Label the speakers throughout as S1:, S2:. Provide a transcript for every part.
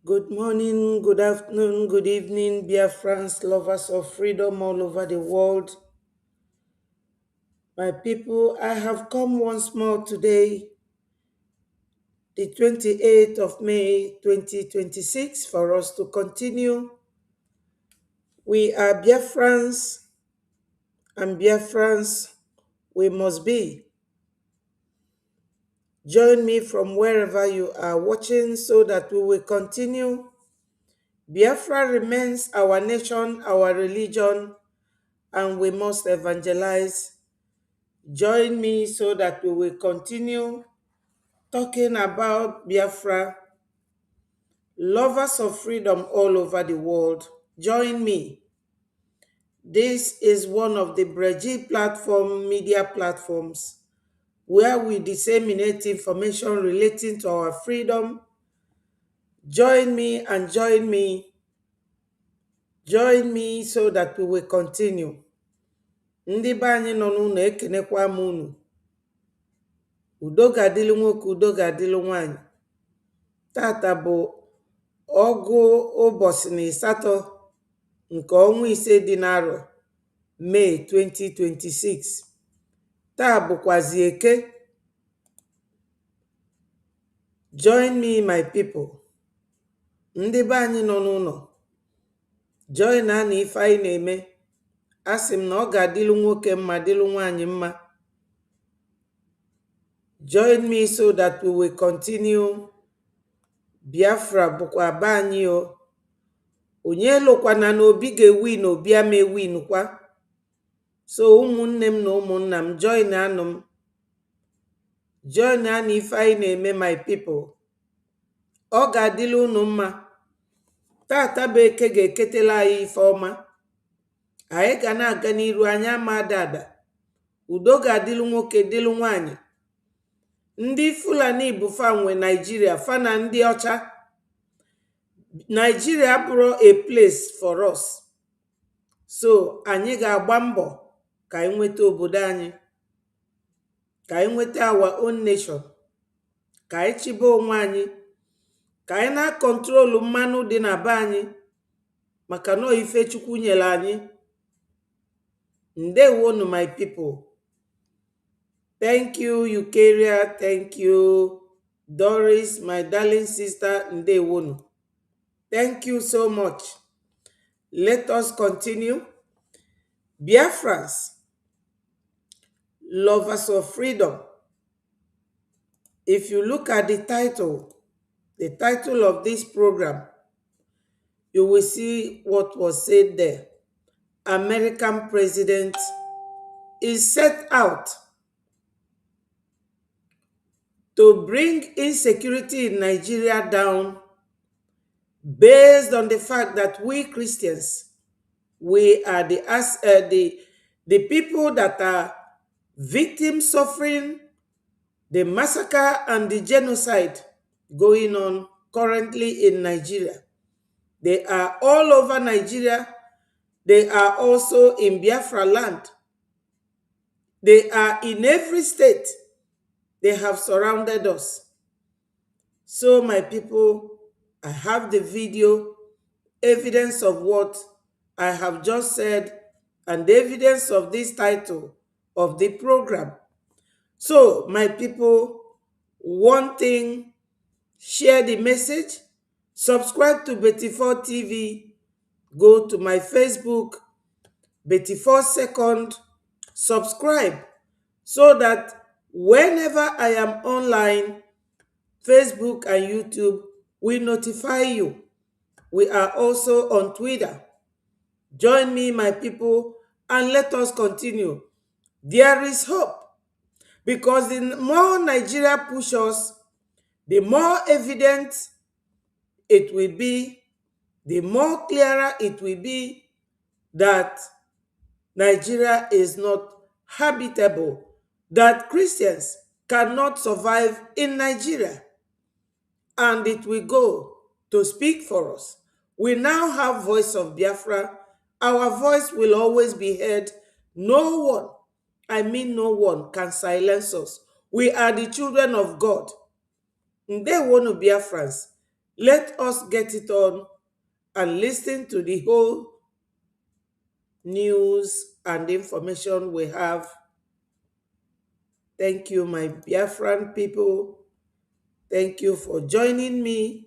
S1: Good morning, good afternoon, good evening, Biafrans, lovers of freedom all over the world. My people, I have come once more today, the 28th of May 2026, for us to continue. We are Biafrans, and Biafrans we must be. Join me from wherever you are watching so that we will continue. Biafra remains our nation, our religion, and we must evangelize. Join me so that we will continue talking about Biafra, lovers of freedom all over the world. Join me. This is one of the Breji platform media platforms where we disseminate information relating to our freedom. Join me and join me. Join me so that we will continue. Ndị be anyị nọ n'ụlọ ekenekwa m unu. Udo ga-adịlụ nwoke, udo ga-adịlụ nwanyị. Tata bụ ọgụ ụbọchị na ịsatọ nke ọnwa ise dị n'arọ May 2026. Taa bụkwazi eke. Join me my people. Ndị be anyị nọ n'ụlọ. Join na ife anyị na-eme. Asị m na ọ ga-adịlụ nwoke mma dịlụ nwanyị mma. Join me so that we will continue. Biafra bụkwa be anyị o. Onye lụkwana na obi ga-ewin obi ama ewin kwa. So ụmụnne m na ụmụnna m join anụ m. Join anụ ife anyị na-eme my people. Ọ ga-adịlụ unu mma. Tata bụ eke ga-eketela anyị ife ọma. Anyị ga na-aga n'iru anyị ama ada. Udo ga-adịlụ nwoke dịlụ nwanyị. Ndị Fulani bụ fanwe Nigeria fa na ndị ọcha. Nigeria bụrụ a place for us. So anyị ga-agba mbọ ka anyị nweta obodo anyị. Ka anyị nweta our own nation. Ka anyị chibe onwe anyị. Ka anyị na-akọntrolu mmanụ dị na be anyị. Maka na ife Chukwu nyere anyị. Ndewonu my people. Thank you, Eukaria. Thank you, Doris, my darling sister. Ndewonu. Thank you so much. Let us continue. Biafrans, lovers of freedom. If you look at the title of this program, you will see what was said there. American president is set out to bring insecurity in Nigeria down based on the fact that we Christians, we are the people that are victims suffering the massacre and the genocide going on currently in Nigeria. They are all over Nigeria. They are also in Biafra land. They are in every state. They have surrounded us. So my people, I have the video, evidence of what I have just said, and the evidence of this title of the program. So my people, one thing, share the message, subscribe to Betty4 TV, go to my Facebook, Betty4 Second, subscribe so that whenever I am online, Facebook and YouTube will notify you. We are also on Twitter. Join me, my people, and let us continue. There is hope because the more Nigeria pushes us, the more evident it will be, the more clearer it will be that Nigeria is not habitable, that Christians cannot survive in Nigeria. And it will go to speak for us. We now have voice of Biafra. Our voice will always be heard. No one, I mean no one, can silence us. We are the children of God. They want to Biafrans. Let us get it on and listen to the whole news and information we have. Thank you, my Biafran people. Thank you for joining me.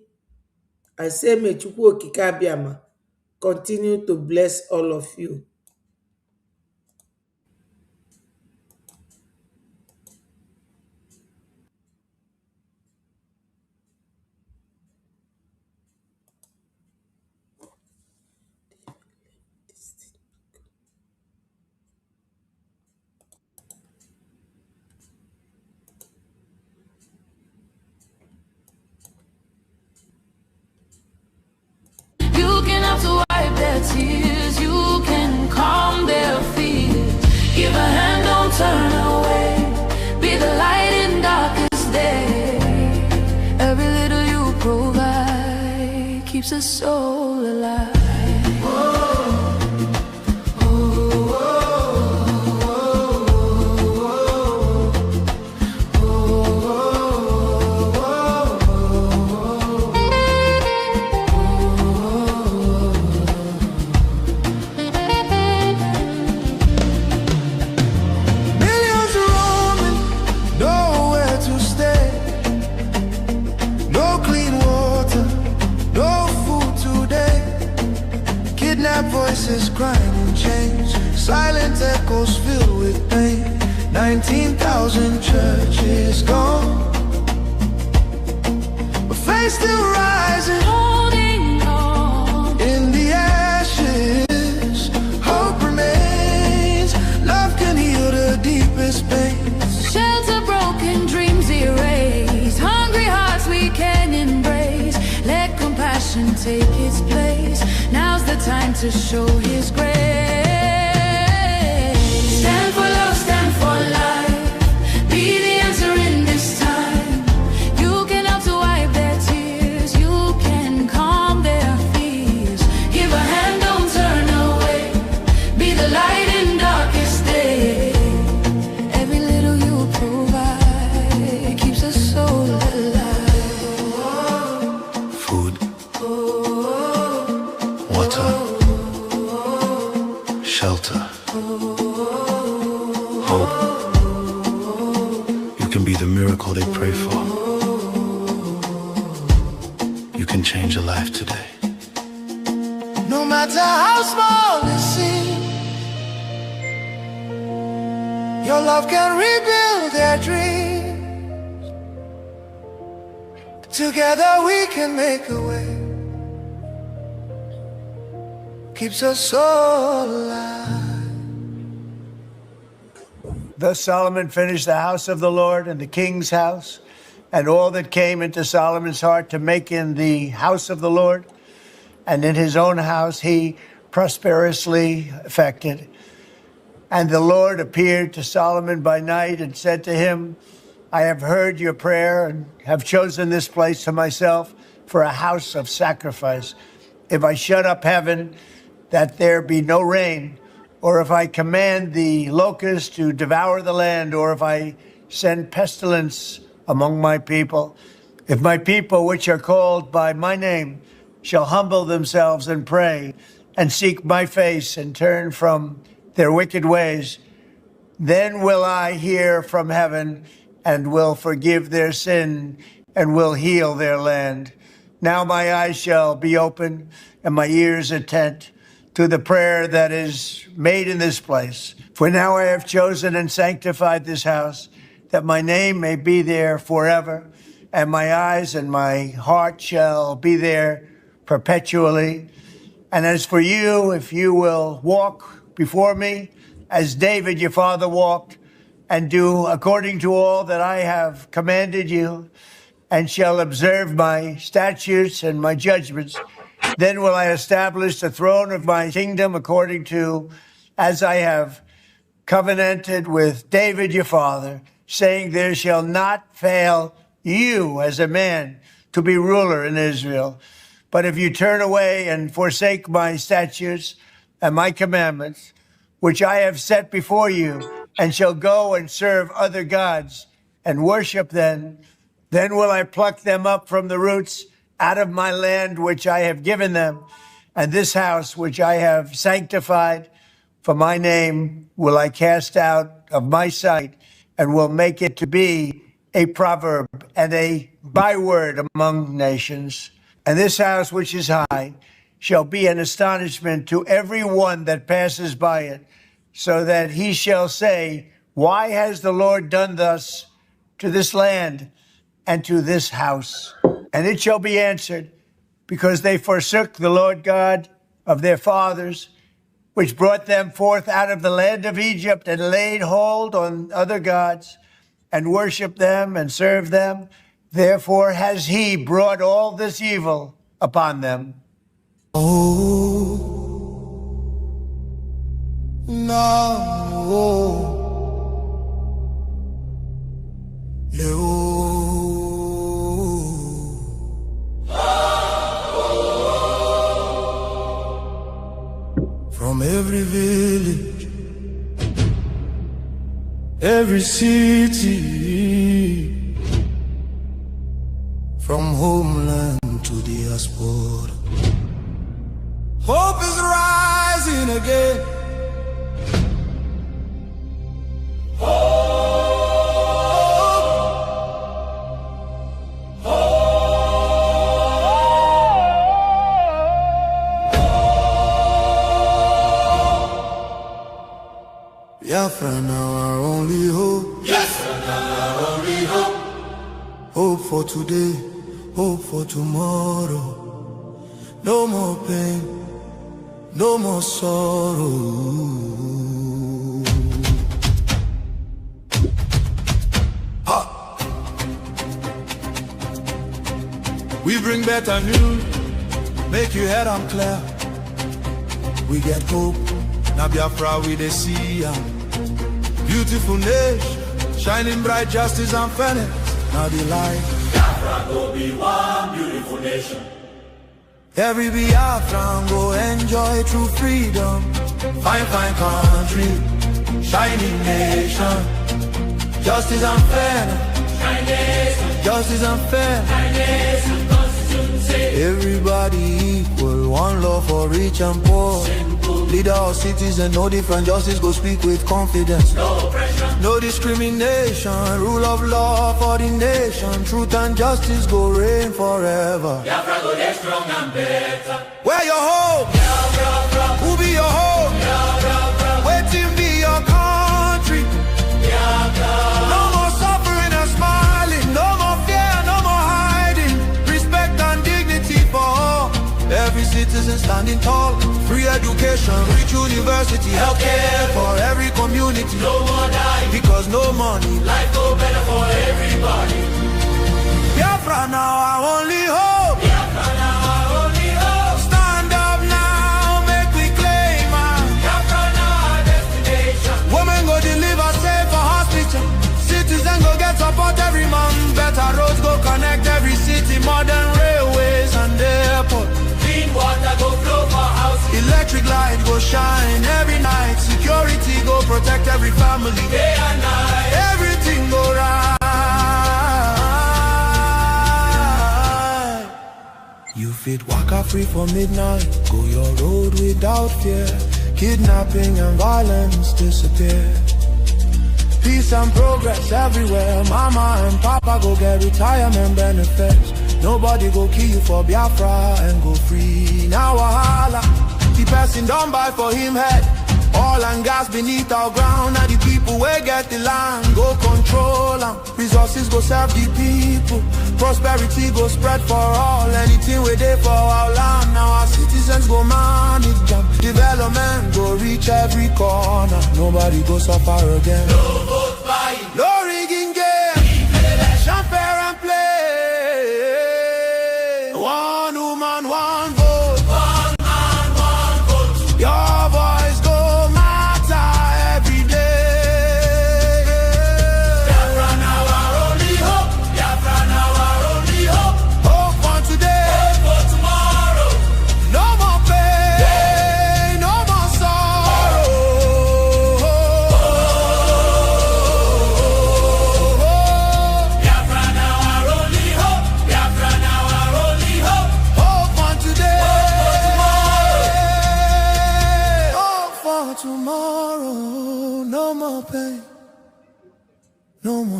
S1: I say, may Chukwu Okike Abiama continue to bless all of you.
S2: You can have to wipe their tears, you can calm their fears. Give a hand, don't turn away. Be the light in darkest day. Every little you provide keeps a soul alive.
S3: Voices crying in chains, silent echoes filled with pain. 19,000 churches gone, but faith still rising,
S2: Holding on
S3: in the ashes. Hope remains, love can heal the deepest pains.
S2: shelter, broken dreams erased. Hungry hearts we can embrace. Let compassion take its place. Now's the time to show His grace. Stand for love, stand for life. Be the answer in this time. You can help to wipe their tears. You can calm their fears. Give a hand, don't turn away. Be the light in darkest day. Every little you provide keeps a soul alive.
S3: Food, water, shelter, hope. You can be the miracle they pray for. You can change a life today. No matter how small it seems, your love can rebuild their dreams. Together we can make a way. Keeps us all alive.
S4: Thus Solomon finished the house of the Lord and the king's house, and all that came into Solomon's heart to make in the house of the Lord, and in his own house he prosperously effected. And the Lord appeared to Solomon by night and said to him, I have heard your prayer and have chosen this place to myself for a house of sacrifice. If I shut up heaven, that there be no rain, or if I command the locusts to devour the land, or if I send pestilence among my people, if my people, which are called by my name, shall humble themselves and pray and seek my face and turn from their wicked ways, then will I hear from heaven and will forgive their sin and will heal their land. Now my eyes shall be open and my ears attent to the prayer that is made in this place. For now I have chosen and sanctified this house, that my name may be there forever, and my eyes and my heart shall be there perpetually. And as for you, if you will walk before me, as David your father walked, and do according to all that I have commanded you, and shall observe my statutes and my judgments, then will I establish the throne of my kingdom according to as I have covenanted with David your father, saying, there shall not fail you as a man to be ruler in Israel. But if you turn away and forsake my statutes and my commandments, which I have set before you, and shall go and serve other gods and worship them, then will I pluck them up from the roots out of my land which I have given them, and this house which I have sanctified for my name will I cast out of my sight, and will make it to be a proverb and a byword among nations. And this house which is high shall be an astonishment to every one that passes by it, so that he shall say, why has the Lord done thus to this land and to this house? And it shall be answered, because they forsook the Lord God of their fathers, which brought them forth out of the land of Egypt, and laid hold on other gods, and worshiped them and served them. Therefore has he brought all this evil upon them.
S3: Oh, no. From every village, every city, from homeland to diaspora, hope is rising again. Biafran, our only hope. Yes, our only hope. Hope for today, hope for tomorrow. No more pain, no more sorrow. Ha! We bring better news, make you head on clear. We get hope, now Biafra we dey see ya. Beautiful nation, shining bright justice and fairness. Now the light. Biafra go be one beautiful nation. Every Biafran go enjoy true freedom. Fine, fine country, shining nation. Justice and fairness. Justice and fairness. Everybody equal, one law for rich and poor. Leader or citizen, no different, justice go speak with confidence. No pressure, no discrimination, rule of law for the nation. Truth and justice go reign forever. Biafra go get strong and better. Where your hope? Biafra. Who be your hope? Biafra. Waiting be your country. Biafra. No more suffering and smiling, no more fear, no more hiding. Respect and dignity for all. Every citizen standing tall. Free education, rich university, healthcare for every community. No more dying, because no money. Life go better for everybody. Biafra now our only hope. Biafra now our only hope. Stand up now, make we claim our Biafra now our destination. Women go deliver safe for hospital. Citizen go get support every month. Better roads go connect every city. Modern railways and airport. Clean water go flow for house. Electric light go shine every night. Security go protect every family. Day and night, everything go right. You fit waka free for midnight. Go your road without fear. Kidnapping and violence disappear. Peace and progress everywhere. Mama and papa go get retirement benefits. Nobody go kill you for Biafra and go free. Now wahala, the person don't buy for him head. Oil and gas beneath our ground. Now the people will get the land, go control them. Resources go serve the people. Prosperity go spread for all. Anything we do for our land. Now our citizens go manage them. Development go reach every corner. Nobody go suffer again. No vote buying, no rigging game. Election fair and play. One woman, one vote. One man, one vote. Your voice go matter every day. Biafra now our only hope. Biafra now our only hope. Hope for today, hope for tomorrow. No more pain, no more sorrow. Biafra now our only hope. Biafra now our only hope.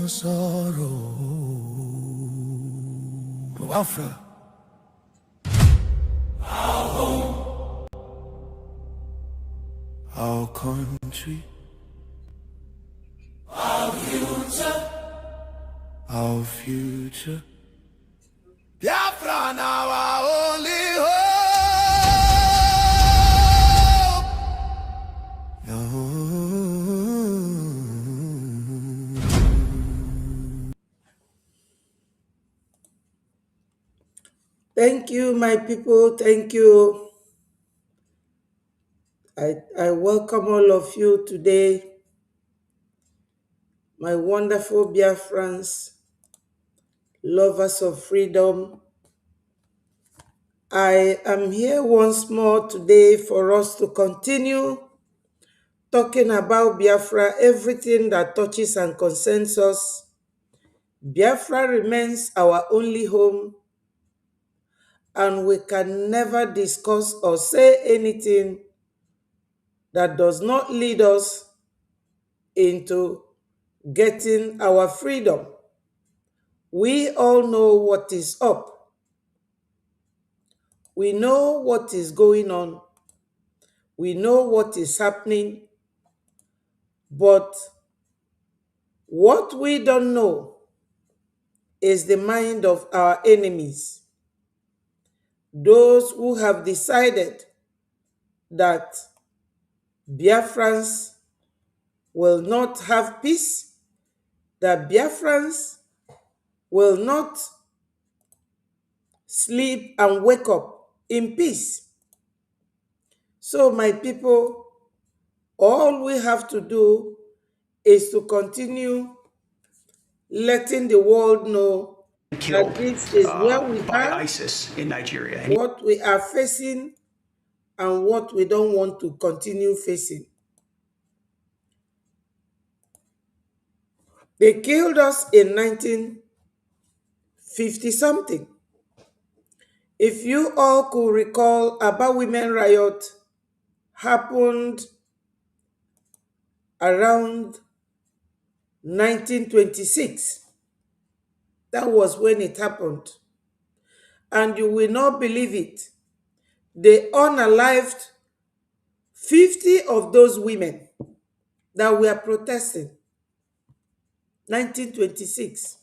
S3: no sorrow. Biafra, our country, our future. Biafra now our only hope.
S1: Thank you, my people. Thank you. I welcome all of you today, my wonderful Biafrans, lovers of freedom. I am here once more today for us to continue talking about Biafra, everything that touches and concerns us. Biafra remains our only home, and we can never discuss or say anything that does not lead us into getting our freedom. We all know what is up. We know what is going on. We know what is happening. But what we don't know is the mind of our enemies, those who have decided that Biafrans will not have peace, that Biafrans will not sleep and wake up in peace. So, my people, all we have to do is to continue letting the world know that
S5: Killed
S1: this is where we
S5: by
S1: are,
S5: ISIS in Nigeria.
S1: what we are facing, and what we don't want to continue facing. They killed us in 1950 something. If you all could recall, Aba Women Riot happened around 1926. That was when it happened. And you will not believe it. They unalived 50 of those women that were protesting. 1926.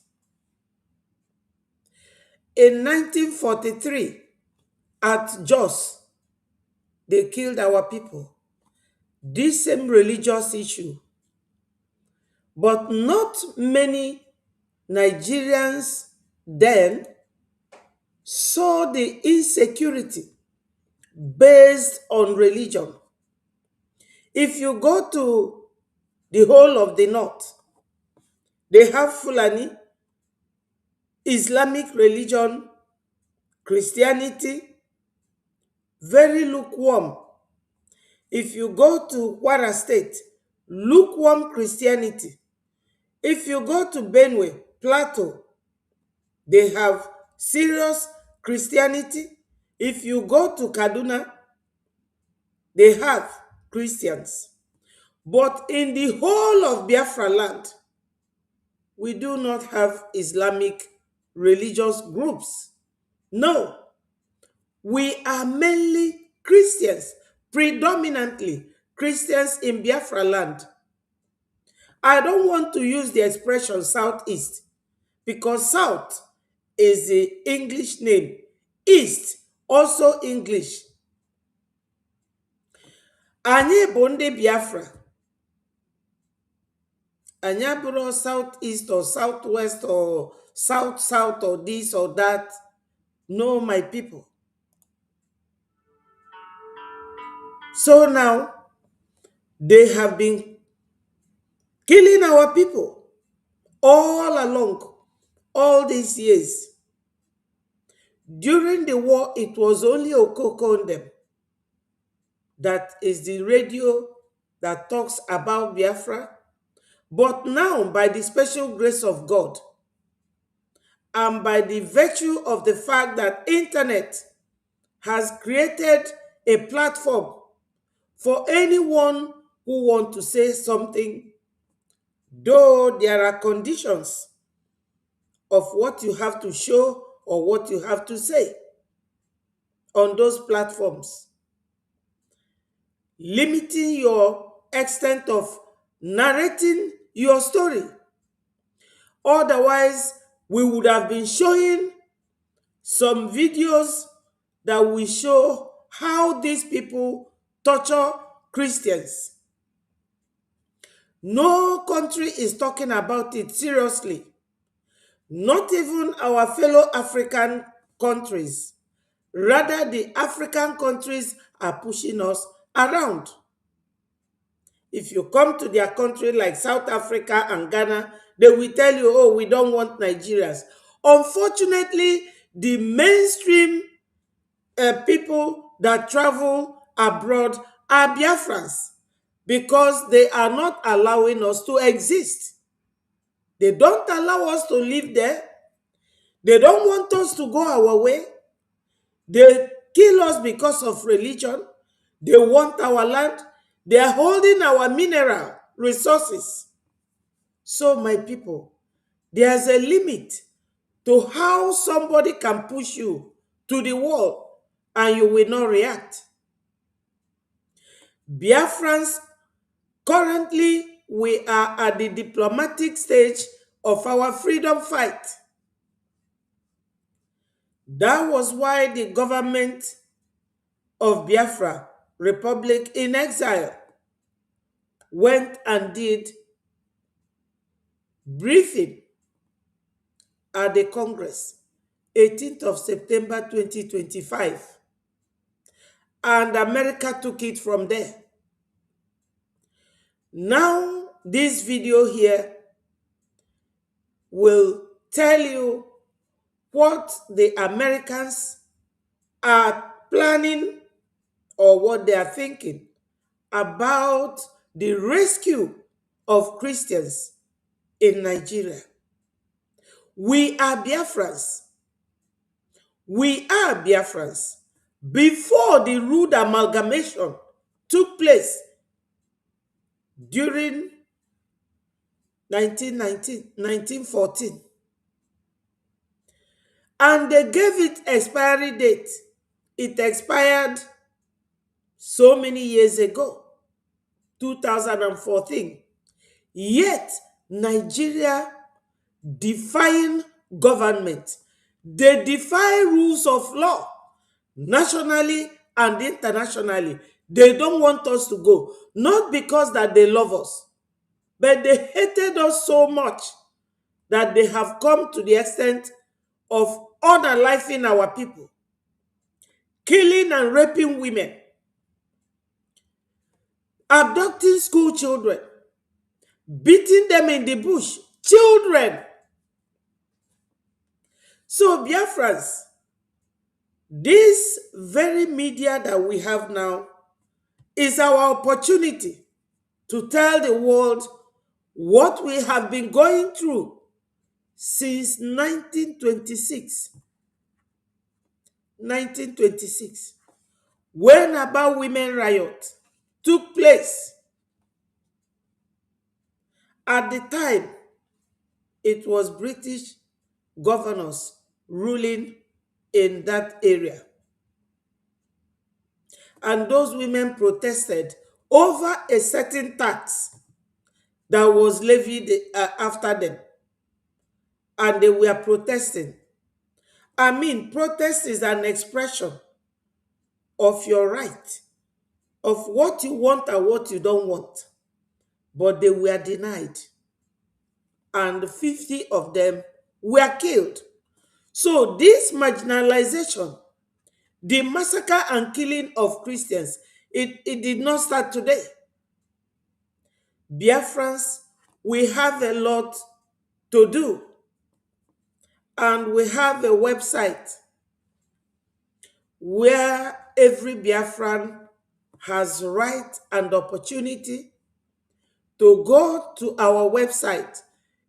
S1: In 1943, at Jos, they killed our people. This same religious issue. But not many Nigerians then saw the insecurity based on religion. If you go to the whole of the north, they have Fulani, Islamic religion, Christianity, very lukewarm. If you go to Kwara State, lukewarm Christianity. If you go to Benue, Plateau, they have serious Christianity. If you go to Kaduna, they have Christians. But in the whole of Biafra land, we do not have Islamic religious groups. No, we are mainly Christians, predominantly Christians in Biafra land. I don't want to use the expression Southeast because South is the English name. East, also English. Anyị bụ ndị Biafra. Anyị abụrụ Southeast or Southwest or South or this or that. No, my people. So now, they have been killing our people all along, all these years. During the war, it was only Okokondem that is the radio that talks about Biafra. But now, by the special grace of God, and by the virtue of the fact that internet has created a platform for anyone who wants to say something, though there are conditions of what you have to show or what you have to say on those platforms, limiting your extent of narrating your story. Otherwise, we would have been showing some videos that will show how these people torture Christians. No country is talking about it seriously. Not even our fellow African countries. Rather, the African countries are pushing us around. If you come to their country like South Africa and Ghana, they will tell you, oh, we don't want Nigerians. Unfortunately, the mainstream people that travel abroad are Biafrans because they are not allowing us to exist. They don't allow us to live there. They don't want us to go our way. They kill us because of religion. They want our land. They are holding our mineral resources. So, my people, there's a limit to how somebody can push you to the wall and you will not react. Biafrans, currently, we are at the diplomatic stage of our freedom fight. That was why the government of Biafra, Republic in Exile, went and did briefing at the Congress, 18th of September 2025. And America took it from there. Now, this video here will tell you what the Americans are planning or what they are thinking about the rescue of Christians in Nigeria. We are Biafrans. We are Biafrans. Before the rude amalgamation took place during 1914, and they gave it expiry date. It expired so many years ago, 2014. Yet, Nigeria defying government. They defy rules of law nationally and internationally. They don't want us to go, not because that they love us, but they hated us so much that they have come to the extent of unaliving our people, killing and raping women, abducting school children, beating them in the bush, children. So, Biafrans, this very media that we have now is our opportunity to tell the world what we have been going through since 1926. 1926, when about women riot took place. At the time, it was British governors ruling in that area. And those women protested over a certain tax that was levied after them. And they were protesting. I mean, protest is an expression of your right, of what you want and what you don't want. But they were denied. And 50 of them were killed. So this marginalization, the massacre and killing of Christians, it did not start today. Biafrans, we have a lot to do. And we have a website where every Biafran has right and opportunity to go to our website.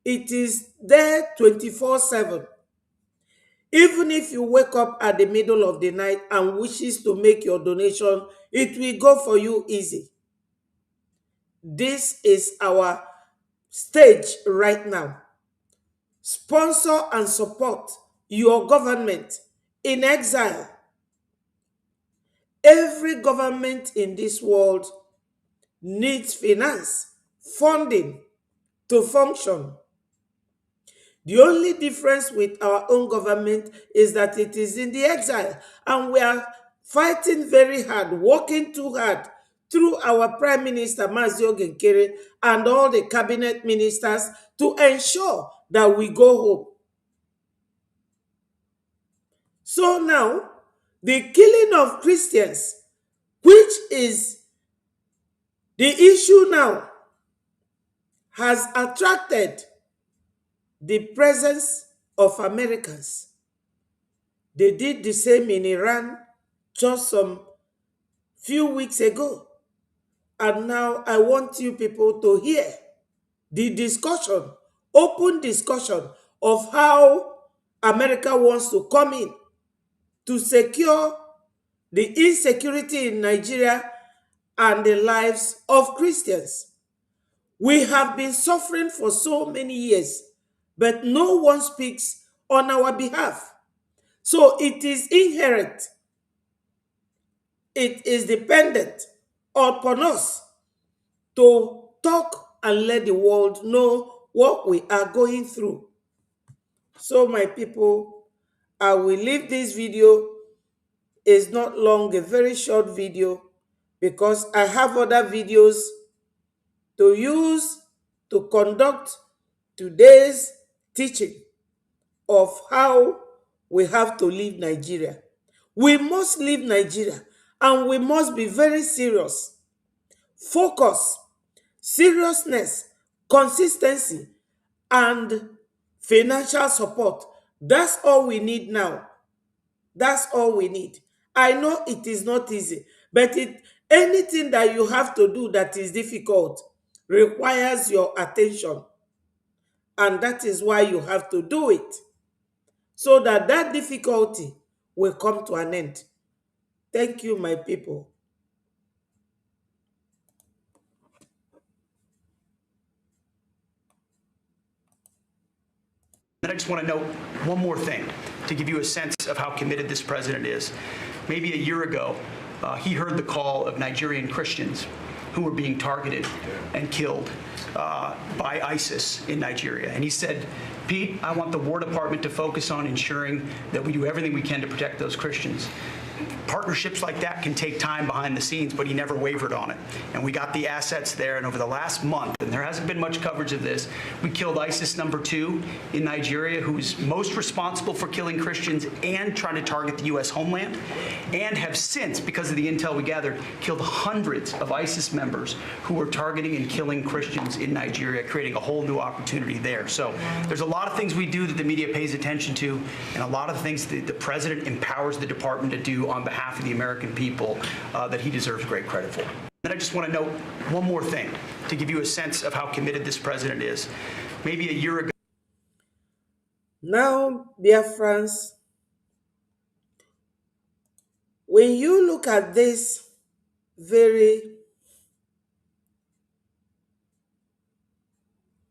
S1: It is there 24/7. Even if you wake up at the middle of the night and wishes to make your donation, it will go for you easy. This is our stage right now. Sponsor and support your government in exile. Every government in this world needs finance, funding to function. The only difference with our own government is that it is in the exile, and we are fighting very hard, working too hard through our Prime Minister Mazio Genkere and all the cabinet ministers to ensure that we go home. So now, the killing of Christians, which is the issue now, has attracted the presence of Americans. They did the same in Iran just some few weeks ago. And now I want you people to hear the discussion, open discussion of how America wants to come in to secure the insecurity in Nigeria and the lives of Christians. We have been suffering for so many years, but no one speaks on our behalf. So it is inherent, it is dependent upon us to talk and let the world know what we are going through. So, my people, I will leave this video. It's not long, a very short video, because I have other videos to use to conduct today's teaching of how we have to leave Nigeria. We must leave Nigeria, and we must be very serious. Focus, seriousness, consistency, and financial support. That's all we need now. That's all we need. I know it is not easy, but anything that you have to do that is difficult requires your attention. And that is why you have to do it, so that that difficulty will come to an end. Thank you, my people.
S5: And I just want to note one more thing to give you a sense of how committed this president is. Maybe a year ago, he heard the call of Nigerian Christians who were being targeted and killed by ISIS in Nigeria. And he said, Pete, I want the War Department to focus on ensuring that we do everything we can to protect those Christians. Partnerships like that can take time behind the scenes, but he never wavered on it. And we got the assets there, and over the last month, and there hasn't been much coverage of this, we killed ISIS #2 in Nigeria, who's most responsible for killing Christians and trying to target the U.S. homeland, and have since, because of the intel we gathered, killed hundreds of ISIS members who were targeting and killing Christians in Nigeria, creating a whole new opportunity there. So there's a lot of things we do that the media pays attention to, and a lot of things that the president empowers the department to do on behalf of the American people that he deserves great credit for. And I just want to note one more thing to give you a sense of how committed this president is. Maybe a year ago.
S1: Now, Biafrans, when you look at this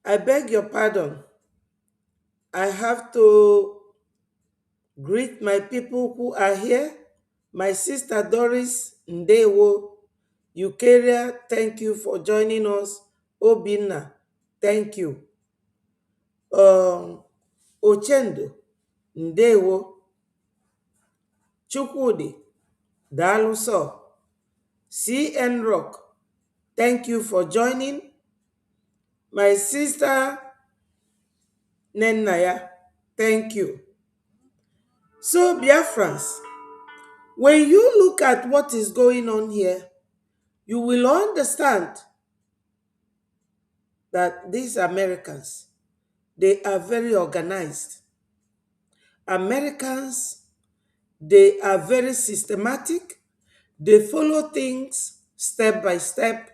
S1: I beg your pardon, I have to greet my people who are here. My sister Doris Ndewo, Eukaria, thank you for joining us. Obinna, thank you. Ochendo, Ndewo. Chukwudi, Daluso. CN Rock, thank you for joining. My sister Nenaya, thank you. So, Biafrans, when you look at what is going on here, you will understand that these Americans, they are very organized. Americans, they are very systematic. They follow things step by step.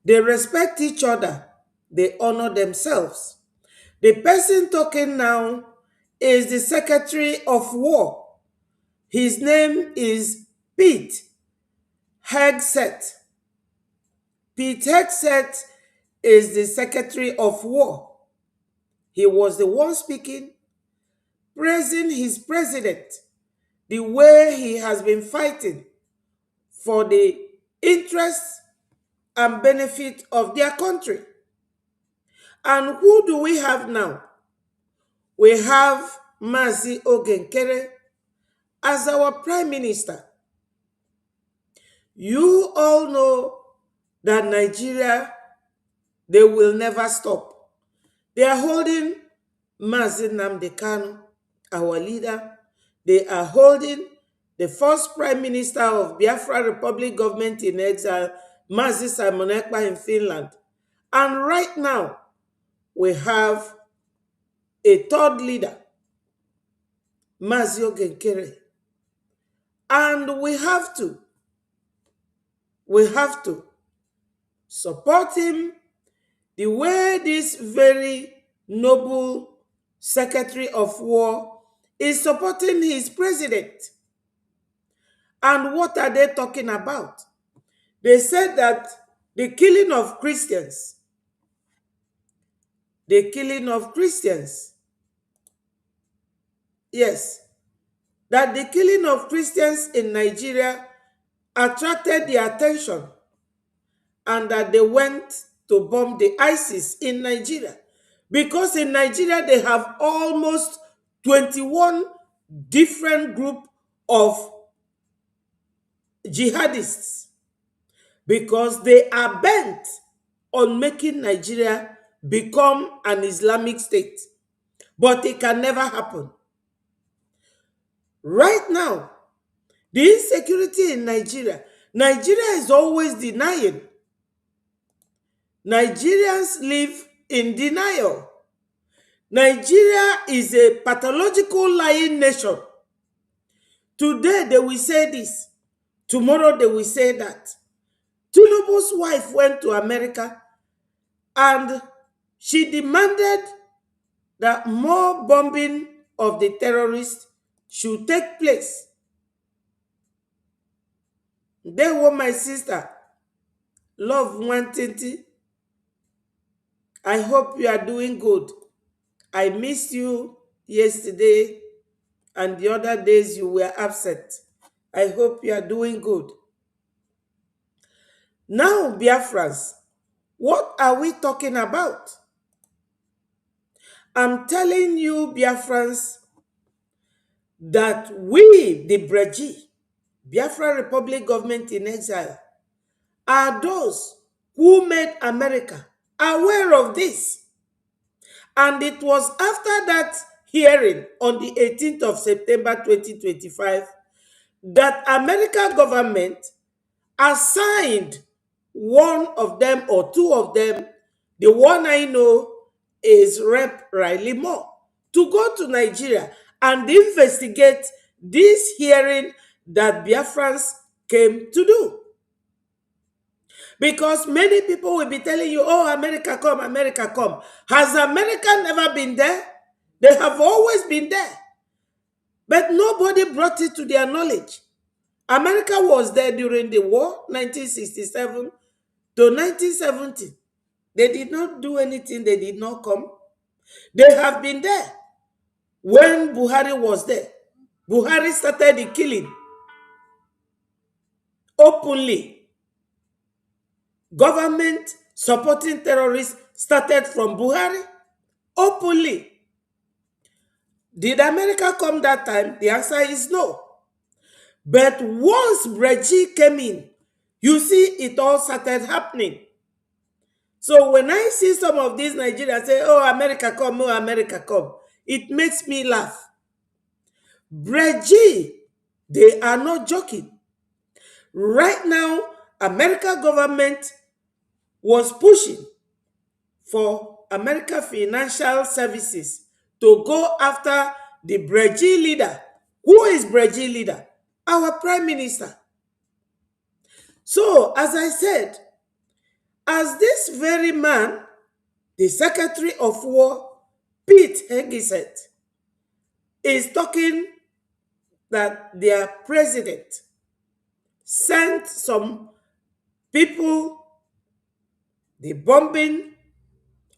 S1: They respect each other. They honor themselves. The person talking now is the Secretary of War. His name is Pete Hegseth. Pete Hegseth is the Secretary of War. He was the one speaking, praising his president, the way he has been fighting for the interests and benefit of their country. And who do we have now? We have Mazi Ogenkere as our Prime Minister. You all know that Nigeria, they will never stop. They are holding Mazi Nnamdi Kanu, our leader. They are holding the first Prime Minister of Biafra Republic government in exile, Mazi Simon Ekpa in Finland. And right now, we have a third leader, Mazi Ogenkere. And we have to support him the way this very noble Secretary of War is supporting his president. And what are they talking about? They said that the killing of Christians, yes, that the killing of Christians in Nigeria attracted the attention and that they went to bomb the ISIS in Nigeria. Because in Nigeria, they have almost 21 different group of jihadists because they are bent on making Nigeria become an Islamic state. But it can never happen. Right now, the insecurity in Nigeria is always denying. Nigerians live in denial. Nigeria is a pathological lying nation. Today they will say this, tomorrow they will say that. Tinubu's wife went to America and she demanded that more bombing of the terrorists should take place. They were my sister, Love Nwantiti. I hope you are doing good. I missed you yesterday and the other days you were absent. I hope you are doing good. Now, Biafrans, what are we talking about? I'm telling you, Biafrans, that we, the Breji, Biafra Republic government in exile, are those who made America aware of this. And it was after that hearing on the 18th of September 2025 that American government assigned one of them or two of them, the one I know is Rep. Riley Moore, to go to Nigeria and investigate this hearing that Biafrans came to do. Because many people will be telling you, oh, America come, America come. Has America never been there? They have always been there. But nobody brought it to their knowledge. America was there during the war, 1967 to 1970. They did not do anything. They did not come. They have been there. When Buhari was there, Buhari started the killing openly. Government supporting terrorists started from Buhari openly. Did America come that time? The answer is no. But once Breji came in, you see it all started happening. So when I see some of these Nigerians say, oh, America come, oh, America come, it makes me laugh. Breji, they are not joking. Right now, American government was pushing for American Financial Services to go after the Breji leader. Who is Breji leader? Our Prime Minister. So, as I said, as this very man, the Secretary of War, Pete Hegseth, is talking that their president sent some people, the bombing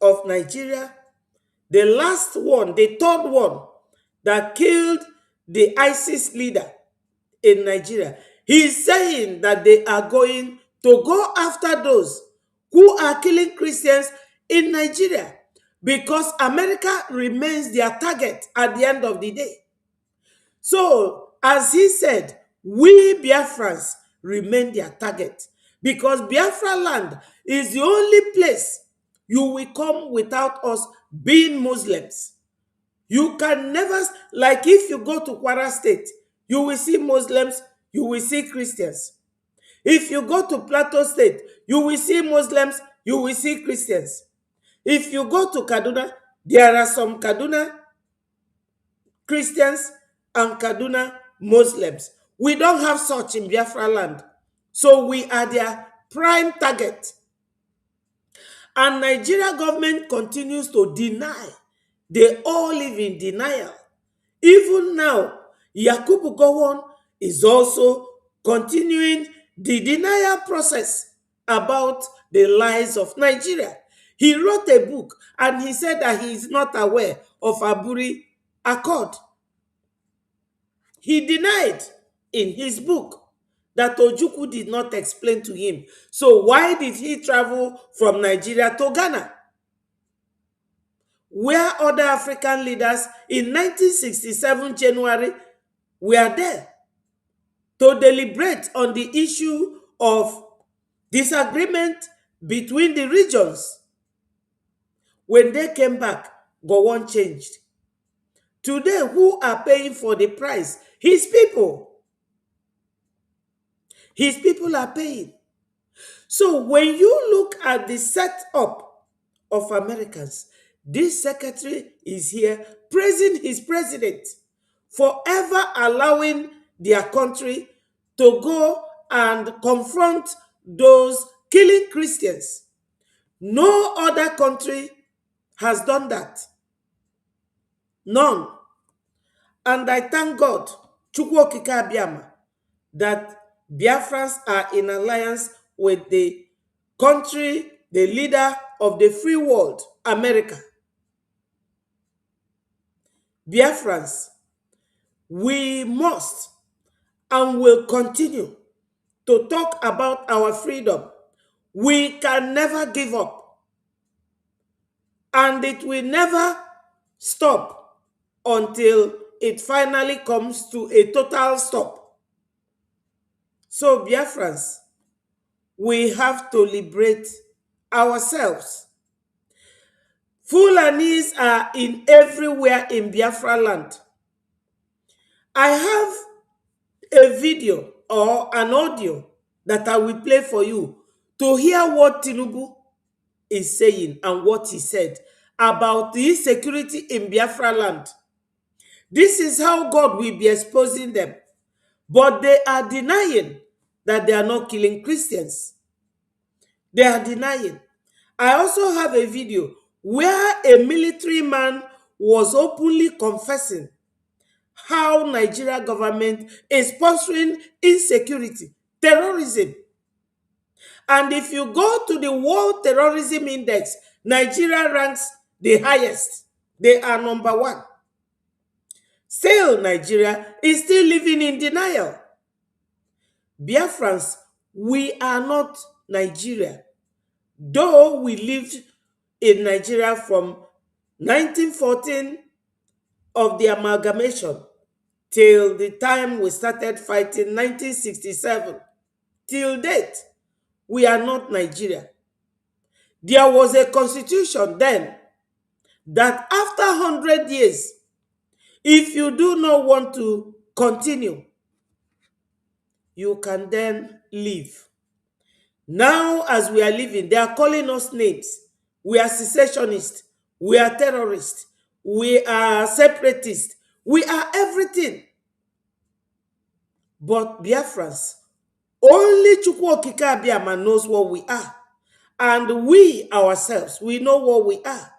S1: of Nigeria, the last one, the third one that killed the ISIS leader in Nigeria. He's saying that they are going to go after those who are killing Christians in Nigeria because America remains their target at the end of the day. So, as he said, we Biafrans remain their target because Biafra land is the only place you will come without us being Muslims. You can never, like if you go to Kwara State, you will see Muslims, you will see Christians. If you go to Plateau State, you will see Muslims, you will see Christians. If you go to Kaduna, there are some Kaduna Christians and Kaduna Muslims. We don't have such in Biafra land. So we are their prime target. And Nigeria government continues to deny. They all live in denial. Even now, Yakubu Gowon is also continuing the denial process about the lies of Nigeria. He wrote a book and he said that he is not aware of Aburi Accord. He denied in his book that Ojukwu did not explain to him. So why did he travel from Nigeria to Ghana, where other African leaders in 1967 January were there to deliberate on the issue of disagreement between the regions? When they came back, Gowon changed. Today, who are paying for the price? His people. His people are paying. So when you look at the setup of Americans, this secretary is here praising his president for ever allowing their country to go and confront those killing Christians. No other country has done that. None. And I thank God, Chukwu Okike Abiama, that Biafrans are in alliance with the country, the leader of the free world, America. Biafrans, we must and will continue to talk about our freedom. We can never give up, and it will never stop until it finally comes to a total stop. So, Biafrans, we have to liberate ourselves. Fulanis are in everywhere in Biafra land. I have a video or an audio that I will play for you to hear what Tinubu is saying and what he said about the insecurity in Biafra land. This is how God will be exposing them. But they are denying that they are not killing Christians. They are denying. I also have a video where a military man was openly confessing how Nigeria government is sponsoring insecurity, terrorism. And if you go to the World Terrorism Index, Nigeria ranks the highest. They are number one. Still, Nigeria is still living in denial. Biafrans, we are not Nigeria. Though we lived in Nigeria from 1914 of the amalgamation till the time we started fighting 1967, till date, we are not Nigeria. There was a constitution then that after 100 years, if you do not want to continue, you can then leave. Now, as we are living, they are calling us names. We are secessionists. We are terrorists. We are separatists. We are everything. But Biafrans, only Chukwu Okike Abiama knows what we are. And we ourselves, we know what we are.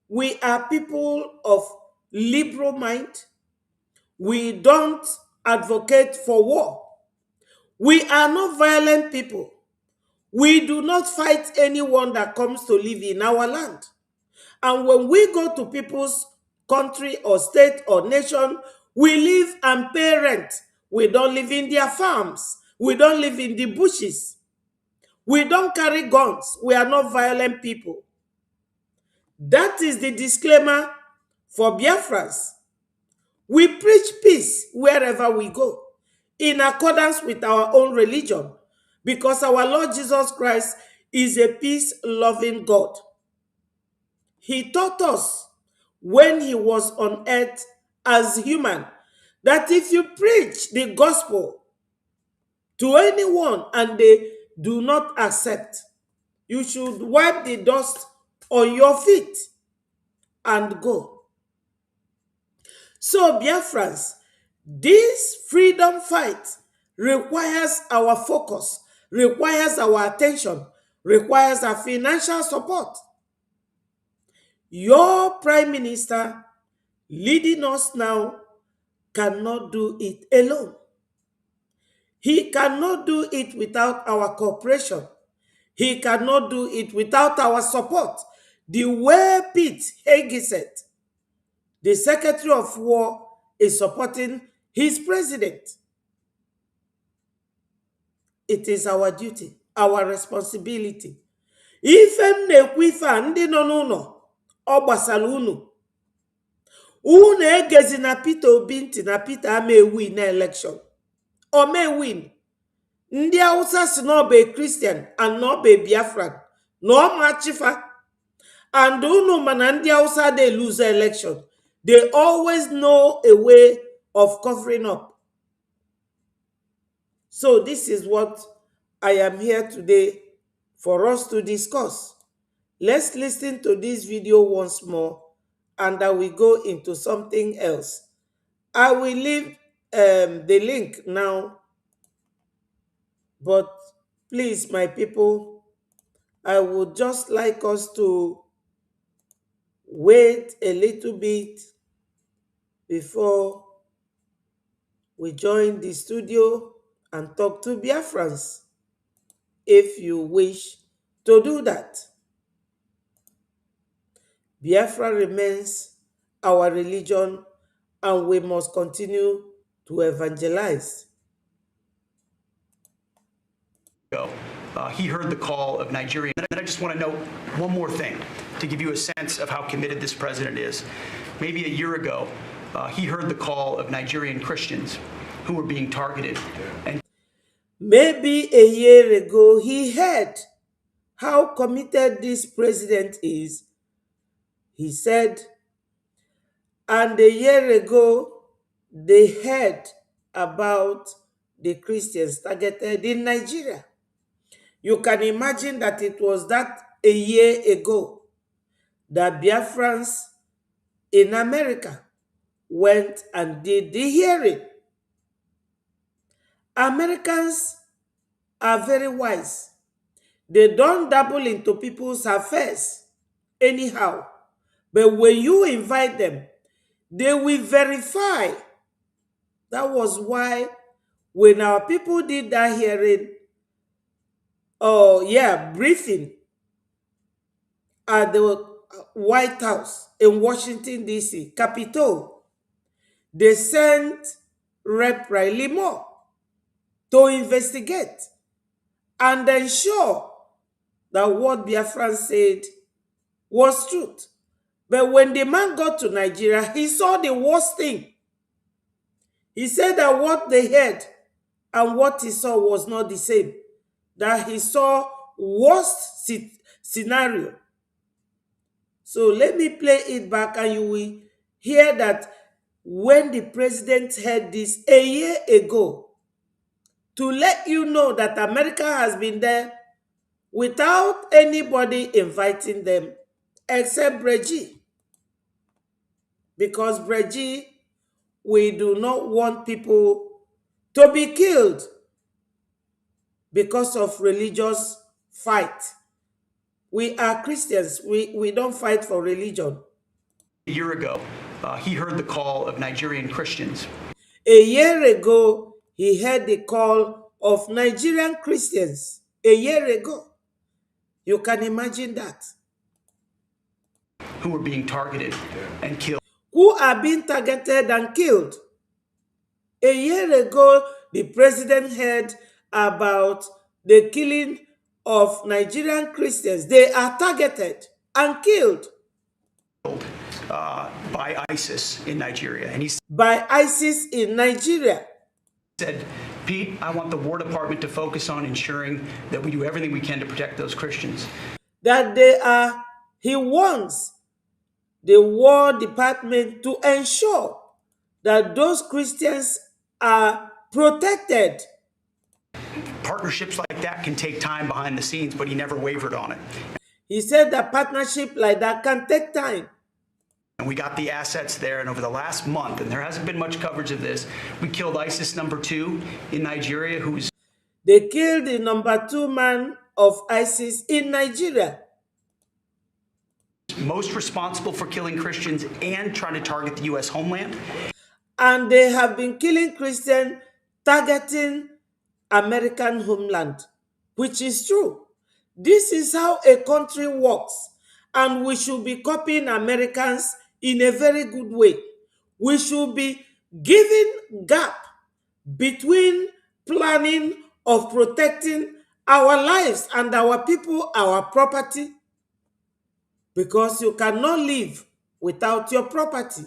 S1: We are people of liberal mind. We don't advocate for war. We are not violent people. We do not fight anyone that comes to live in our land. And when we go to people's country or state or nation, we live and pay rent. We don't live in their farms. We don't live in the bushes. We don't carry guns. We are not violent people. That is the disclaimer for Biafrans. We preach peace wherever we go, in accordance with our own religion, because our Lord Jesus Christ is a peace-loving God. He taught us when he was on earth as human that if you preach the gospel to anyone and they do not accept, you should wipe the dust on your feet and go. So, Biafrans, this freedom fight requires our focus, requires our attention, requires our financial support. Your prime minister leading us now cannot do it alone. He cannot do it without our cooperation. He cannot do it without our support. The way Pete Hegseth, the Secretary of War, is supporting his president. It is our duty, our responsibility. Ife m na-ekwu ife a ndị nọ n'ụlọ ọ gbasara unu egezi na Peter Obi ntị na Peter ama win na election. O may win. Ndị Hausa si na ọ bụ Christian and na ọ bụ Biafran na ọ ma chifa. And unu mana ndị Hausa dey lose election. They always know a way of covering up. So this is what I am here today for us to discuss. Let's listen to this video once more and I will go into something else. I will leave the link now, but please, my people, I would just like us to wait a little bit before we join the studio and talk to Biafrans, if you wish to do that. Biafra remains our religion and we must continue to evangelize.
S5: He heard the call of Nigeria. And I just want to note one more thing to give you a sense of how committed this president is. Maybe a year ago, he heard the call of Nigerian Christians who were being targeted. And
S1: maybe a year ago, he heard how committed this president is. He said, and a year ago, they heard about the Christians targeted in Nigeria. You can imagine that it was that a year ago that Biafrans in America went and did the hearing. Americans are very wise. They don't dabble into people's affairs anyhow. But when you invite them, they will verify. That was why when our people did that hearing, briefing at the White House in Washington, D.C., Capitol, they sent Rep. Riley Moore to investigate and ensure that what Biafran said was truth. But when the man got to Nigeria, he saw the worst thing. He said that what they heard and what he saw was not the same. That he saw worst scenario. So let me play it back and you will hear that when the president heard this a year ago, to let you know that America has been there without anybody inviting them except Breji. Because Breji, we do not want people to be killed because of religious fight. We are Christians. We don't fight for religion.
S5: a year ago, he heard the call of Nigerian Christians.
S1: A year ago, he heard the call of Nigerian Christians. a year ago. You can imagine that.
S5: who are being targeted and killed.
S1: Who are being targeted and killed. A year ago, the president heard about the killing of Nigerian Christians. They are targeted and killed
S5: By ISIS in Nigeria. And he
S1: by ISIS in Nigeria.
S5: said, Pete, I want the War Department to focus on ensuring that we do everything we can to protect those Christians.
S1: That he wants the War Department to ensure that those Christians are protected.
S5: Partnerships like that can take time behind the scenes, but he never wavered on it.
S1: He said that partnership like that can take time.
S5: And we got the assets there, and over the last month, and there hasn't been much coverage of this, we killed ISIS #2 in Nigeria, who's
S1: They killed the number 2 man of ISIS in Nigeria.
S5: most responsible for killing Christians and trying to target the U.S. homeland.
S1: And they have been killing Christians, targeting American homeland, which is true. This is how a country works, and we should be copying Americans in a very good way. We should be giving gap between planning of protecting our lives and our people, our property, because you cannot live without your property.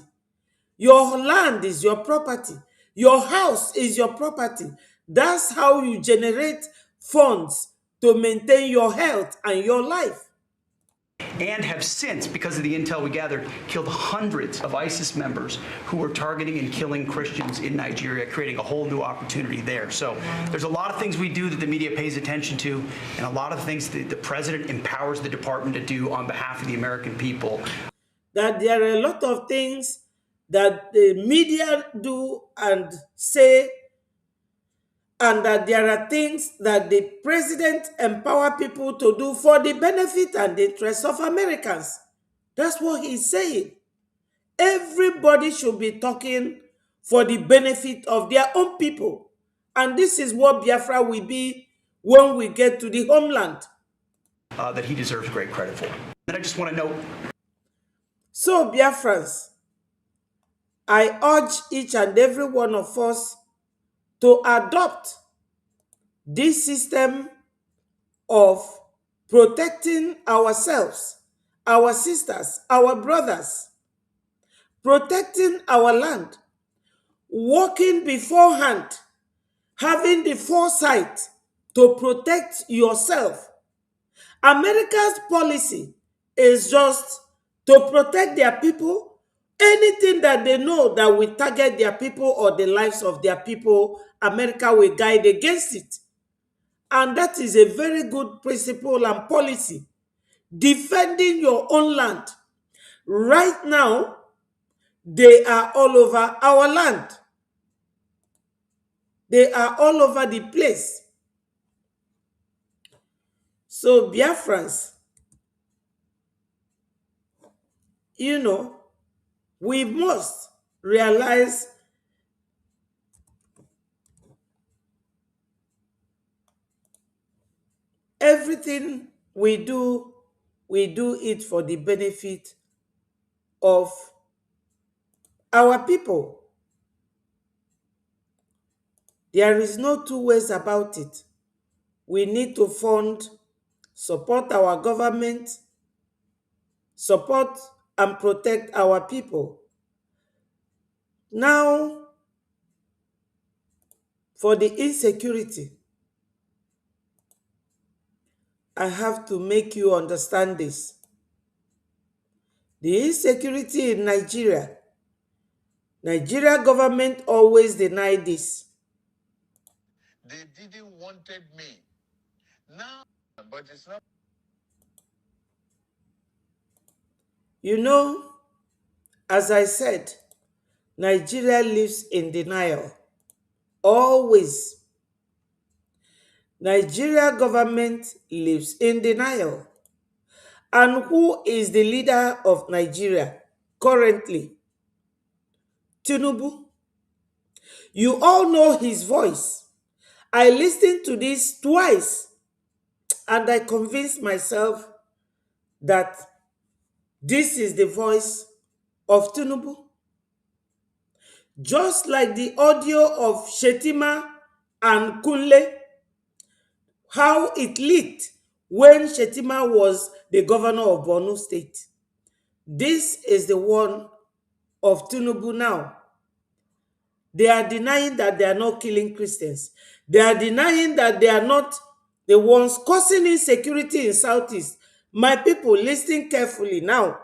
S1: Your land is your property. Your house is your property. That's how you generate funds to maintain your health and your life.
S5: And have since, because of the intel we gathered, killed hundreds of ISIS members who were targeting and killing Christians in Nigeria, creating a whole new opportunity there. So there's a lot of things we do that the media pays attention to, and a lot of things that the president empowers the department to do on behalf of the American people.
S1: That there are a lot of things that the media do and say, and that there are things that the president empower people to do for the benefit and interest of Americans. That's what he's saying. Everybody should be talking for the benefit of their own people. And this is what Biafra will be when we get to the homeland.
S5: That he deserves great credit for. And I just want to note.
S1: So, Biafrans, I urge each and every one of us to adopt this system of protecting ourselves, our sisters, our brothers, protecting our land, working beforehand, having the foresight to protect yourself. America's policy is just to protect their people. Anything that they know that will target their people or the lives of their people, America will guide against it. And that is a very good principle and policy. Defending your own land. Right now, they are all over our land. They are all over the place. So, Biafrans, we must realize everything we do it for the benefit of our people. There is no two ways about it. We need to fund, support our government, support and protect our people. Now, for the insecurity, I have to make you understand this. The insecurity in Nigeria government always deny this.
S6: They didn't wanted me. Now, but it's not.
S1: As I said, Nigeria lives in denial. Always. Nigeria government lives in denial. And who is the leader of Nigeria currently? Tinubu. You all know his voice. I listened to this twice. And I convinced myself that this is the voice of Tinubu. Just like the audio of Shetima and Kunle, how it leaked when Shetima was the governor of Borno State. This is the one of Tinubu now. They are denying that they are not killing Christians. They are denying that they are not the ones causing insecurity in Southeast. My people, listen carefully now,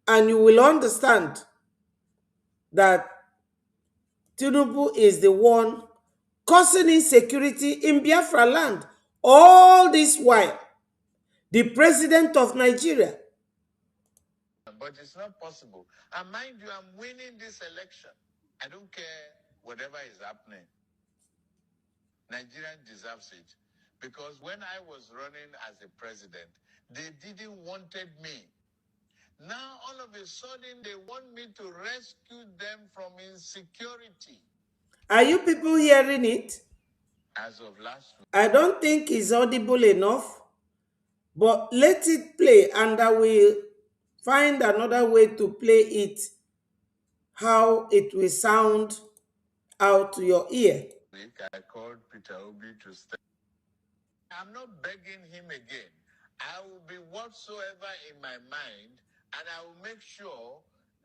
S1: and you will understand that Tinubu is the one causing insecurity in Biafra land. All this while, the president of Nigeria.
S6: But it's not possible. And mind you, I'm winning this election. I don't care whatever is happening. Nigeria deserves it. Because when I was running as a president, they didn't wanted me. Now, all of a sudden, they want me to rescue them from insecurity.
S1: Are you people hearing it?
S6: As of last week,
S1: I don't think it's audible enough, but let it play and I will find another way to play it, how it will sound out to your ear.
S6: I called Peter Obi to step. I'm not begging him again. I will be whatsoever in my mind, and I will make sure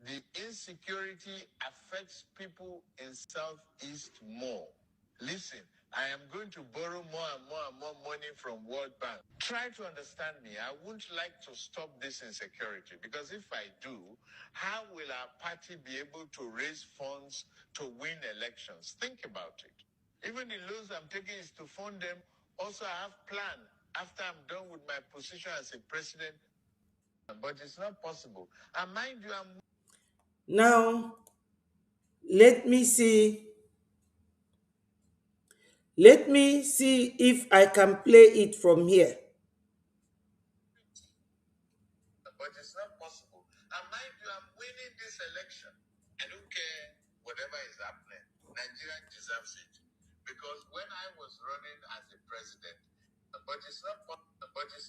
S6: the insecurity affects people in Southeast more. Listen, I am going to borrow more and more and more money from World Bank. Try to understand me. I wouldn't like to stop this insecurity because if I do, how will our party be able to raise funds to win elections? Think about it. Even the loans I'm taking is to fund them. Also, I have plan after I'm done with my position as a president, but it's not possible. And mind you, I'm
S1: Now, let me see. Let me see if I can play it from here.
S6: but it's not possible. And mind you, I'm winning this election. I don't care whatever is happening. Nigeria deserves it. Because when I was running as a president, but it's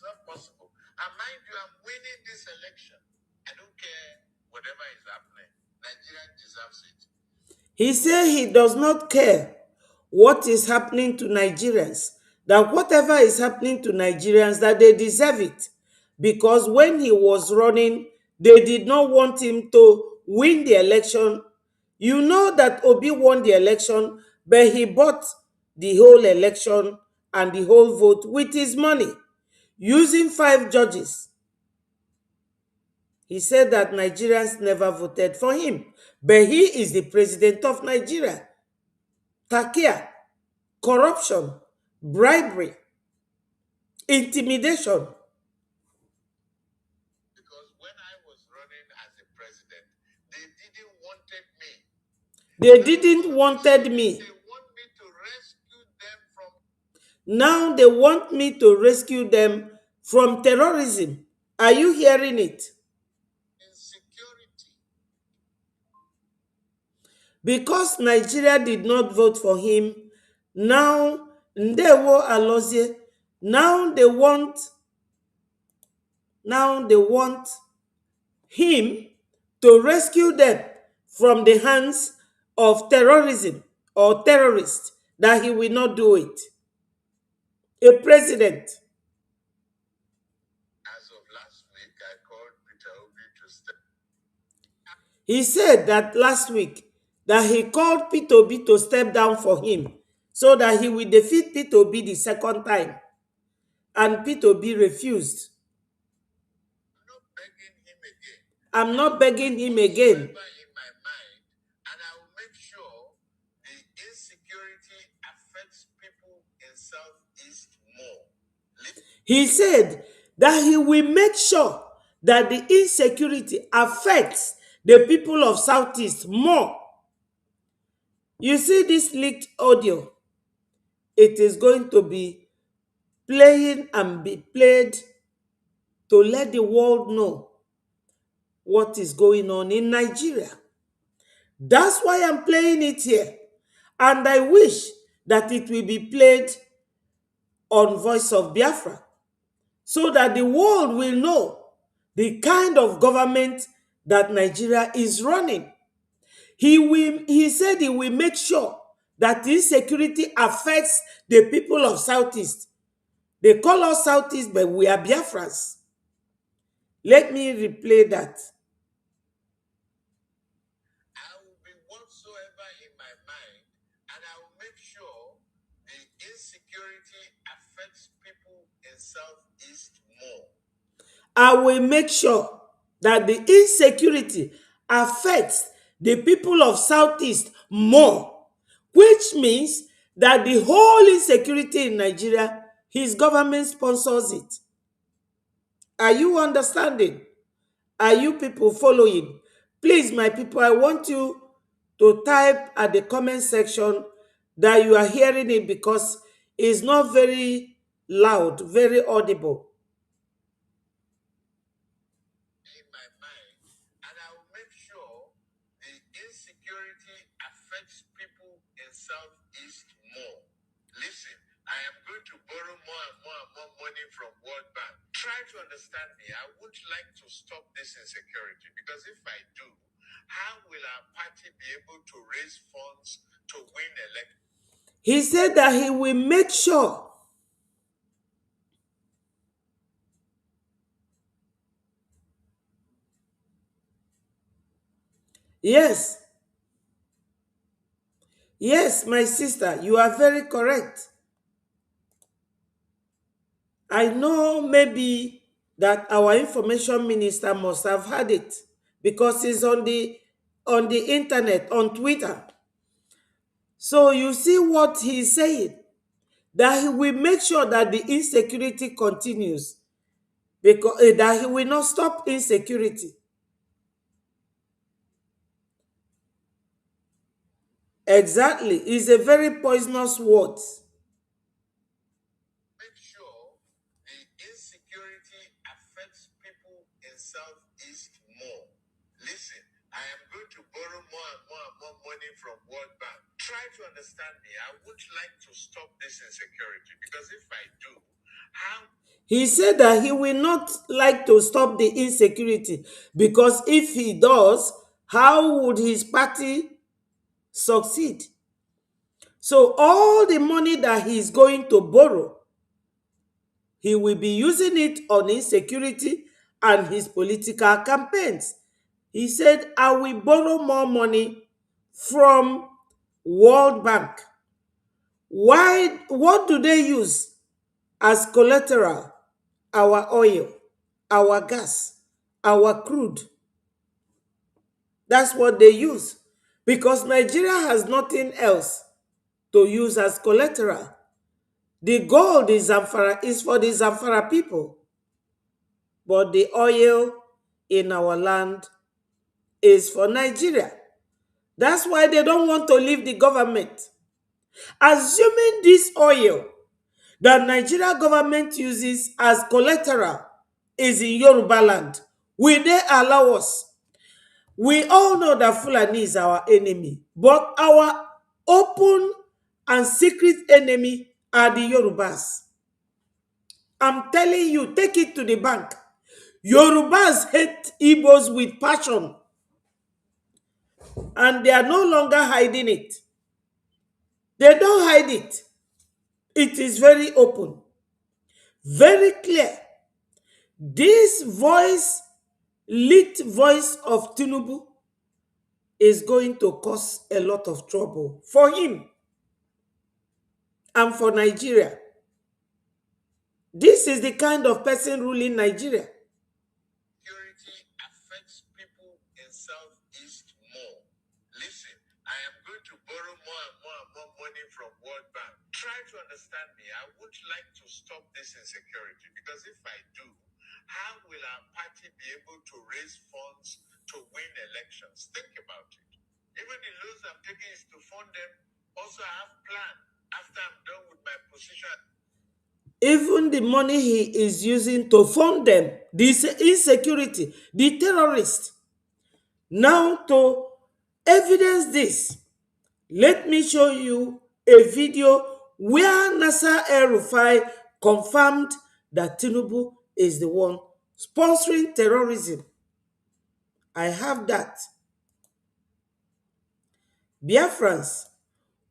S6: not possible. And mind you, I'm winning this election. I don't care whatever is happening. Nigeria deserves it.
S1: He said he does not care what is happening to Nigerians, that whatever is happening to Nigerians, that they deserve it. Because when he was running, they did not want him to win the election. You know that Obi won the election, but he bought the whole election and the whole vote with his money, using 5 judges. He said that Nigerians never voted for him, but he is the president of Nigeria. Takia, corruption, bribery, intimidation.
S6: Because when I was running as a president, they didn't wanted me.
S1: They didn't wanted me.
S6: They want me to rescue them from
S1: Now they want me to rescue them from terrorism. Are you hearing it?
S6: insecurity.
S1: Because Nigeria did not vote for him, now Ndewo Alozie, now they want him to rescue them from the hands of terrorism or terrorists, that he will not do it. A president.
S6: As of last week, I called Peter Obi to step.
S1: He said that last week that he called Peter Obi to step down for him so that he will defeat Peter Obi the second time. And Peter Obi refused.
S6: I'm not begging him again.
S1: I'm not begging him again.
S6: Whatsoever in my mind, and I will make sure the insecurity affects people in Southeast more.
S1: He said that he will make sure that the insecurity affects the people of Southeast more. You see this leaked audio? It is going to be playing and be played to let the world know what is going on in Nigeria. That's why I'm playing it here. And I wish that it will be played on Voice of Biafra so that the world will know the kind of government that Nigeria is running. He said he will make sure that insecurity affects the people of Southeast. They call us Southeast, but we are Biafrans. Let me replay that.
S6: I will be whatsoever in my mind, and I will make sure the insecurity affects people in Southeast more.
S1: I will make sure that the insecurity affects the people of Southeast more, which means that the whole insecurity in Nigeria, his government sponsors it. Are you understanding? Are you people following? Please, my people, I want you to type at the comment section that you are hearing it because it's not very loud, very audible.
S6: In my mind, and I will make sure the insecurity affects people in Southeast more. Listen, I am going to borrow more and more and more money from World Bank. Try to understand me. I would like to stop this insecurity because if I do, how will our party be able to raise funds to win elections?
S1: He said that he will make sure. Yes. Yes, my sister, you are very correct. I know maybe that our information minister must have had it because it's on the internet, on Twitter. So you see what he's saying, that he will make sure that the insecurity continues because that he will not stop insecurity. Exactly. It's a very poisonous word.
S6: Make sure the insecurity affects people in Southeast more. Listen, I am going to borrow more and more and more money from World Bank. Try to understand me. I would like to stop this insecurity because if I do, how
S1: He said that he will not like to stop the insecurity because if he does, how would his party succeed? So all the money that he's going to borrow, he will be using it on insecurity and his political campaigns. He said, I will borrow more money from World Bank. Why? What do they use as collateral? Our oil, our gas, our crude. That's what they use. Because Nigeria has nothing else to use as collateral. The gold is for the Zamfara people, but the oil in our land is for Nigeria. That's why they don't want to leave the government. Assuming this oil that Nigeria government uses as collateral is in Yoruba land, will they allow us? We all know that Fulani is our enemy, but our open and secret enemy are the Yorubas. I'm telling you, take it to the bank. Yorubas hate Igbos with passion, and they are no longer hiding it. They don't hide it. It is very open, very clear. This voice, leaked voice of Tinubu, is going to cause a lot of trouble for him and for Nigeria. This is the kind of person ruling Nigeria.
S6: security affects people in Southeast more. Listen, I am going to borrow more and more and more money from World Bank. Try to understand me. I would like to stop this insecurity because if I do, how will our party be able to raise funds to win elections? Think about it. Even the loans I'm taking is to fund them. Also, I have plan after I'm done with my position.
S1: Even the money he is using to fund them, this insecurity, the terrorists. Now, to evidence this, let me show you a video where Nasser El-Rufai confirmed that Tinubu is the one sponsoring terrorism. I have that. Biafrans,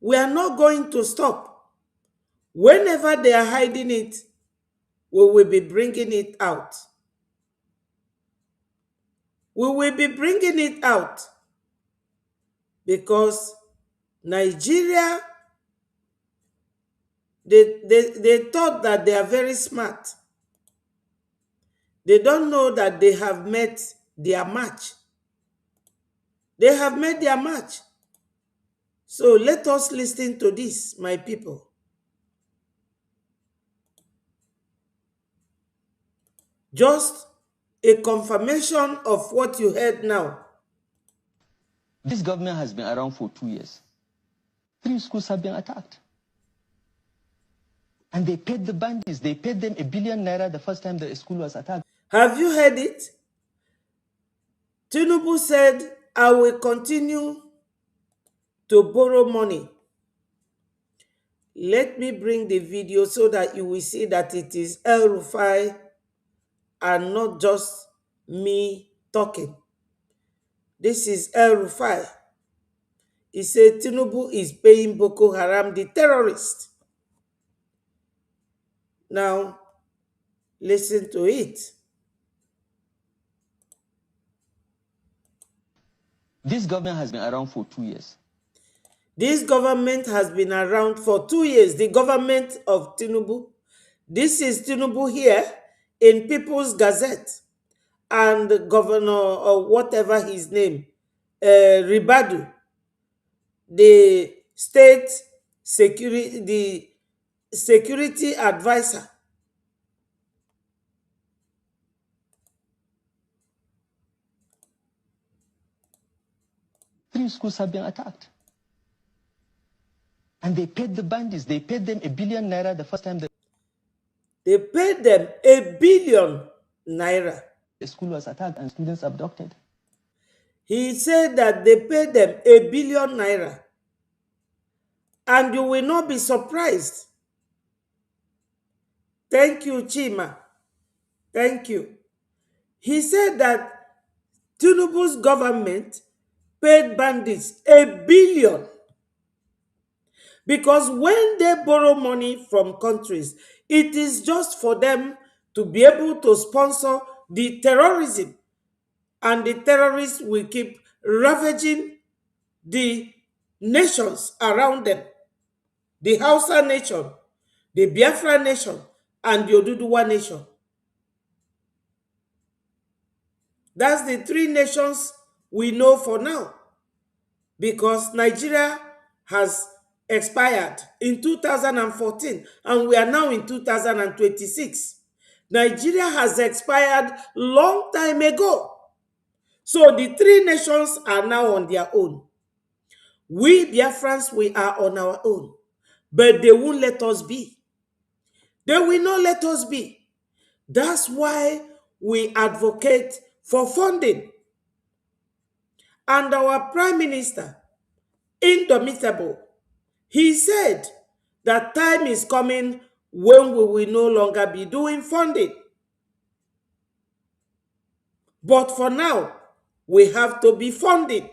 S1: we are not going to stop. Whenever they are hiding it, we will be bringing it out. We will be bringing it out because Nigeria, they thought that they are very smart. They don't know that they have met their match. They have made their match. So let us listen to this, my people. Just a confirmation of what you heard now.
S7: This government has been around for 2 years. 3 schools have been attacked. And they paid the bandits. They paid them ₦1 billion the first time the school was attacked.
S1: Have you heard it? Tinubu said, I will continue to borrow money. Let me bring the video so that you will see that it is El-Rufai and not just me talking. This is El-Rufai. He said Tinubu is paying Boko Haram, the terrorist. Now, listen to it.
S7: This government has been around for 2 years.
S1: This government has been around for 2 years. The government of Tinubu. This is Tinubu here in People's Gazette. And the governor, or whatever his name, Ribadu, the state security, the security advisor.
S7: Three schools have been attacked. And they paid the bandits. They paid them ₦1 billion the first time
S1: They paid them ₦1 billion.
S7: the school was attacked and students abducted.
S1: He said that they paid them ₦1 billion. And you will not be surprised. Thank you, Chima. Thank you. He said that Tinubu's government paid bandits ₦1 billion. Because when they borrow money from countries, it is just for them to be able to sponsor the terrorism. And the terrorists will keep ravaging the nations around them. The Hausa nation, the Biafra nation, and the Oduduwa nation. That's the 3 nations we know for now. Because Nigeria has expired in 2014 and we are now in 2026. Nigeria has expired long time ago. So the 3 nations are now on their own. We Biafrans, we are on our own. But they won't let us be. They will not let us be. That's why we advocate for funding. And our Prime Minister, indomitable, he said that time is coming when we will no longer be doing funding. But for now, we have to be funding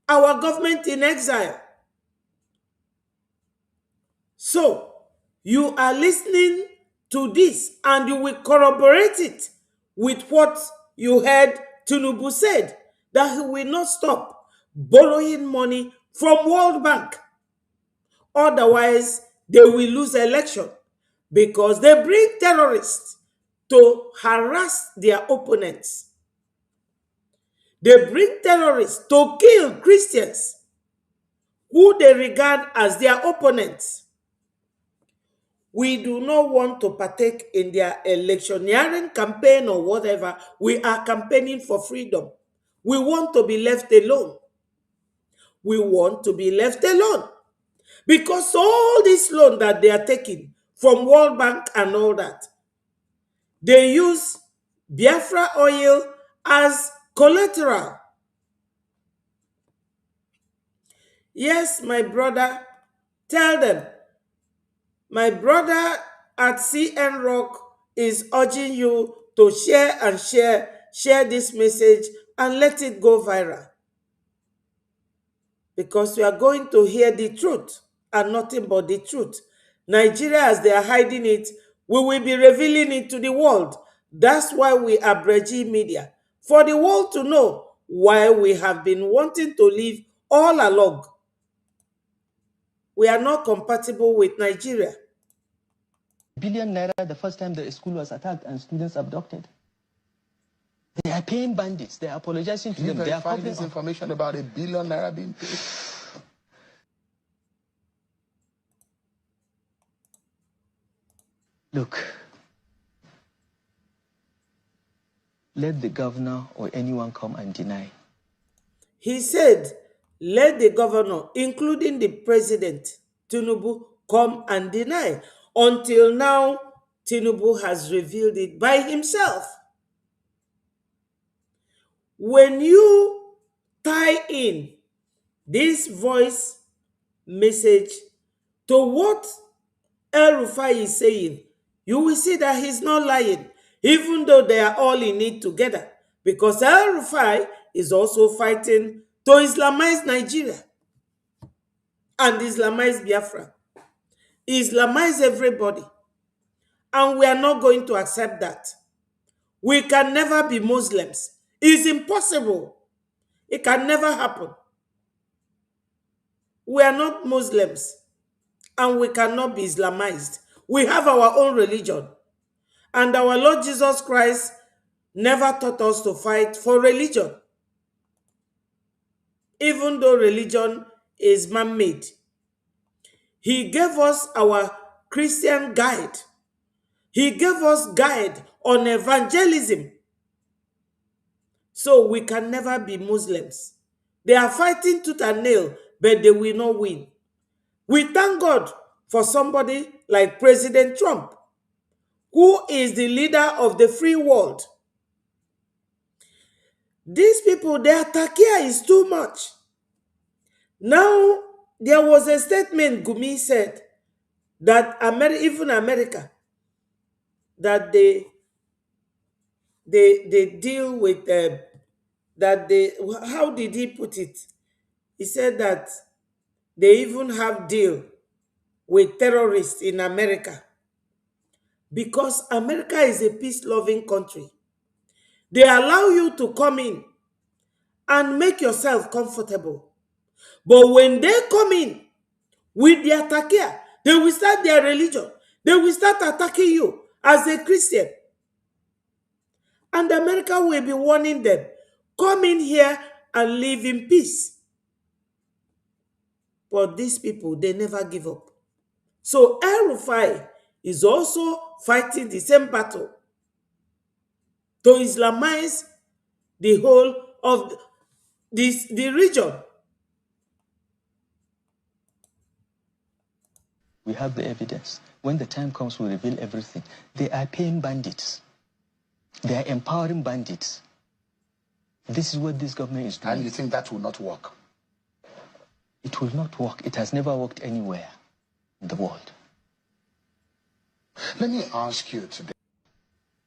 S1: our government in exile. So, you are listening to this and you will corroborate it with what you heard Tinubu said, that he will not stop borrowing money from World Bank. Otherwise, they will lose election because they bring terrorists to harass their opponents. They bring terrorists to kill Christians who they regard as their opponents. We do not want to partake in their electioneering campaign or whatever. We are campaigning for freedom. We want to be left alone. We want to be left alone. Because all this loan that they are taking from World Bank and all that, they use Biafra oil as collateral. Yes, my brother, tell them My brother at CN Rock is urging you to share this message and let it go viral, because you are going to hear the truth and nothing but the truth. Nigeria, as they are hiding it, we will be revealing it to the world. That's why we are Breji Media, for the world to know why we have been wanting to live all along. We are not compatible with Nigeria.
S7: Billion naira the first time the school was attacked and students abducted. They are paying bandits. They are apologizing to them. They are
S8: covering this information about a billion naira being paid.
S7: Look, let the governor or anyone come and deny.
S1: He said, let the governor, including the president, Tinubu, come and deny. Until now, Tinubu has revealed it by himself. When you tie in this voice message to what El Rufai is saying, you will see that he's not lying, even though they are all in it together. Because El Rufai is also fighting to Islamize Nigeria and Islamize Biafra. Islamize everybody. And we are not going to accept that. We can never be Muslims. It's impossible. It can never happen. We are not Muslims and we cannot be Islamized. We have our own religion. And our Lord Jesus Christ never taught us to fight for religion, even though religion is man-made. He gave us our Christian guide. He gave us guide on evangelism. So we can never be Muslims. They are fighting tooth and nail, but they will not win. We thank God for somebody like President Trump, who is the leader of the free world. These people, their takia is too much. Now, there was a statement Gumi said that even America, that they deal with, how did he put it? He said that they even have deal with terrorists in America, because America is a peace-loving country. They allow you to come in and make yourself comfortable. But when they come in with their takia, they will start their religion. They will start attacking you as a Christian. And America will be warning them, come in here and live in peace. But these people, they never give up. So El Rufai is also fighting the same battle to Islamize the whole of the region.
S7: We have the evidence. When the time comes, we reveal everything. They are paying bandits. They are empowering bandits. This is what this government is doing.
S8: And you think that will not work?
S7: It will not work. It has never worked anywhere in the world.
S8: Let me ask you today.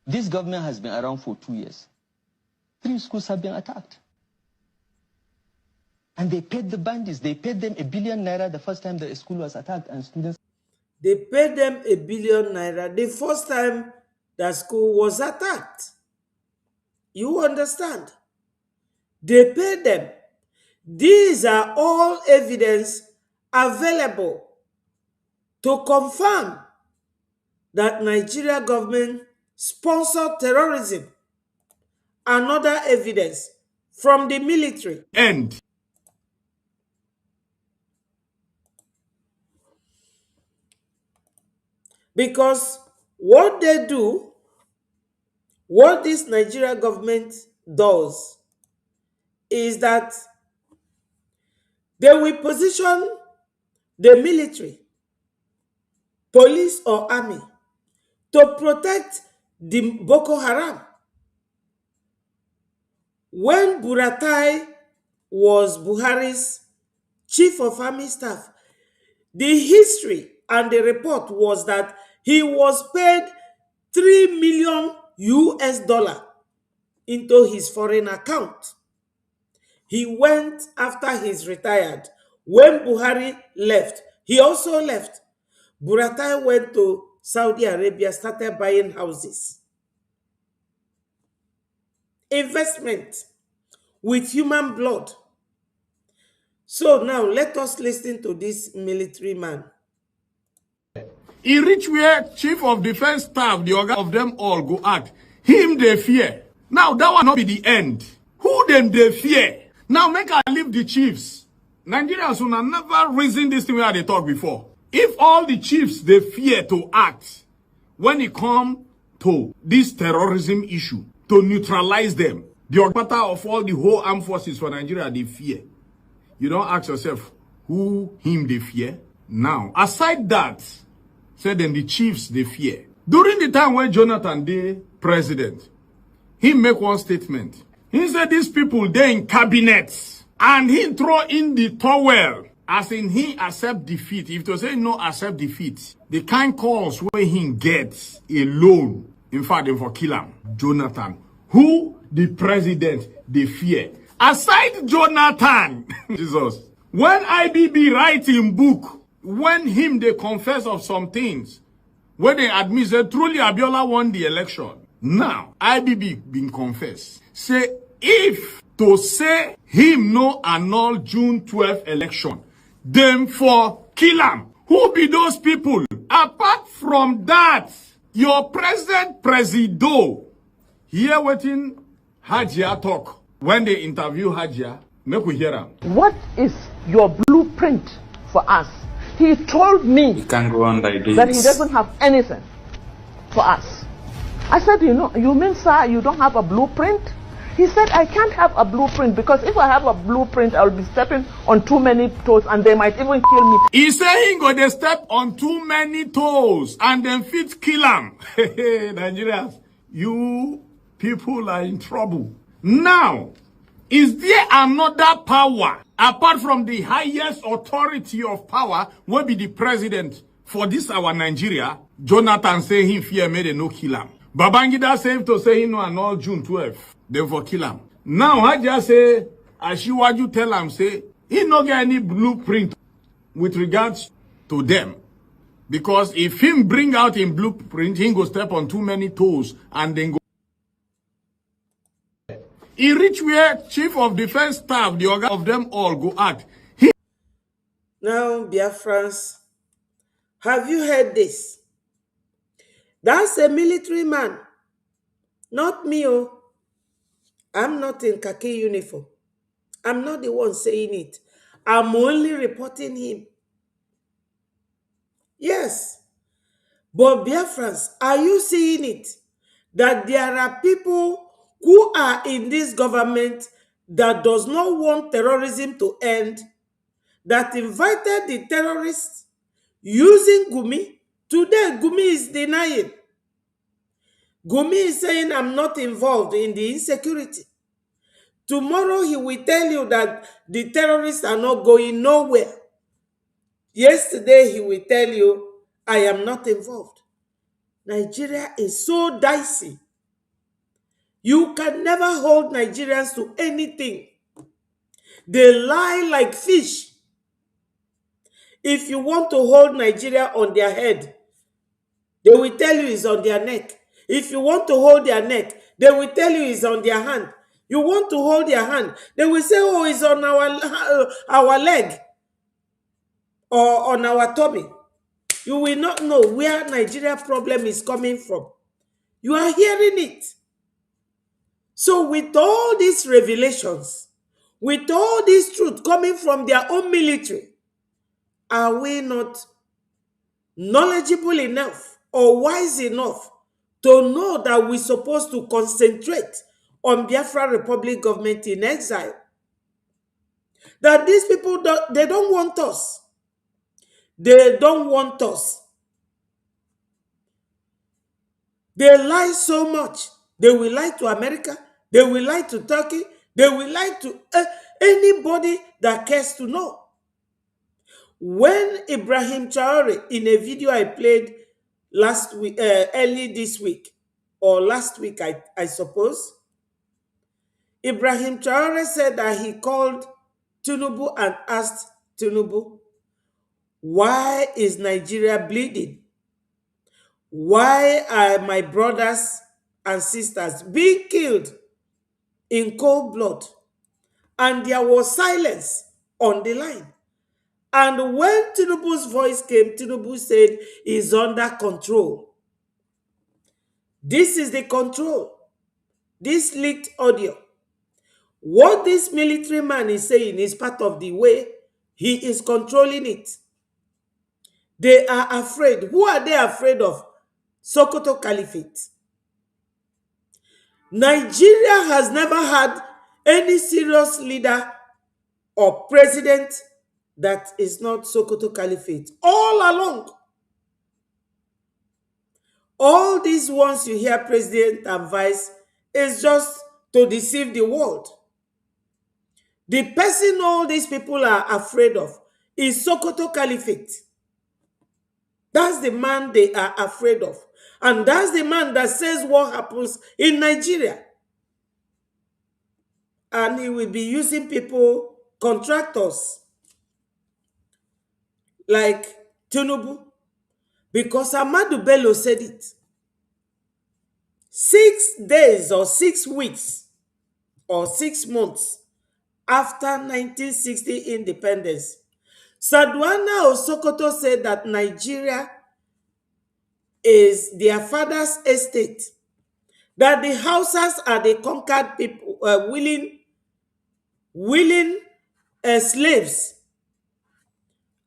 S7: This government has been around for 2 years. 3 schools have been attacked. And they paid the bandits. They paid them 1 billion naira the first time the school was attacked and students.
S1: They paid them 1 billion naira the first time that school was attacked. You understand? They paid them. These are all evidence available to confirm that Nigeria government sponsored terrorism. Another evidence from the military.
S9: End.
S1: Because what they do, what this Nigeria government does, is that they will position the military, police or army to protect the Boko Haram. When Buratai was Buhari's chief of army staff, the history and the report was that he was paid 3 million US dollar into his foreign account. He went after he's retired. When Buhari left, he also left. Buratai went to Saudi Arabia, started buying houses. Investment with human blood. So now let us listen to this military man.
S9: He reach where chief of defense staff, the organ of them all go act. Him they fear. Now that will not be the end. Who them they fear? Now make I leave the chiefs. Nigerians will never reason this thing where they talk before. If all the chiefs they fear to act when it come to this terrorism issue, to neutralize them, the matter of all the whole armed forces for Nigeria they fear. You don't ask yourself who him they fear. Now, aside that, say then the chiefs they fear. During the time when Jonathan the president, he make one statement. He said these people they in cabinets and he throw in the towel as in he accept defeat. If to say no accept defeat, the kind calls where he gets alone. In fact, they for kill him. Jonathan, who the president they fear. Aside Jonathan, Jesus. When IBB write in book, when him they confess of some things, when they admit that truly Abiola won the election. Now, IBB been confessed. Say, if to say him no annul June 12th election, then for kill him. Who be those people? Apart from that, your president Presido, here waiting Hajia talk. When they interview Hajia, make we hear him.
S10: What is your blueprint for us? He told me
S11: You can't go on like this.
S10: that he doesn't have anything for us. I said, you mean, sir, you don't have a blueprint? He said, I can't have a blueprint because if I have a blueprint, I'll be stepping on too many toes and they might even kill me.
S9: He say he go they step on too many toes and then fit kill him. Nigerians, you people are in trouble. Now, is there another power apart from the highest authority of power will be the president for this our Nigeria? Jonathan say he fear made a no kill him. Babangida say to say he no annul June 12th. Then for kill him. Now Haja say, Ashiwaju tell him say he no get any blueprint with regards to them. Because if him bring out in blueprint, he go step on too many toes and then go. He reach where chief of defense staff, the organ of them all go act.
S1: Now, Biafrans, have you heard this? That's a military man. Not me, oh. I'm not in khaki uniform. I'm not the one saying it. I'm only reporting him. Yes. But Biafrans, are you seeing it? That there are people who are in this government that does not want terrorism to end, that invited the terrorists using Gumi. Today, Gumi is denying. Gumi is saying, I'm not involved in the insecurity. Tomorrow, he will tell you that the terrorists are not going nowhere. Yesterday, he will tell you, I am not involved. Nigeria is so dicey. You can never hold Nigerians to anything. They lie like fish. If you want to hold Nigeria on their head, they will tell you it's on their neck. If you want to hold their neck, they will tell you it's on their hand. You want to hold their hand, they will say, oh, it's on our leg or on our tummy. You will not know where Nigeria problem is coming from. You are hearing it. So with all these revelations, with all this truth coming from their own military, are we not knowledgeable enough or wise enough to know that we're supposed to concentrate on Biafra Republic government in exile? That these people, they don't want us. They don't want us. They lie so much. They will lie to America. They will lie to Turkey. They will lie to anybody that cares to know. When Ibrahim Traore, in a video I played last week, early this week, or last week, I suppose, Ibrahim Traore said that he called Tinubu and asked Tinubu, why is Nigeria bleeding? Why are my brothers and sisters being killed in cold blood? And there was silence on the line. And when Tinubu's voice came, Tinubu said, "Is under control." This is the control. This leaked audio. What this military man is saying is part of the way he is controlling it. They are afraid. Who are they afraid of? Sokoto Caliphate. Nigeria has never had any serious leader or president that is not Sokoto Caliphate. All along. All these ones you hear president and vice is just to deceive the world. The person all these people are afraid of is Sokoto Caliphate. That's the man they are afraid of. And that's the man that says what happens in Nigeria. And he will be using people, contractors, like Tinubu, because Ahmadu Bello said it. 6 days or 6 weeks or 6 months after 1960 independence, Sardauna of Sokoto said that Nigeria is their father's estate, that the Hausas are the conquered people, willing slaves,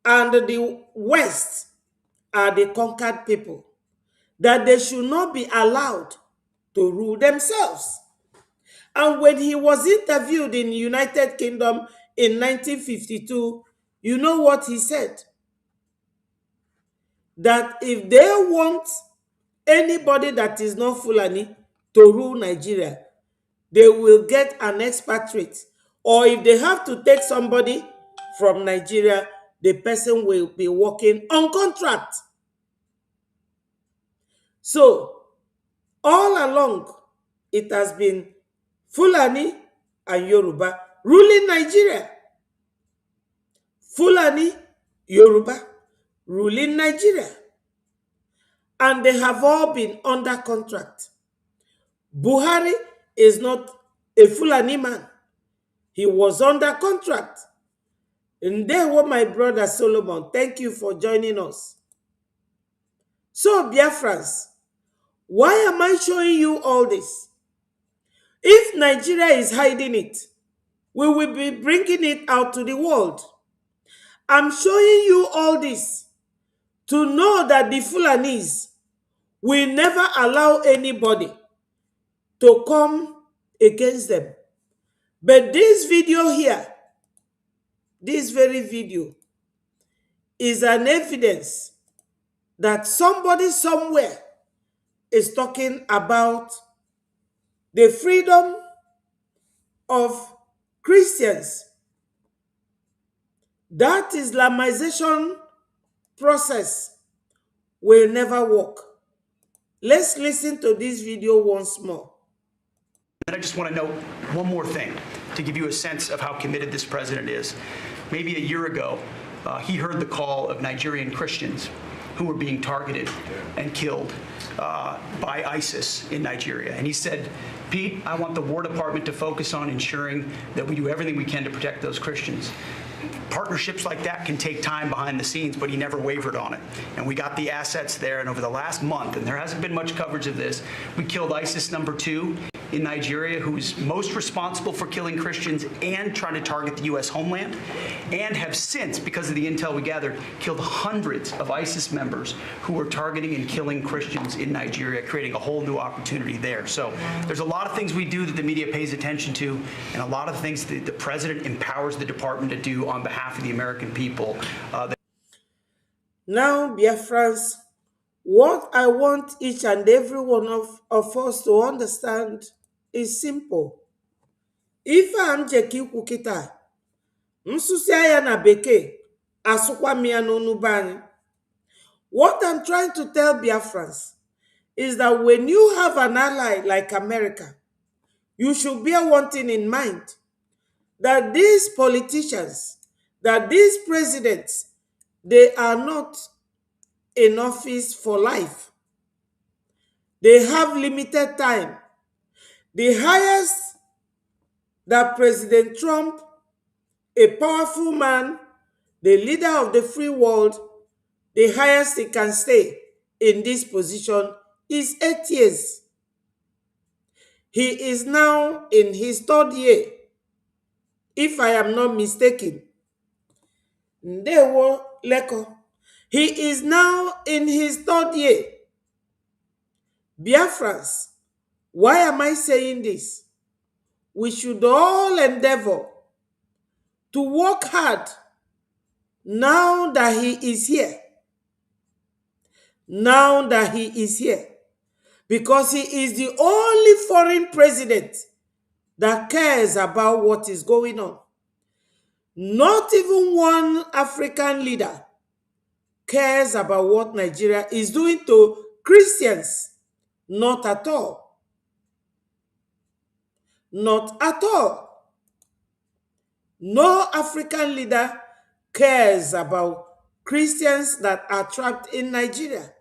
S1: and the West are the conquered people, that they should not be allowed to rule themselves. And when he was interviewed in the United Kingdom in 1952, you know what he said? That if they want anybody that is not Fulani to rule Nigeria, they will get an expatriate. Or if they have to take somebody from Nigeria, the person will be working on contract. So, all along, it has been Fulani and Yoruba ruling Nigeria. Fulani, Yoruba ruling Nigeria. And they have all been under contract. Buhari is not a Fulani man. He was under contract. And there were my brother Solomon. Thank you for joining us. So, Biafrans, why am I showing you all this? If Nigeria is hiding it, we will be bringing it out to the world. I'm showing you all this to know that the Fulanis will never allow anybody to come against them. But this video here, this very video, is an evidence that somebody somewhere is talking about the freedom of Christians. That Islamization process will never work. Let's listen to this video once more.
S5: And I just want to note one more thing to give you a sense of how committed this president is. Maybe a year ago, he heard the call of Nigerian Christians who were being targeted and killed by ISIS in Nigeria. And he said, "Pete, I want the War Department to focus on ensuring that we do everything we can to protect those Christians." Partnerships like that can take time behind the scenes, but he never wavered on it. And we got the assets there. And over the last month, and there hasn't been much coverage of this, we killed ISIS #2 in Nigeria, who's most responsible for killing Christians and trying to target the U.S. homeland, and have since, because of the intel we gathered, killed hundreds of ISIS members who were targeting and killing Christians in Nigeria, creating a whole new opportunity there. So there's a lot of things we do that the media pays attention to, and a lot of things that the president empowers the department to do on behalf of the American people.
S1: Now, Biafrans, what I want each and every one of us to understand is simple. If I'm Jeki Kukita, Msusia ya na beke, asụkwa m ya n'onu be anyị. What I'm trying to tell Biafrans is that when you have an ally like America, you should bear one thing in mind, that these politicians, that these presidents, they are not in office for life. They have limited time. The highest that President Trump, a powerful man, the leader of the free world, the highest he can stay in this position is 8 years. He is now in his 3rd year, if I am not mistaken. Ndewo Leko. He is now in his 3rd year. Biafrans, why am I saying this? We should all endeavor to work hard now that he is here. Now that he is here. Because he is the only foreign president that cares about what is going on. Not even one African leader cares about what Nigeria is doing to Christians. Not at all. Not at all. No African leader cares about Christians that are trapped in Nigeria,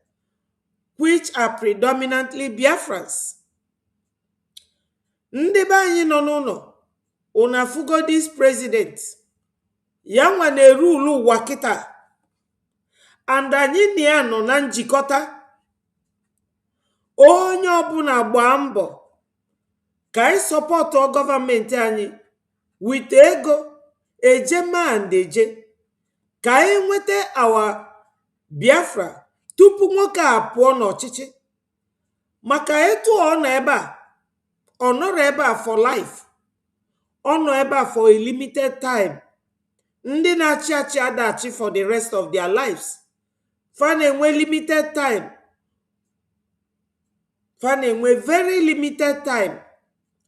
S1: which are predominantly Biafrans. Ndị be anyị nọ n'ụlọ, una fugo this president, ya nwa na-erulu ụwa kịta, and anyị na ya nọ na njikọta. Onye ọbụla gbaa mbọ ka anyị sọpọtụ gọọmenti anyị with ego, eje and eje, ka anyị nweta awa Biafra tupu nwoke a pụọ n'ọchịchị. Maka etu ọ nọ ebe a, ọ nọrọ ebe a for life, ọ nọ ebe a for a limited time. Ndị na-achị achị adachi for the rest of their lives. Fa na-enwe limited time. Fa na-enwe very limited time.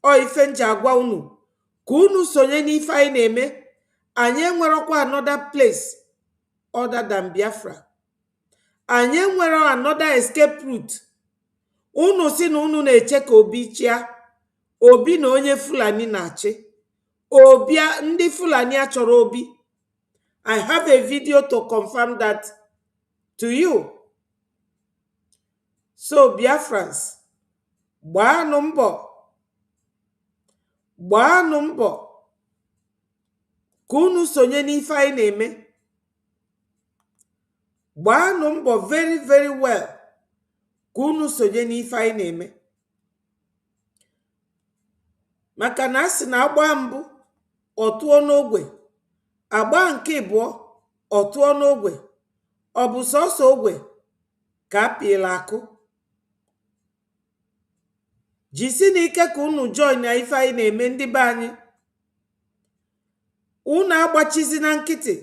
S1: O ife nji agwa unu ka unu sonye n'ife anyị na-eme. Anyị enwerọkwa another place other than Biafra. Anyị enwere another escape route. Unu si na unu na-eche ka Obi chia. Obi na onye Fulani na-achị. Obi ndị Fulani achọrọ Obi. I have a video to confirm that to you. So Biafrans, gbaanụ mbọ. Gbaanụ mbọ ka unu sonye n'ife anyị na-eme. Gbaanụ mbọ very very well ka unu sonye n'ife anyị na-eme. Maka na asị na agba mbụ ọtụọ n'ogwe, agba nke abụọ ọtụọ n'ogwe, ọ bụ sọsọ ogwe ka apịla akụ. Jisi n'ike ka unu join na ife anyị na-eme ndị be anyị. Unu agbachizi na nkịtị.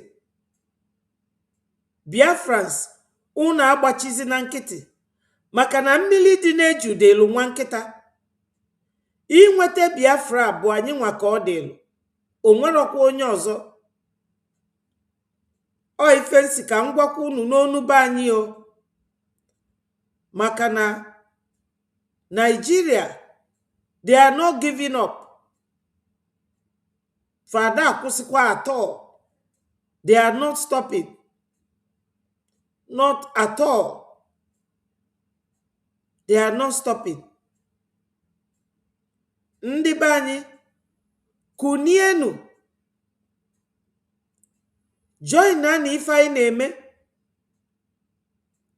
S1: Biafrans, unu agbachizi na nkịtị. Maka na mmiri dị n'eju dịlụ nwa nkịta. Inweta Biafra bụ anyị nwa ka ọ dịlụ. O nwerọkwa onye ọzọ. Ọ ife nsi ka m gwakwa unu n'onu be anyị o. Maka na Nigeria, they are not giving up. Fada akwụsịkwa at all. They are not stopping. Not at all. They are not stopping. Ndị be anyị, kunienu. Join na ife anyị na-eme.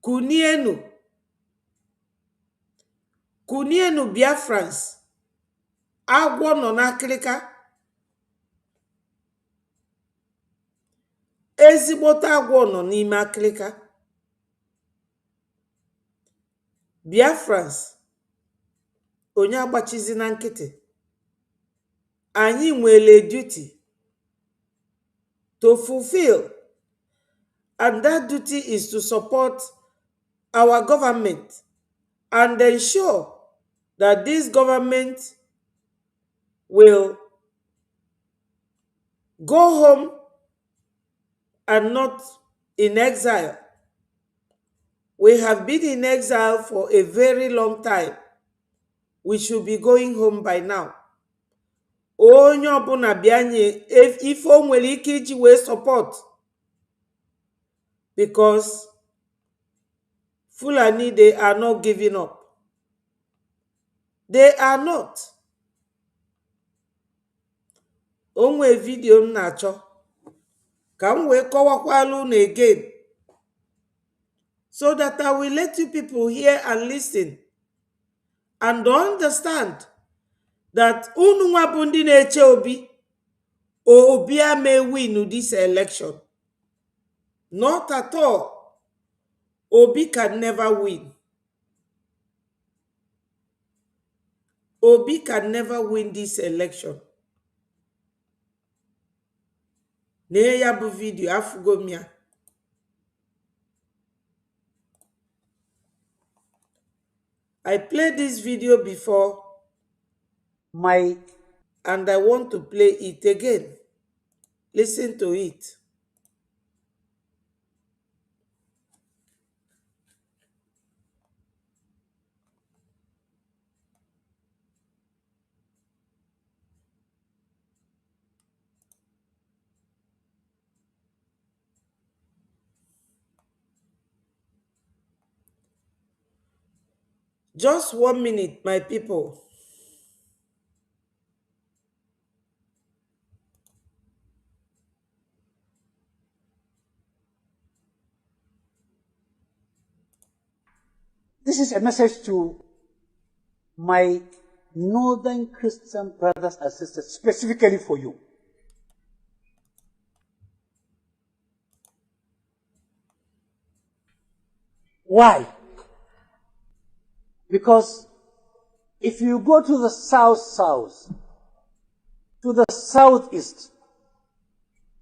S1: Kunienu. Kunienu Biafrans. Agwọ nọ n'akịrịka. Ezigbote agwọ nọ n'ime akịrịka. Biafrans, onye agbachizi na nkịtị. Anyị nwere duty to fulfill, and that duty is to support our government and ensure that this government will go home and not in exile. We have been in exile for a very long time. We should be going home by now. Onye ọbụla bịanye ife o nwere ike iji wee support, because Fulani, they are not giving up. They are not. Onwe video m na-achọ ka m wee kọwakwala unu again, so that I will let you people hear and listen and understand that unu nwa bụ ndị na-eche Obi may win this election. Not at all. Obi can never win. Obi can never win this election. Nee ya bụ video afugomia. I played this video before, and I want to play it again. Listen to it. Just 1 minute, my people.
S11: This is a message to my northern Christian brothers and sisters, specifically for you. Why? Because if you go to the south, to the southeast,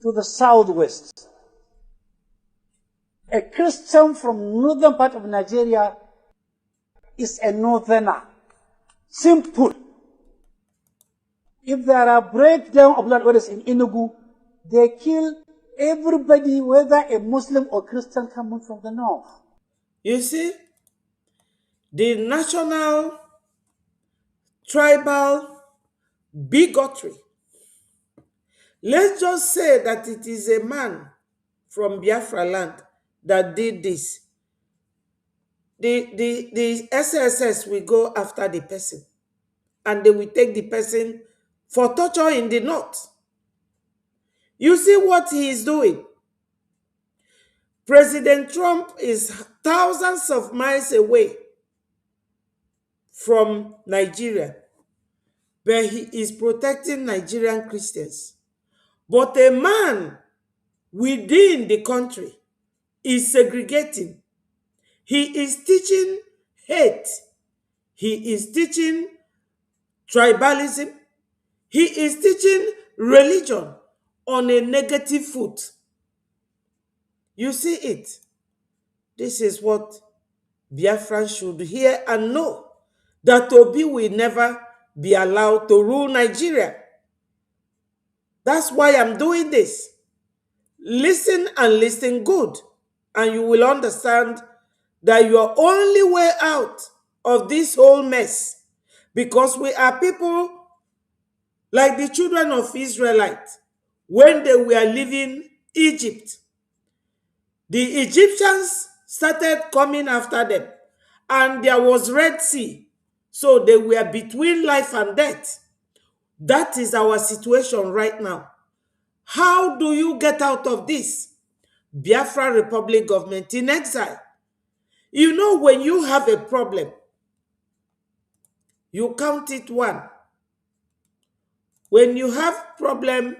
S11: to the southwest, a Christian from northern part of Nigeria is a northerner. Simple. If there are breakdown of blood orders in Enugu, they kill everybody, whether a Muslim or Christian coming from the north.
S1: You see, the national, tribal bigotry. Let's just say that it is a man from Biafra land that did this. The SSS will go after the person, and they will take the person for torture in the north. You see what he is doing? President Trump is thousands of miles away from Nigeria, but he is protecting Nigerian Christians. But a man within the country is segregating. He is teaching hate. He is teaching tribalism. He is teaching religion on a negative foot. You see it. This is what Biafrans should hear and know, that Obi will never be allowed to rule Nigeria. That's why I'm doing this. Listen and listen good, and you will understand that your only way out of this whole mess, because we are people like the children of Israelites when they were leaving Egypt. The Egyptians started coming after them, and there was Red Sea. So they were between life and death. That is our situation right now. How do you get out of this? Biafra Republic government in exile. You know, when you have a problem, you count it one. When you have problem,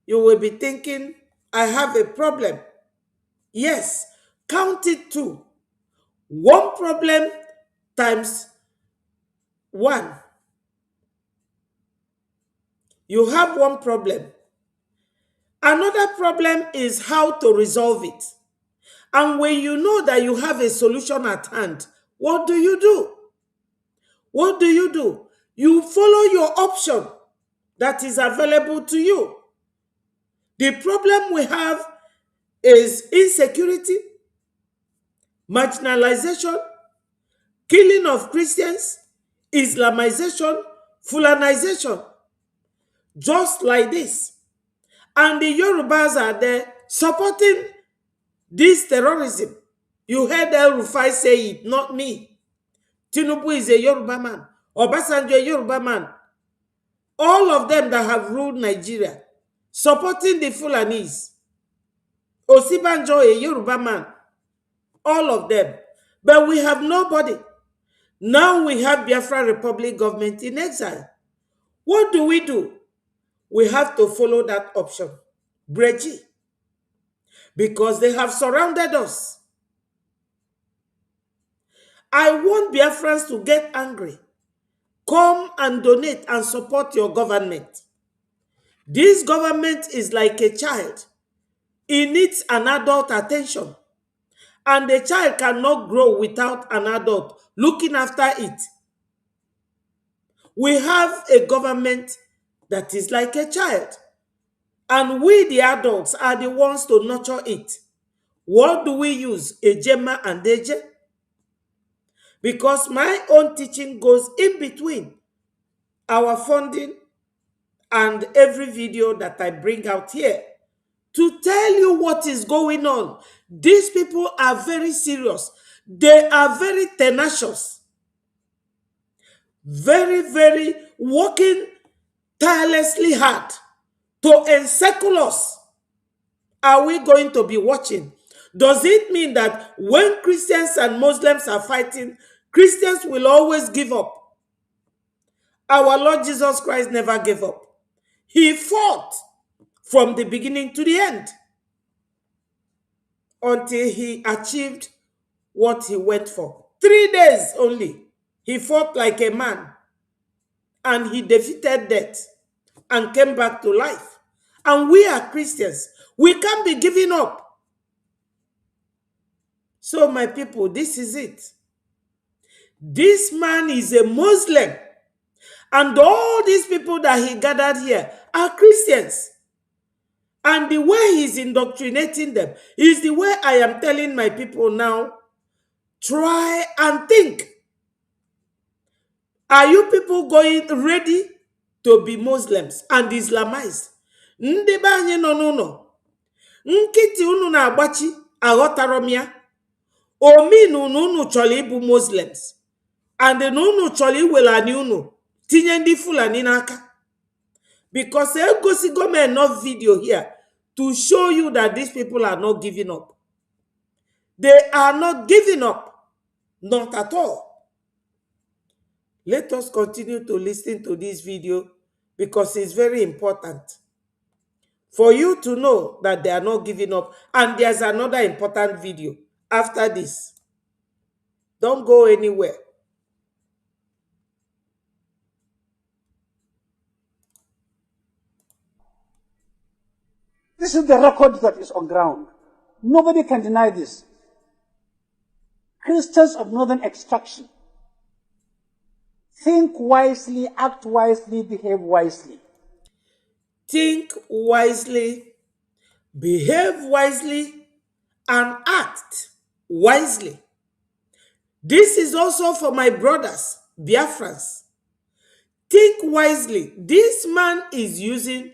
S1: you will be thinking, I have a problem. Yes, count it two. One problem times one. You have one problem. Another problem is how to resolve it. And when you know that you have a solution at hand, what do you do? What do? You follow your option that is available to you. The problem we have is insecurity, marginalization, killing of Christians, Islamization, Fulanization, just like this. And the Yorubas are there supporting this terrorism. You heard El Rufai say it, not me. Tinubu is a Yoruba man. Obasanjo a Yoruba man. All of them that have ruled Nigeria, supporting the Fulanis. Osibanjo a Yoruba man. All of them. But we have nobody. Now we have Biafra Republic government in exile. What do? We have to follow that option. Breji. Because they have surrounded us. I want Biafrans to get angry. Come and donate and support your government. This government is like a child. It needs an adult attention. And the child cannot grow without an adult looking after it. We have a government that is like a child. And we, the adults, are the ones to nurture it. What do we use? Ejema and Deje? Because my own teaching goes in between our funding and every video that I bring out here to tell you what is going on. These people are very serious. They are very tenacious. Very, very working tirelessly hard to encircle us. Are we going to be watching? Does it mean that when Christians and Muslims are fighting, Christians will always give up? Our Lord Jesus Christ never gave up. He fought from the beginning to the end until he achieved what he went for. 3 days only. He fought like a man and he defeated death and came back to life. And we are Christians. We can't be giving up. So my people, this is it. This man is a Muslim. And all these people that he gathered here are Christians. And the way he's indoctrinating them is the way I am telling my people now. Try and think. Are you people ready to be Muslims and Islamized? Ndị be anyị nọ n'ụlọ. Nkịtị unu na-agbachi aghọtara m ya. Ominu unu chọrọ ịbụ Muslims. And na unu chọrọ iwere ani unu tinye ndị Fulani n'aka. Because egosigo m enough video here to show you that these people are not giving up. They are not giving up. Not at all. Let us continue to listen to this video because it's very important for you to know that they are not giving up. And there's another important video after this. Don't go anywhere.
S11: This is the record that is on ground. Nobody can deny this. Christians of northern extraction. Think wisely, act wisely, behave wisely.
S1: Think wisely, behave wisely, and act wisely. This is also for my brothers, Biafrans. Think wisely. This man is using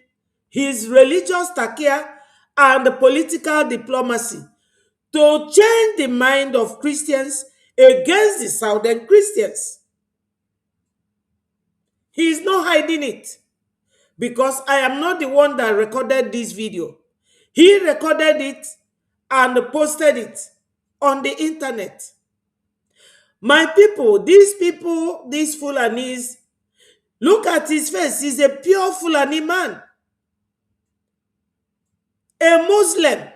S1: his religious takia and political diplomacy to change the mind of Christians against the Southern Christians. He is not hiding it because I am not the one that recorded this video. He recorded it and posted it on the internet. My people, these Fulanis, look at his face. He's a pure Fulani man. A Muslim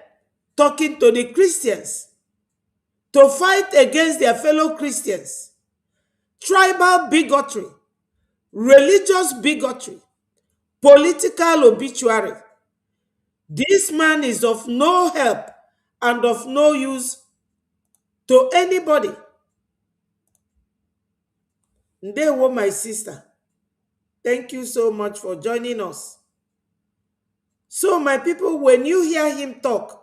S1: talking to the Christians to fight against their fellow Christians. Tribal bigotry, religious bigotry, political obituary. This man is of no help and of no use to anybody. Ndewo, my sister. Thank you so much for joining us. So, my people, when you hear him talk,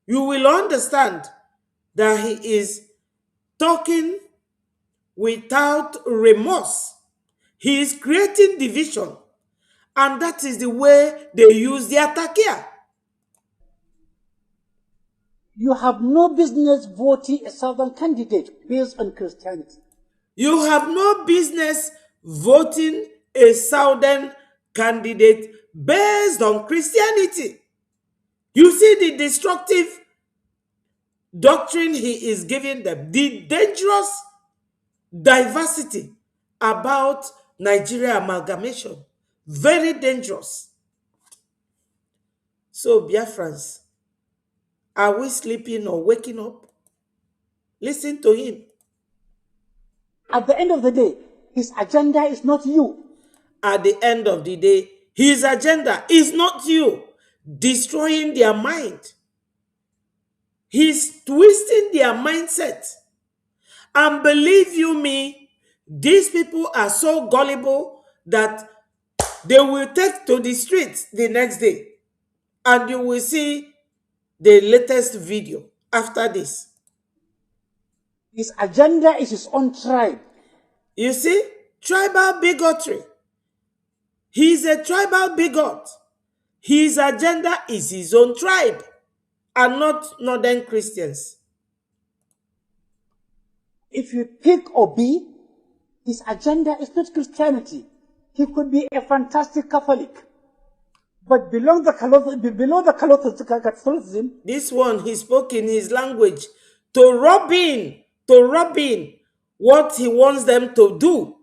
S1: you will understand that he is talking without remorse. He is creating division, and that is the way they use the attack here.
S11: You have no business voting a southern candidate based on Christianity.
S1: You have no business voting a southern candidate based on Christianity. You see the destructive doctrine he is giving them, the dangerous diversity about Nigeria amalgamation. Very dangerous. So, Biafrans, are we sleeping or waking up? Listen to him.
S11: At the end of the day, his agenda is not you.
S1: At the end of the day, his agenda is not you, destroying their mind. He's twisting their mindset. And believe you me, these people are so gullible that they will take to the streets the next day. And you will see the latest video after this.
S11: His agenda is his own tribe.
S1: You see, tribal bigotry. He's a tribal bigot. His agenda is his own tribe and not Northern Christians.
S11: If you pick Obi, his agenda is not Christianity. He could be a fantastic Catholic. But below the Catholicism,
S1: this one, he spoke in his language to rub in what he wants them to do.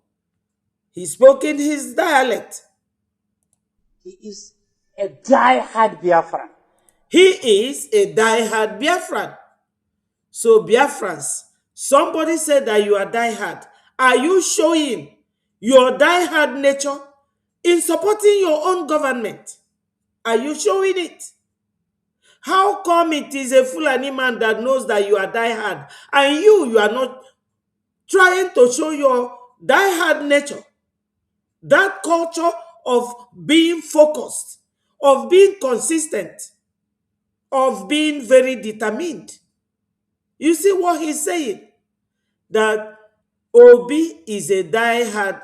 S1: He spoke in his dialect.
S11: he is a die-hard Biafran.
S1: He is a die-hard Biafran. So, Biafrans, somebody said that you are die-hard. Are you showing your die-hard nature in supporting your own government? Are you showing it? How come it is a Fulani man that knows that you are die-hard and you are not trying to show your die-hard nature? That culture of being focused, of being consistent, of being very determined. You see what he's saying? That Obi is a die-hard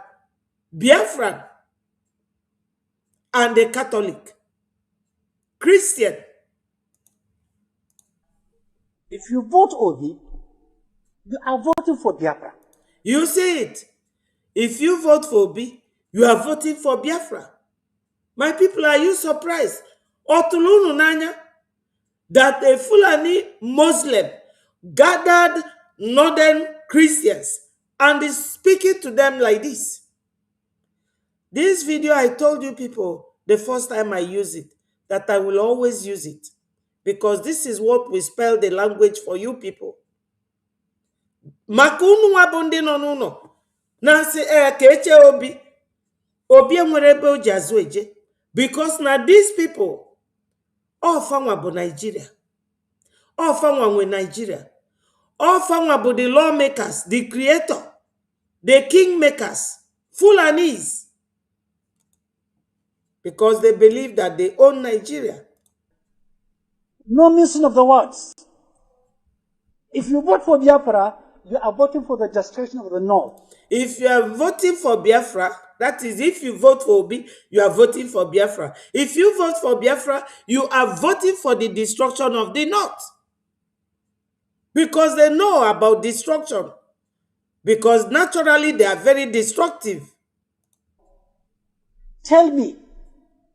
S1: Biafran and a Catholic, Christian.
S11: If you vote Obi, you are voting for Biafra.
S1: You see it. If you vote for Obi, you are voting for Biafra. My people, are you surprised? Otulunu Nanya, that a Fulani Muslim gathered Northern Christians and is speaking to them like this. This video, I told you people the first time I use it, that I will always use it, because this is what we spell the language for you people. Makunu wabundi nonuno. Nasi keche obi. Obi enwere ebe o ji azụ eje. Because na these people, all fanwa bụ Nigeria. All fanwa nwe Nigeria. All fanwa bụ the lawmakers, the creator, the kingmakers, Fulanis. Because they believe that they own Nigeria.
S11: No missing of the words. If you vote for Biafra, you are voting for the destruction of the North.
S1: If you are voting for Biafra, that is, if you vote for Obi, you are voting for Biafra. If you vote for Biafra, you are voting for the destruction of the North. Because they know about destruction. Because naturally they are very destructive.
S11: Tell me,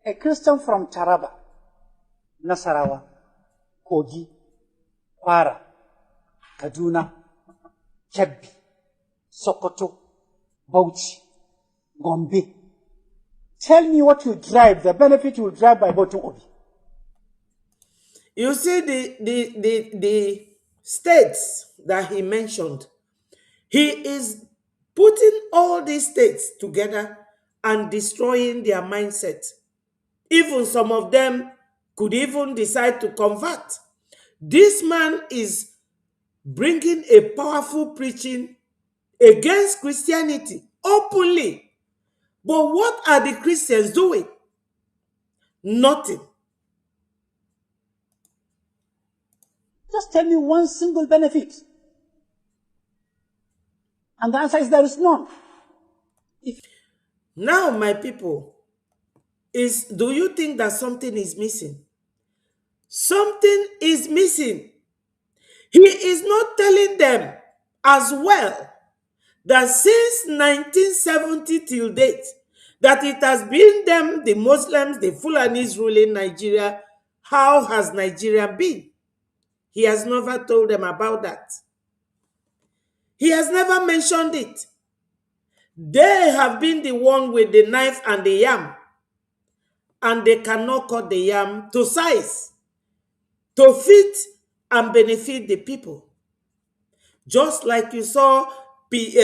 S11: a Christian from Taraba, Nasarawa, Kogi, Kwara, Kaduna, Kebbi, Sokoto, Bauchi, Gombe. Tell me what you drive, the benefit you will drive by voting Obi.
S1: You see the states that he mentioned, he is putting all these states together and destroying their mindset. Even some of them could even decide to convert. This man is bringing a powerful preaching against Christianity openly. But what are the Christians doing? Nothing.
S11: Just tell me one single benefit. And the answer is there is none.
S1: Now, my people, do you think that something is missing? Something is missing. He is not telling them as well that since 1970 till date, that it has been them, the Muslims, the Fulanis ruling Nigeria. How has Nigeria been? He has never told them about that. He has never mentioned it. They have been the one with the knife and the yam, and they cannot cut the yam to size, to fit and benefit the people. Just like you saw Pete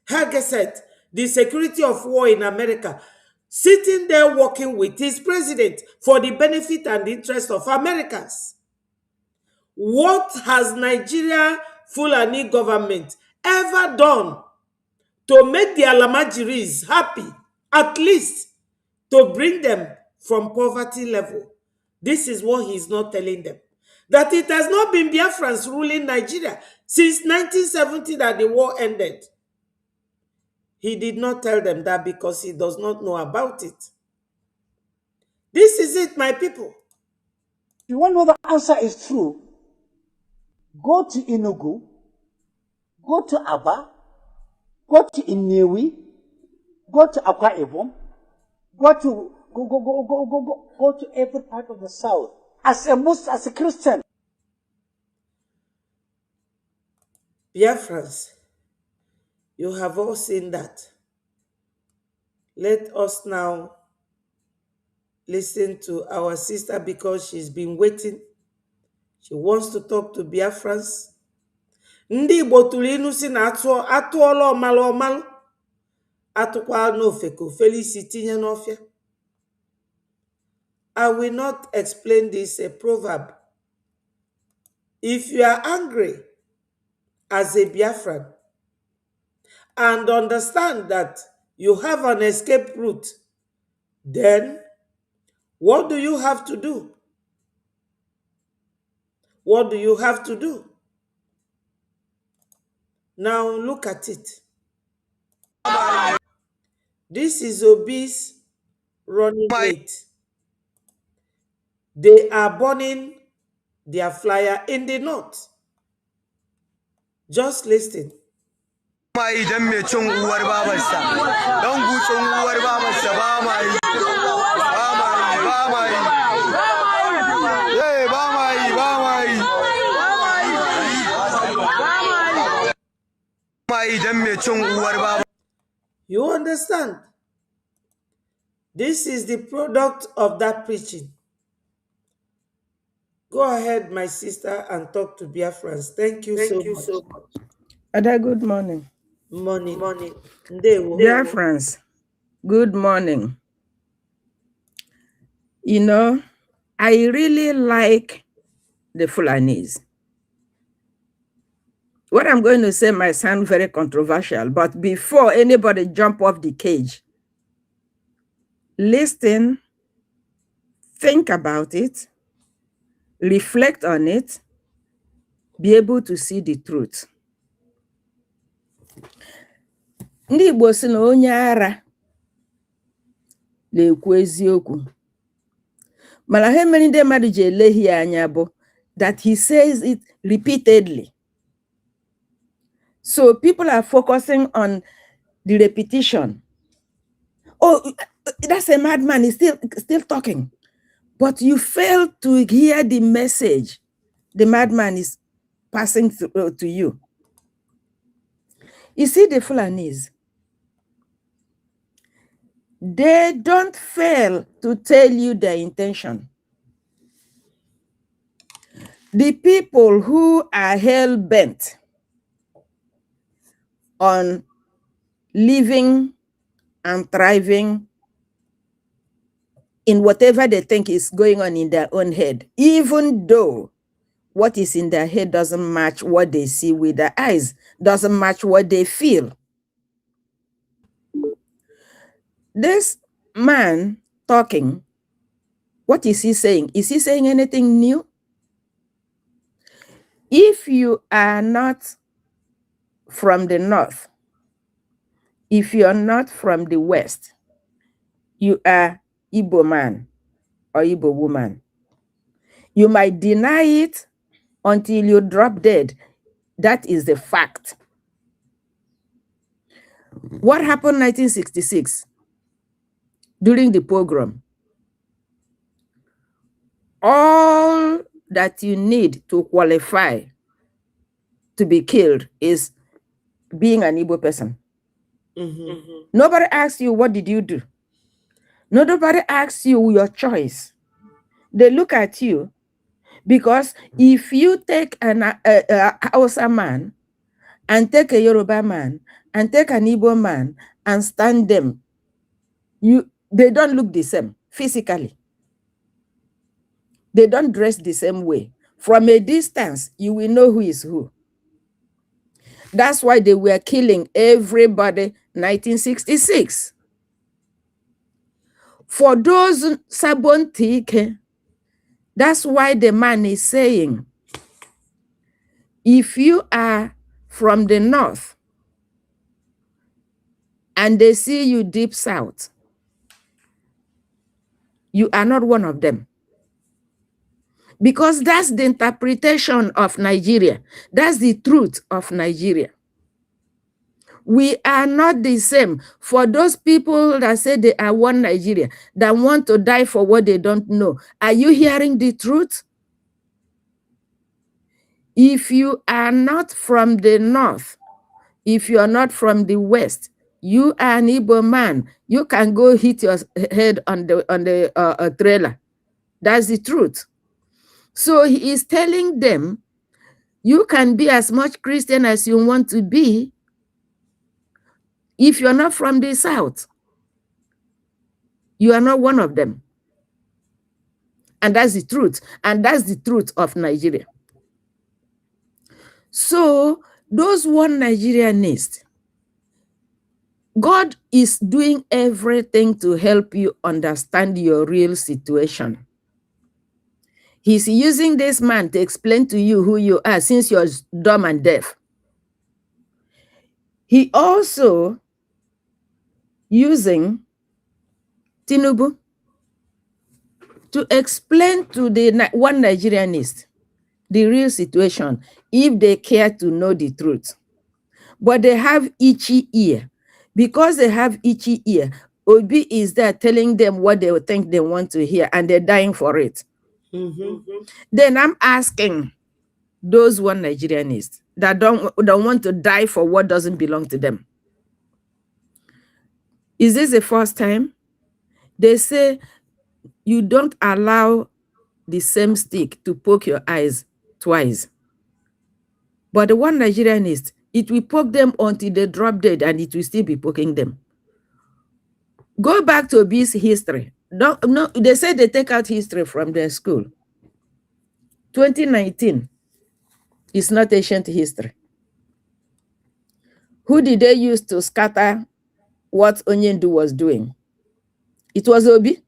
S1: Hegseth, the Secretary of War in America, sitting there working with his president for the benefit and interest of Americans. What has Nigeria Fulani government ever done to make the Alamajiris happy, at least to bring them from poverty level? This is what he's not telling them. That it has not been Biafrans ruling Nigeria since 1970 that the war ended. He did not tell them that because he does not know about it. This is it, my people.
S11: If you want to know the answer is true, go to Enugu, go to Aba, go to Inewi, go to Akwa Ibom, go to every part of the south. As a Christian.
S1: Biafrans, you have all seen that. Let us now listen to our sister because she's been waiting. She wants to talk to Biafrans. Ndị Igbo tụrụ inu si na atụọla ọmalụ ọmalụ, atụkwa n'ofe ka ofeli isi tinye n'ọfịa. I will not explain this a proverb. If you are angry as a Biafran and understand that you have an escape route, then what do you have to do? What do you have to do? Now look at it. This is Obi's running mate. They are burning their flyer in the north. Just listen. You understand? This is the product of that preaching. Go ahead, my sister, and talk to Biafrans. Thank you so much.
S12: Ada, good morning.
S1: Morning.
S12: Biafrans, good morning. You know, I really like the Fulanis. What I'm going to say might sound very controversial, but before anybody jump off the cage, listen, think about it, reflect on it, be able to see the truth. Ndị Igbo sị na onye ara na-ekwu eziokwu. Mana ihe mere ndị mmadụ ji eleghị ya anya bụ that he says it repeatedly. So people are focusing on the repetition. Oh, that's a madman, he's still talking. But you fail to hear the message the madman is passing to you. You see, the Fulanis, they don't fail to tell you their intention. The people who are hell-bent on living and thriving in whatever they think is going on in their own head, even though what is in their head doesn't match what they see with their eyes, doesn't match what they feel. This man talking, what is he saying? Is he saying anything new? If you are not from the north, if you're not from the west, you are Igbo man or Igbo woman. You might deny it until you drop dead. That is the fact. What happened in 1966 during the pogrom? All that you need to qualify to be killed is being an Igbo person. Nobody asks you, what did you do? Nobody asks you your choice. They look at you because if you take a Hausa man and take a Yoruba man and take an Igbo man and stand them, they don't look the same physically. They don't dress the same way. From a distance, you will know who is who. That's why they were killing everybody 1966. For those Sabontike, that's why the man is saying, if you are from the north and they see you deep south, you are not one of them. Because that's the interpretation of Nigeria. That's the truth of Nigeria. We are not the same. For those people that say they are one Nigeria, that want to die for what they don't know, are you hearing the truth? If you are not from the north, if you are not from the west, you are an Igbo man. You can go hit your head on the trailer. That's the truth. So he is telling them, you can be as much Christian as you want to be. If you're not from the south, you are not one of them. And that's the truth. And that's the truth of Nigeria. So those one Nigerianists, God is doing everything to help you understand your real situation. He's using this man to explain to you who you are since you're dumb and deaf. He also using Tinubu to explain to the one Nigerianist the real situation if they care to know the truth. But they have itchy ear. Because they have itchy ear, Obi is there telling them what they think they want to hear, and they're dying for it. Then I'm asking those one Nigerianists that don't want to die for what doesn't belong to them. Is this the first time? They say you don't allow the same stick to poke your eyes twice. But the one Nigerianist, it will poke them until they drop dead, and it will still be poking them. Go back to Obi's history. No, they say they take out history from their school. 2019 is not ancient history. Who did they use to scatter what Onyendu was doing? It was Obi.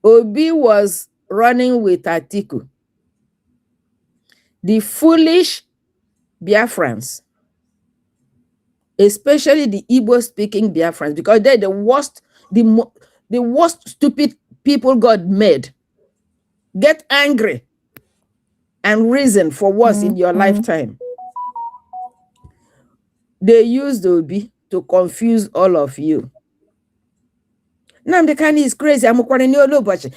S12: Obi was running with Atiku. The foolish Biafrans, especially the Igbo-speaking Biafrans, because they're the worst stupid people God made, get angry and reason for what's in your lifetime. They used Obi to confuse all of you. Nnamdi Kanu is crazy. I'm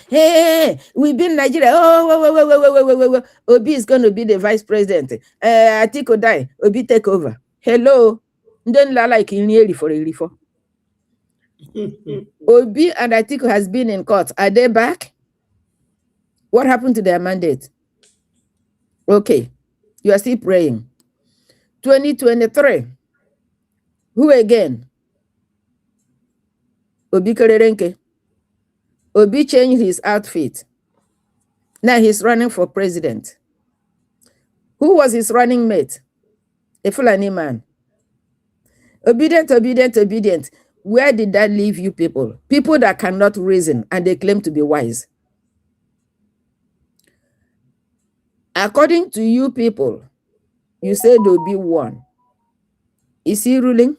S12: hey, we've been in Nigeria. Oh, Obi is going to be the vice president. Atiku die. Obi take over. Hello. Don't like for a reform. Obi and Atiku has been in court. Are they back? What happened to their mandate? Okay. You are still praying. 2023. Who again? Obi Kererenke. Obi changed his outfit. Now he's running for president. Who was his running mate? A Fulani man. Obedient. Where did that leave you people? People that cannot reason and they claim to be wise. According to you people, you said Obi won. Is he ruling?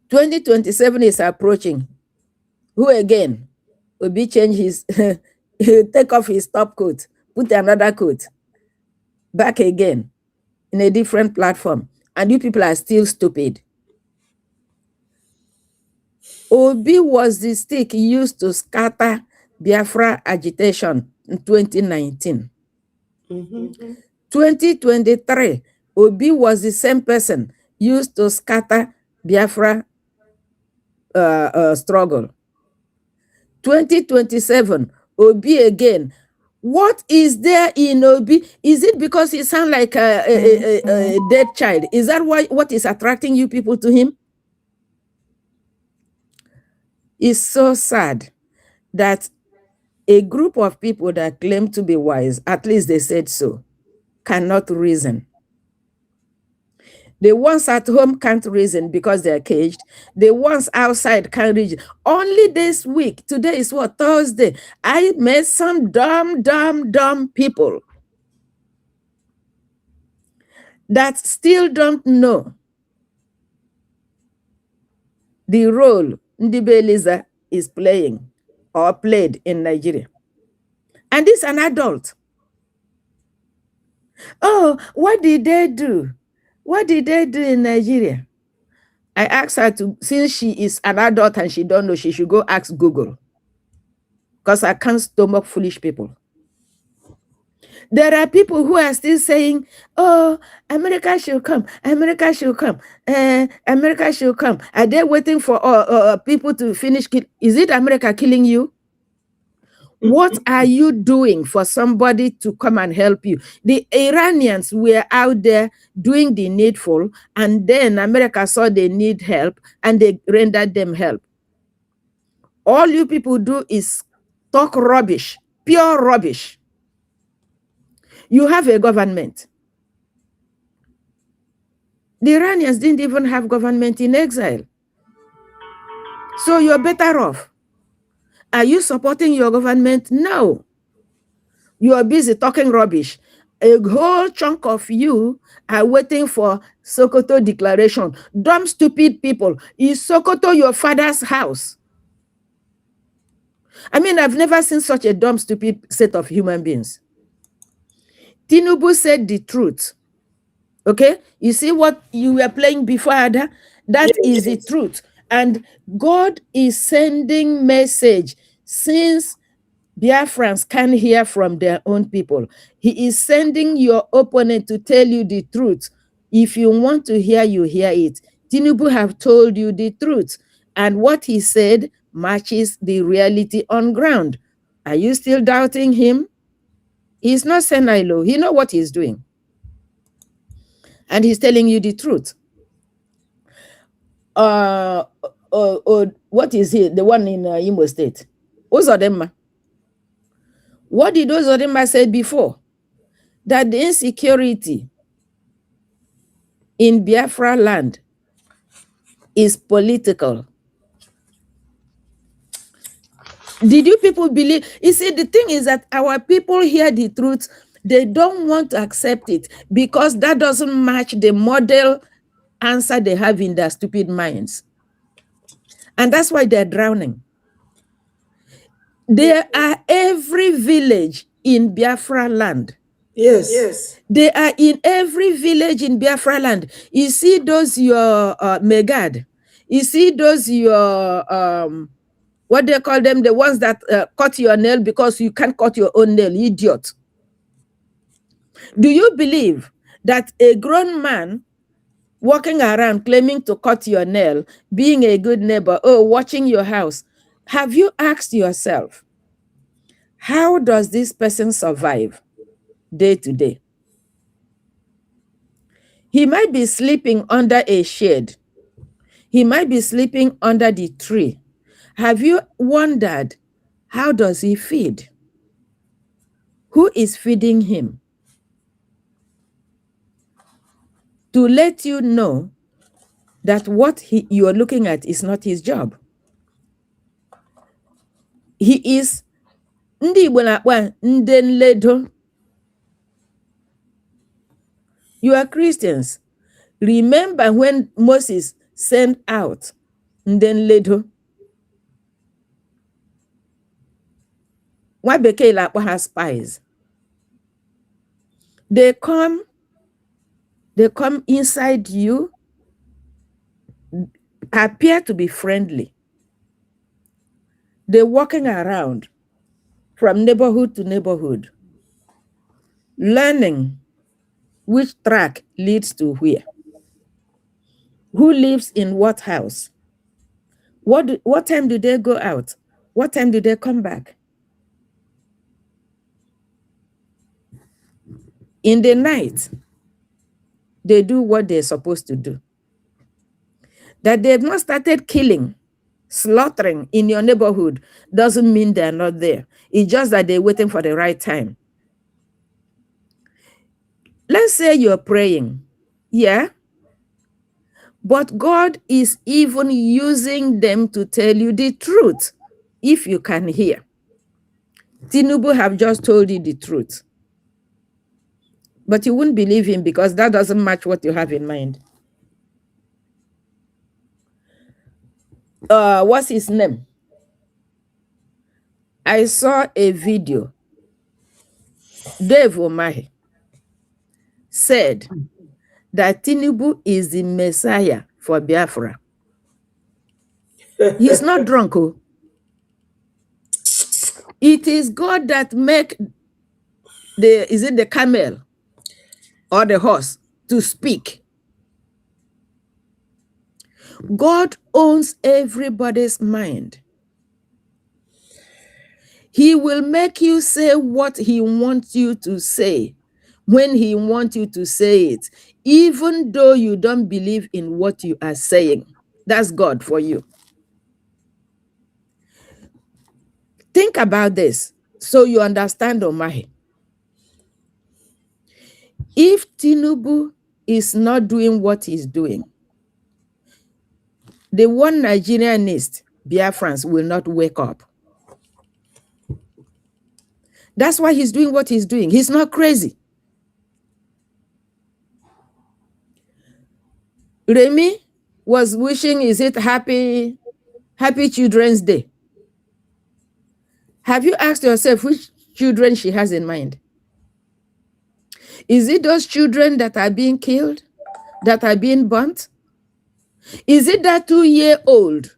S12: 2027 is approaching. Who again? Obi change his, take off his top coat, put another coat, back again in a different platform. And you people are still stupid. Obi was the stick used to scatter Biafra agitation in 2019. 2023, Obi was the same person used to scatter Biafra struggle. 2027, Obi again. What is there in Obi? Is it because he sounds like a dead child? Is that what is attracting you people to him? It's so sad that a group of people that claim to be wise, at least they said so, cannot reason. The ones at home can't reason because they're caged. The ones outside can't reason. Only this week, today is what, Thursday, I met some dumb people that still don't know the role Ndibe Eliza is playing or played in Nigeria. And this is an adult. Oh, what did they do? What did they do in Nigeria? I asked her to, since she is an adult and she don't know, she should go ask Google. Because I can't stomach foolish people. There are people who are still saying, oh, America should come. America should come. America should come. Are they waiting for people to finish? Is it America killing you? What are you doing for somebody to come and help you? The Iranians were out there doing the needful, and then America saw they need help, and they rendered them help. All you people do is talk rubbish, pure rubbish. You have a government. The Iranians didn't even have government in exile. So you're better off. Are you supporting your government? No. You are busy talking rubbish. A whole chunk of you are waiting for Sokoto declaration. Dumb, stupid people. Is Sokoto your father's house? I mean, I've never seen such a dumb, stupid set of human beings. Tinubu said the truth. Okay? You see what you were playing before, Ada? That is the truth. And God is sending message since Biafrans can't hear from their own people. He is sending your opponent to tell you the truth. If you want to hear, you hear it. Tinubu have told you the truth. And what he said matches the reality on ground. Are you still doubting him? He's not senile. He knows what he's doing. And he's telling you the truth. What is he? The one in Imo State. Uzodinma. What did Uzodinma say before? That the insecurity in Biafra land is political. Did you people believe? You see, the thing is that our people hear the truth. They don't want to accept it because that doesn't match the model answer they have in their stupid minds. And that's why they're drowning. There are every village in Biafra land.
S1: Yes.
S12: They are in every village in Biafra land. You see those your Megad. You see those your what they call them, the ones that cut your nail because you can't cut your own nail, idiot. Do you believe that a grown man walking around claiming to cut your nail, being a good neighbor, watching your house, have you asked yourself, how does this person survive day to day? He might be sleeping under a shade. He might be sleeping under the tree. Have you wondered, how does he feed? Who is feeding him? To let you know that what you are looking at is not his job. He is Ndị Igbo na-akpọ ndị nledo. You are Christians. Remember when Moses sent out ndị nledo? Nwa bekee na-akpọ ha spies. They come inside you, appear to be friendly. They're walking around from neighborhood to neighborhood, learning which track leads to where, who lives in what house, what time do they go out, what time do they come back. In the night, they do what they're supposed to do. That they've not started killing, slaughtering in your neighborhood doesn't mean they're not there. It's just that they're waiting for the right time. Let's say you're praying, yeah? But God is even using them to tell you the truth, if you can hear. Tinubu have just told you the truth. But you wouldn't believe him because that doesn't match what you have in mind. What's his name? I saw a video. Dave Omahe said that Tinubu is the Messiah for Biafra. He's not drunk. Oh. It is God that make the camel or the horse to speak. God owns everybody's mind. He will make you say what he wants you to say when he wants you to say it, even though you don't believe in what you are saying. That's God for you. Think about this so you understand Omahe. If Tinubu is not doing what he's doing, the one Nigerianist, Biafrans, will not wake up. That's why he's doing what he's doing. He's not crazy. Remy was wishing, is it happy Children's Day? Have you asked yourself which children she has in mind? Is it those children that are being killed, that are being burnt? Is it that 2-year-old?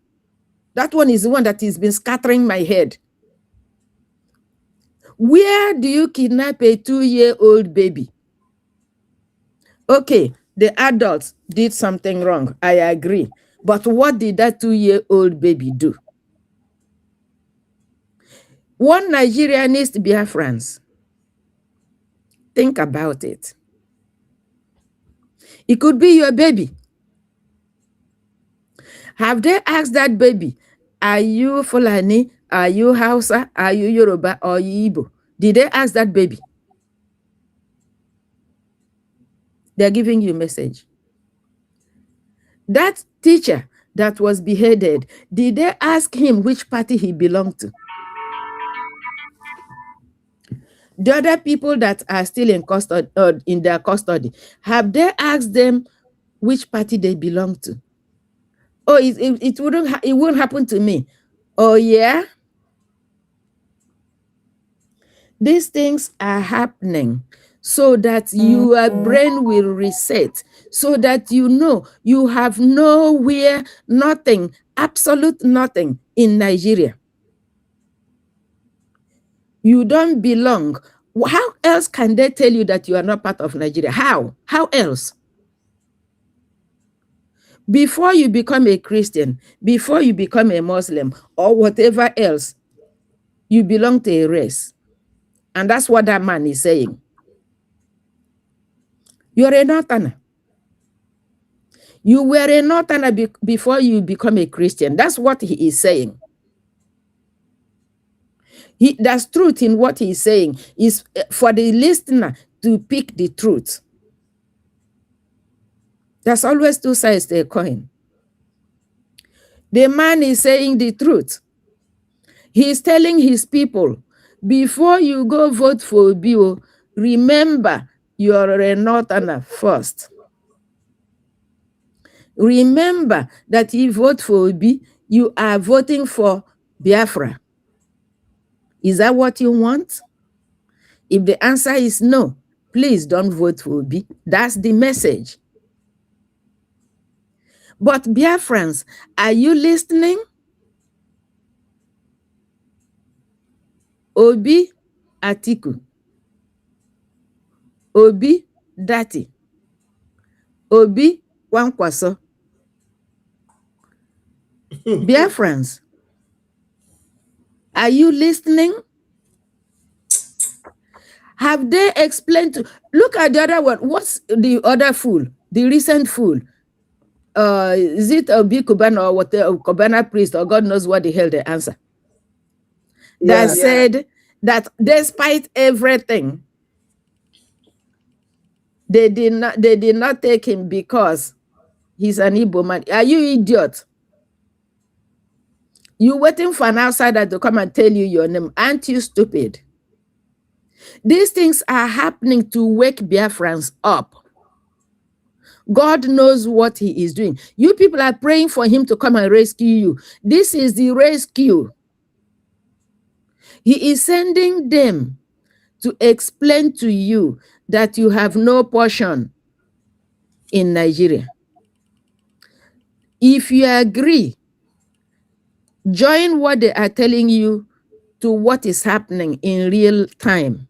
S12: That one is the one that has been scattering my head. Where do you kidnap a 2-year-old baby? Okay, the adults did something wrong. I agree. But what did that 2-year-old baby do? One Nigerianist Biafrans. Think about it. It could be your baby. Have they asked that baby, are you Fulani, are you Hausa, are you Yoruba, or you Igbo? Did they ask that baby? They're giving you a message. That teacher that was beheaded, did they ask him which party he belonged to? The other people that are still in custody, in their custody, have they asked them which party they belong to? Oh, it won't happen to me. Oh, yeah? These things are happening so that your brain will reset, so that you know you have nowhere, nothing, absolute nothing in Nigeria. You don't belong. How else can they tell you that you are not part of Nigeria? How? How else? Before you become a Christian, before you become a Muslim, or whatever else, you belong to a race. And that's what that man is saying. You're a Northerner. You were a Northerner before you become a Christian. That's what he is saying. There's truth in what he's saying. Is for the listener to pick the truth. There's always two sides to a coin. The man is saying the truth. He's telling his people, before you go vote for Obi, remember you're a northerner first. Remember that if you vote for Obi, you are voting for Biafra. Is that what you want? If the answer is no, please don't vote for Obi. That's the message. But Biafrans, are you listening? Obi Atiku, Obi Dati, Obi Kwankwaso. Biafrans, are you listening? Have they explained to look at the other one? What's the other fool? The recent fool? Is it a big Kubana or what? Kubana priest or God knows what the hell they answer? That said that despite everything, they did not take him because he's an Igbo man. Are you idiot? You waiting for an outsider to come and tell you your name. Aren't you stupid? These things are happening to wake Biafrans up. God knows what he is doing. You people are praying for him to come and rescue you. This is the rescue. He is sending them to explain to you that you have no portion in Nigeria. If you agree, join what they are telling you to what is happening in real time.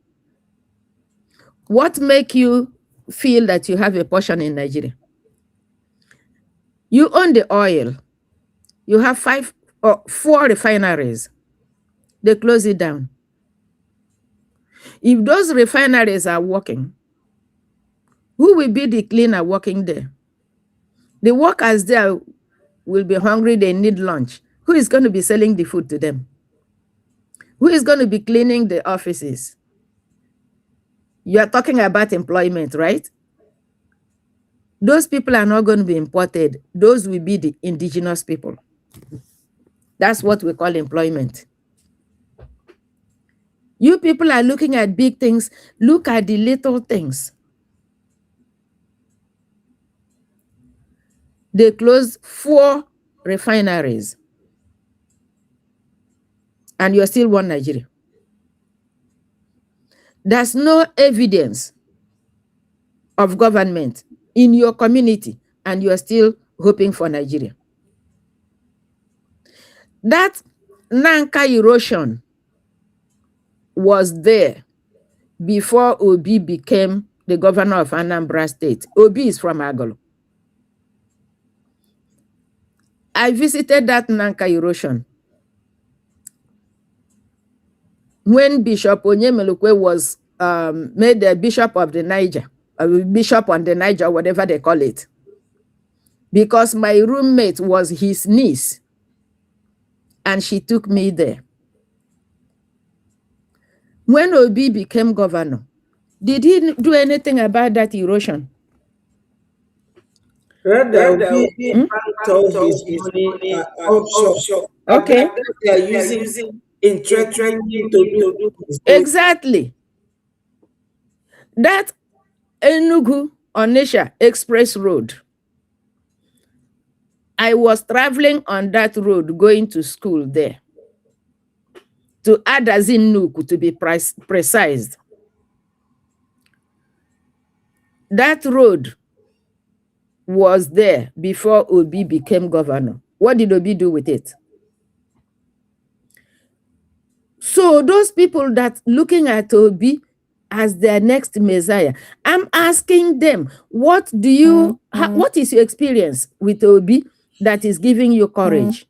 S12: What makes you feel that you have a portion in Nigeria? You own the oil. You have 5 or 4 refineries. They close it down. If those refineries are working, who will be the cleaner working there? The workers there will be hungry, they need lunch. Who is going to be selling the food to them? Who is going to be cleaning the offices? You are talking about employment, right? Those people are not going to be imported. Those will be the indigenous people. That's what we call employment. You people are looking at big things. Look at the little things. They closed 4 refineries. And you're still one Nigeria. There's no evidence of government in your community, and you're still hoping for Nigeria. That Nanka erosion was there before Obi became the governor of Anambra State. Obi is from Agolo. I visited that Nanka erosion when Bishop Onyemelukwe was made the Bishop of the Niger, Bishop on the Niger, whatever they call it. Because my roommate was his niece, and she took me there. When Obi became governor, did he do anything about that erosion?
S1: Rather, Obi banked all his money offshore.
S12: Okay.
S1: They are using in threatening him to do this.
S12: Exactly. That Enugu Onitsha Express Road, I was traveling on that road going to school there. To Adazinuku, to be precise. That road was there before Obi became governor. What did Obi do with it? So those people that looking at Obi as their next Messiah, I'm asking them, what do you, what is your experience with Obi that is giving you courage?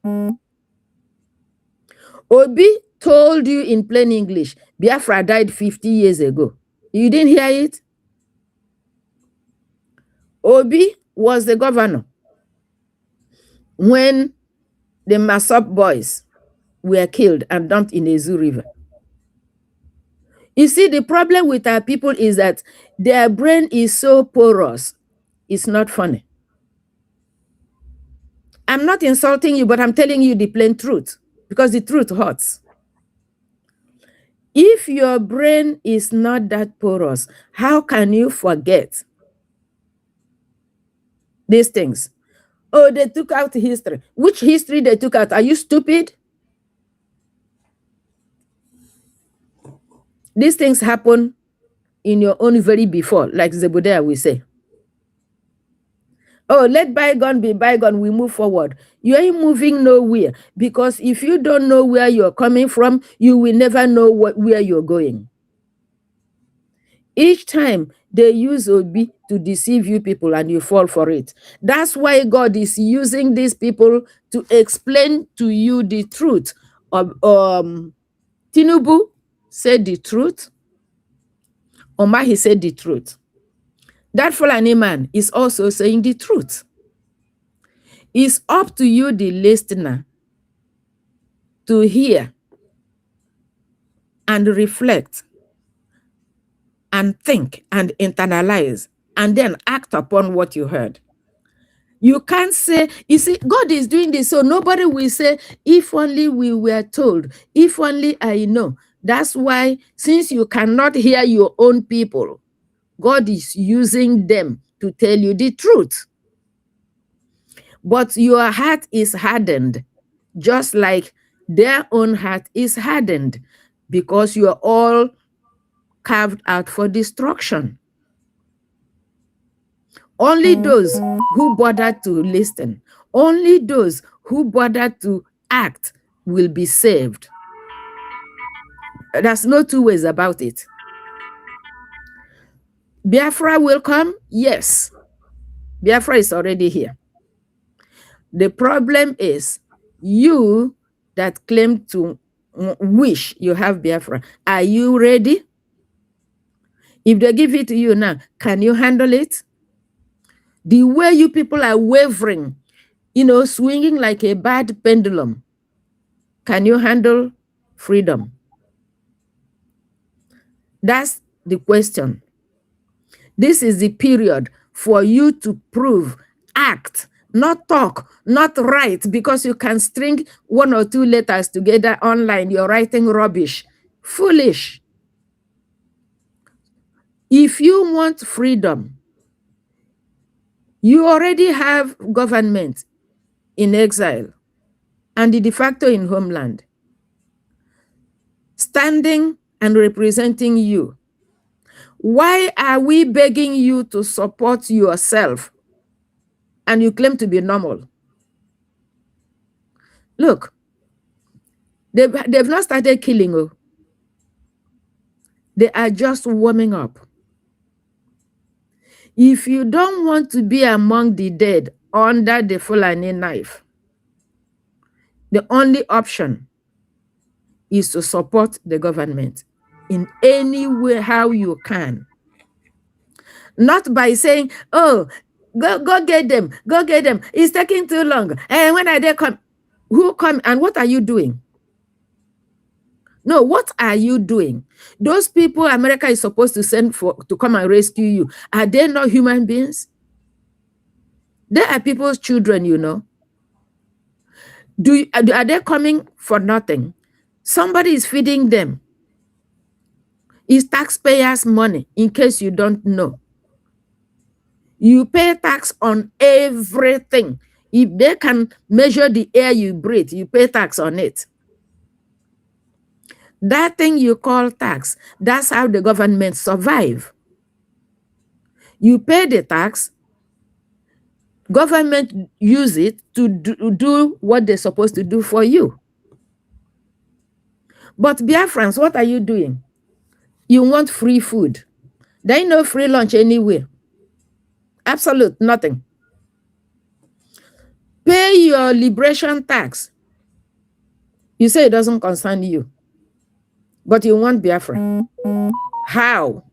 S12: Obi told you in plain English, Biafra died 50 years ago. You didn't hear it? Obi was the governor when the Masop boys were killed and dumped in the Zoo River. You see, the problem with our people is that their brain is so porous. It's not funny. I'm not insulting you, but I'm telling you the plain truth, because the truth hurts. If your brain is not that porous, how can you forget these things? Oh, they took out history. Which history they took out? Are you stupid? These things happen in your own very before, like Zebediah will say. Oh, let bygone be bygone. We move forward. You ain't moving nowhere, because if you don't know where you're coming from, you will never know where you're going. Each time they use Obi to deceive you people, and you fall for it. That's why God is using these people to explain to you the truth. Tinubu said the truth. Omahi said the truth. That Fulani man is also saying the truth. It's up to you, the listener, to hear and reflect and think and internalize and then act upon what you heard. You can't say, you see, God is doing this, so nobody will say, if only we were told, if only I know. That's why, since you cannot hear your own people, God is using them to tell you the truth. But your heart is hardened, just like their own heart is hardened, because you are all carved out for destruction. Only those who bother to listen, only those who bother to act will be saved. There's no two ways about it. Biafra will come? Yes. Biafra is already here. The problem is you that claim to wish you have Biafra. Are you ready? If they give it to you now, can you handle it? The way you people are wavering, swinging like a bad pendulum, can you handle freedom? That's the question. This is the period for you to prove, act, not talk, not write, because you can string one or two letters together online. You're writing rubbish. Foolish. If you want freedom, you already have government in exile and the de facto in homeland, standing and representing you. Why are we begging you to support yourself and you claim to be normal? Look, they've not started killing you. They are just warming up. If you don't want to be among the dead under the Fulani knife, the only option is to support the government in any way how you can. Not by saying, oh, go get them, go get them. It's taking too long. And when are they come? Who come and what are you doing? No, what are you doing? Those people America is supposed to send to come and rescue you, are they not human beings? They are people's children, Are they coming for nothing? Somebody is feeding them. It's taxpayers' money, in case you don't know. You pay tax on everything. If they can measure the air you breathe, you pay tax on it. That thing you call tax, that's how the government survive. You pay the tax, government use it to do what they're supposed to do for you. But Biafrans, what are you doing? You want free food. There ain't no free lunch anywhere. Absolute nothing. Pay your liberation tax. You say it doesn't concern you, but you want Biafra. How?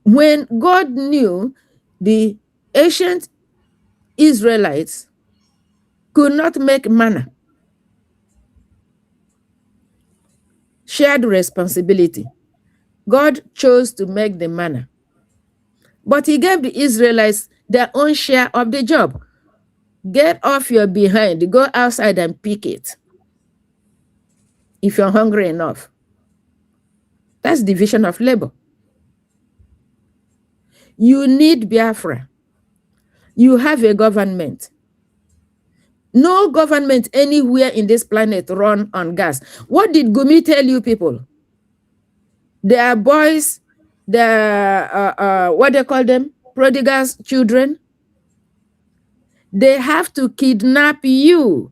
S12: When God knew the ancient Israelites could not make manna, shared responsibility, God chose to make the manna. But he gave the Israelites their own share of the job. Get off your behind, go outside and pick it. if you're hungry enough. That's division of labor. You need Biafra. You have a government. No government anywhere in this planet run on gas. What did Gumi tell you people? There are boys, what they call them? Prodigals children. They have to kidnap you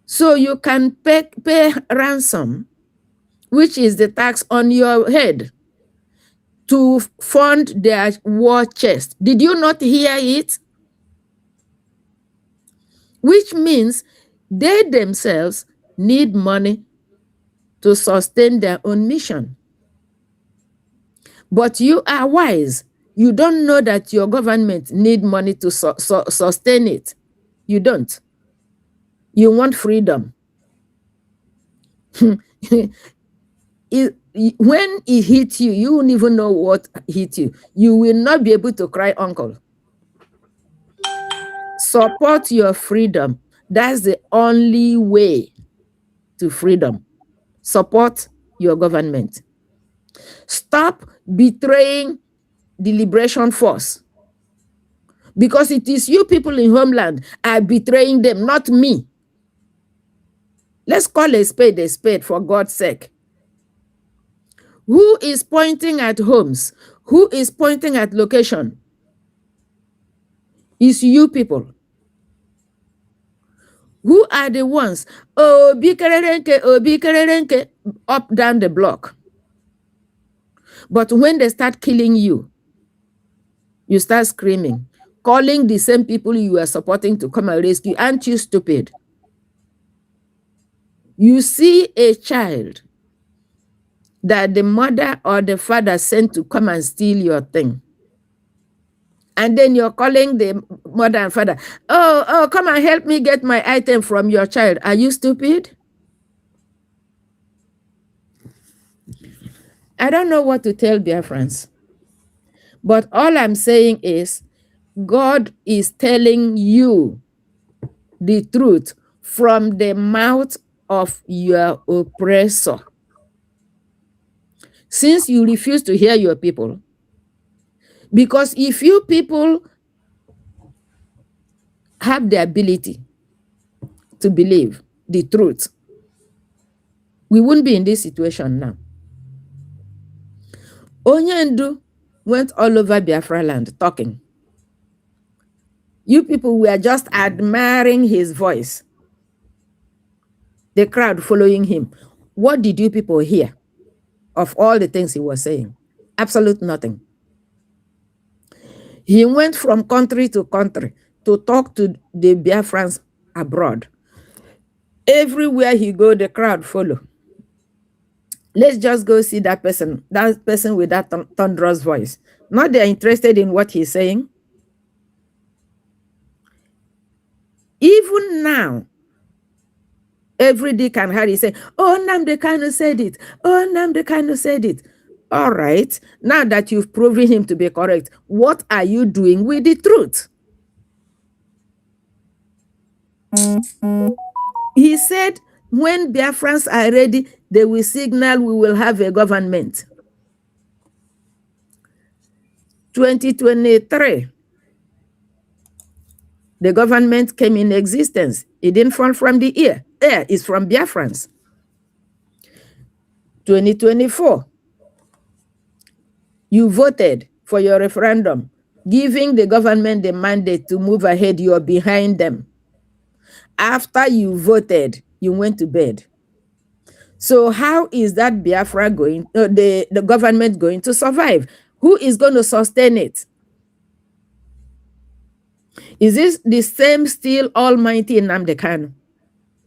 S12: so you can pay ransom, which is the tax on your head, to fund their war chest. Did you not hear it? Which means they themselves need money to sustain their own mission. But you are wise. You don't know that your government need money to sustain it. You don't. You want freedom. When it hits you, you won't even know what hit you. You will not be able to cry uncle. Support your freedom. That's the only way to freedom. Support your government. Stop betraying the liberation force, because it is you people in homeland are betraying them, not me. Let's call a spade for God's sake. Who is pointing at homes? Who is pointing at location? It's you people. Who are the ones? Oh, Bikerenke, up down the block. But when they start killing you, you start screaming, calling the same people you are supporting to come and rescue. Aren't you stupid? You see a child that the mother or the father sent to come and steal your thing, and then you're calling the mother and father, oh, come and help me get my item from your child. Are you stupid? I don't know what to tell Biafrans, but all I'm saying is God is telling you the truth from the mouth of your oppressor. Since you refuse to hear your people, because if you people have the ability to believe the truth, we wouldn't be in this situation now. Onyendu went all over Biafra land talking. You people were just admiring his voice. The crowd following him. What did you people hear of all the things he was saying? Absolute nothing. He went from country to country to talk to the Biafrans abroad. Everywhere he go, the crowd follow. Let's just go see that person with that thunderous voice. Not they're interested in what he's saying. Even now, every Dick and Harry say, oh, Nnamdi Kanu said it. Oh, Nnamdi Kanu said it. All right, now that you've proven him to be correct, what are you doing with the truth? He said, when Biafrans are ready, they will signal we will have a government. 2023, the government came in existence. It didn't fall from the air. Air is from Biafrans. 2024, you voted for your referendum, giving the government the mandate to move ahead. You're behind them. After you voted, you went to bed. So how is that Biafra going, the government going to survive? Who is going to sustain it? Is this the same still almighty Nnamdi Kanu